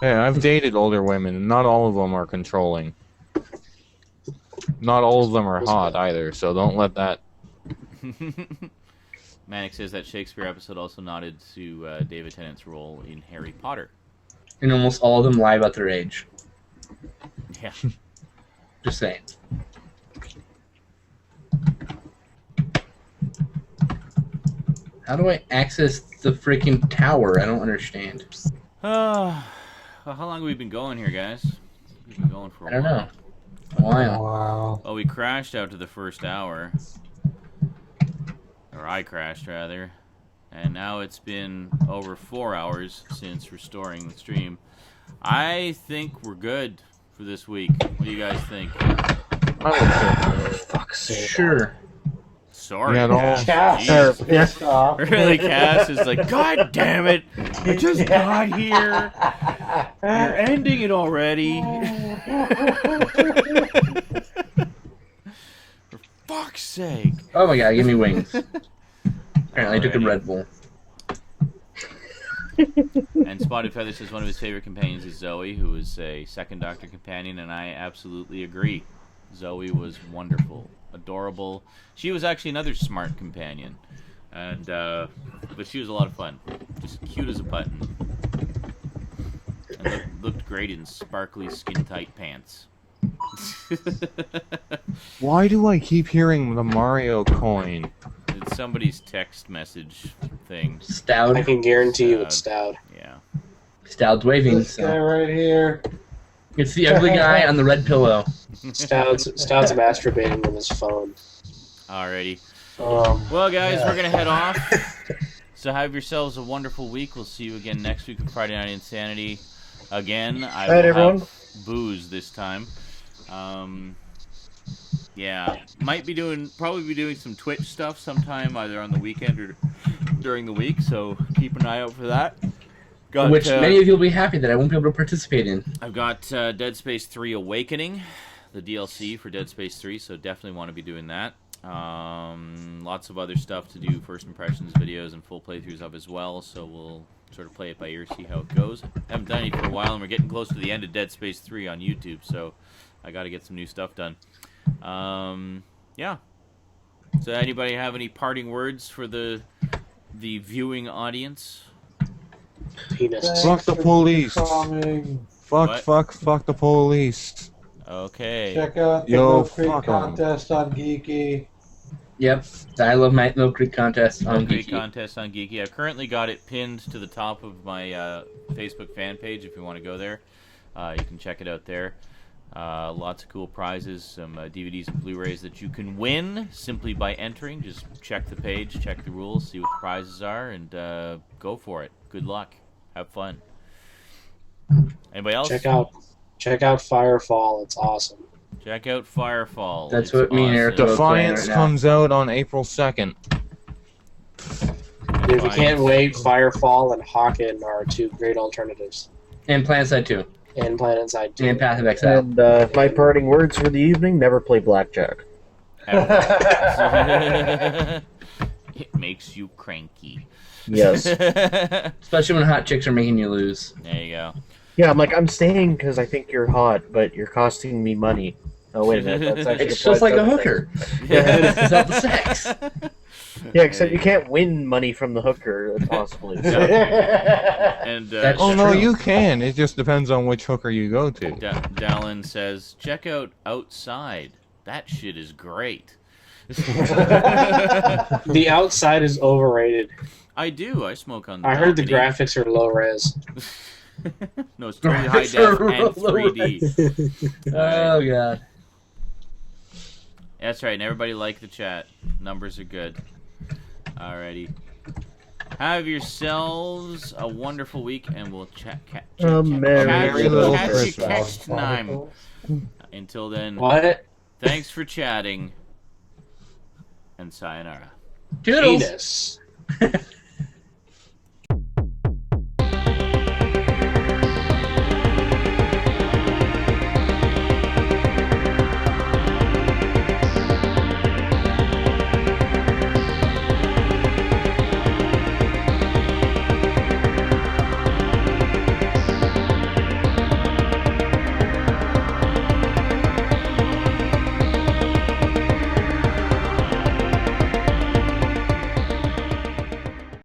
Hey, I've dated older women, and not all of them are controlling. Not all of them are hot either, so don't let that... Manic says that Shakespeare episode also nodded to David Tennant's role in Harry Potter. And almost all of them lie about their age. Yeah. Just saying. How do I access the freaking tower? I don't understand. Well, how long have we been going here, guys? We've been going for a I don't while. know. Wow. Wow. Well, we crashed out to the first hour. Or I crashed, rather. And now it's been over 4 hours since restoring the stream. I think we're good for this week. What do you guys think? Fuck's sake. Sure. Sorry, Yeah, Cass. Cass Jeez. is pissed off. Really, Cass is like, God damn it! I just got here. You're ending it already. For fuck's sake! Oh my god, give me wings. Apparently I took a Alrighty. Red Bull. And Spotted Feather says one of his favorite companions is Zoe, who is a second Doctor companion, and I absolutely agree. Zoe was wonderful, adorable. She was actually another smart companion, and but she was a lot of fun. Just cute as a button, and looked great in sparkly, skin-tight pants. Why do I keep hearing the Mario coin? It's somebody's text message thing. Stout. I can guarantee you it's Stout. Yeah. Stout's waving. This guy So. right here. It's the ugly guy on the red pillow. Stout's masturbating with his phone. Alrighty. Well, Guys, we're gonna head off. So have yourselves a wonderful week. We'll see you again next week on Friday Night Insanity. Again, I will everyone. have booze this time. Yeah, probably be doing some Twitch stuff sometime, either on the weekend or during the week. So keep an eye out for that. Which many of you will be happy that I won't be able to participate in. I've got Dead Space 3 Awakening, the DLC for Dead Space 3, so definitely want to be doing that. Lots of other stuff to do, first impressions videos and full playthroughs of as well, so we'll sort of play it by ear, see how it goes. Haven't done it for a while, and we're getting close to the end of Dead Space 3 on YouTube, so I got to get some new stuff done. Yeah. So anybody have any parting words for the viewing audience? Penis. Fuck the police. Coming. Fuck the police. Okay. Check out the Yo, Milk Creek fuck 'em. contest on Geeky. Yep. I love my Milk Creek contest on Great Geeky. contest on Geeky. I've currently got it pinned to the top of my Facebook fan page. If you want to go there, you can check it out there. Lots of cool prizes, some DVDs and Blu-rays that you can win simply by entering. Just check the page, check the rules, see what the prizes are, and go for it. Good luck. Have fun. Anybody else? Check out Firefall. It's awesome. Check out Firefall. That's It's what me and Eric awesome. are playing Defiance right now. comes out on April 2nd. If you can't wait, Firefall and Hawken are two great alternatives. And PlanetSide 2. And PlanetSide 2. And Path of Exile. And my parting words for the evening: never play blackjack. It makes you cranky. Yes. Especially when hot chicks are making you lose. There you go. Yeah, I'm staying because I think you're hot, but you're costing me money. Oh wait a minute, that's actually It's just like a hooker. It's not the sex. Yeah, except you can't win money from the hooker, possibly. And That's Oh no, true. you can. It just depends on which hooker you go to. Dallin says, check out Outside. That shit is great. The Outside is overrated. I do. I smoke on the I heard the balcony. graphics are low res. No, it's totally high def and 3D. Oh, God. That's right, and everybody like the chat. Numbers are good. Alrighty. Have yourselves a wonderful week, and we'll Merry little catch you Christmas. next time. Until then, What? thanks for chatting, and sayonara. Toodles. Penis.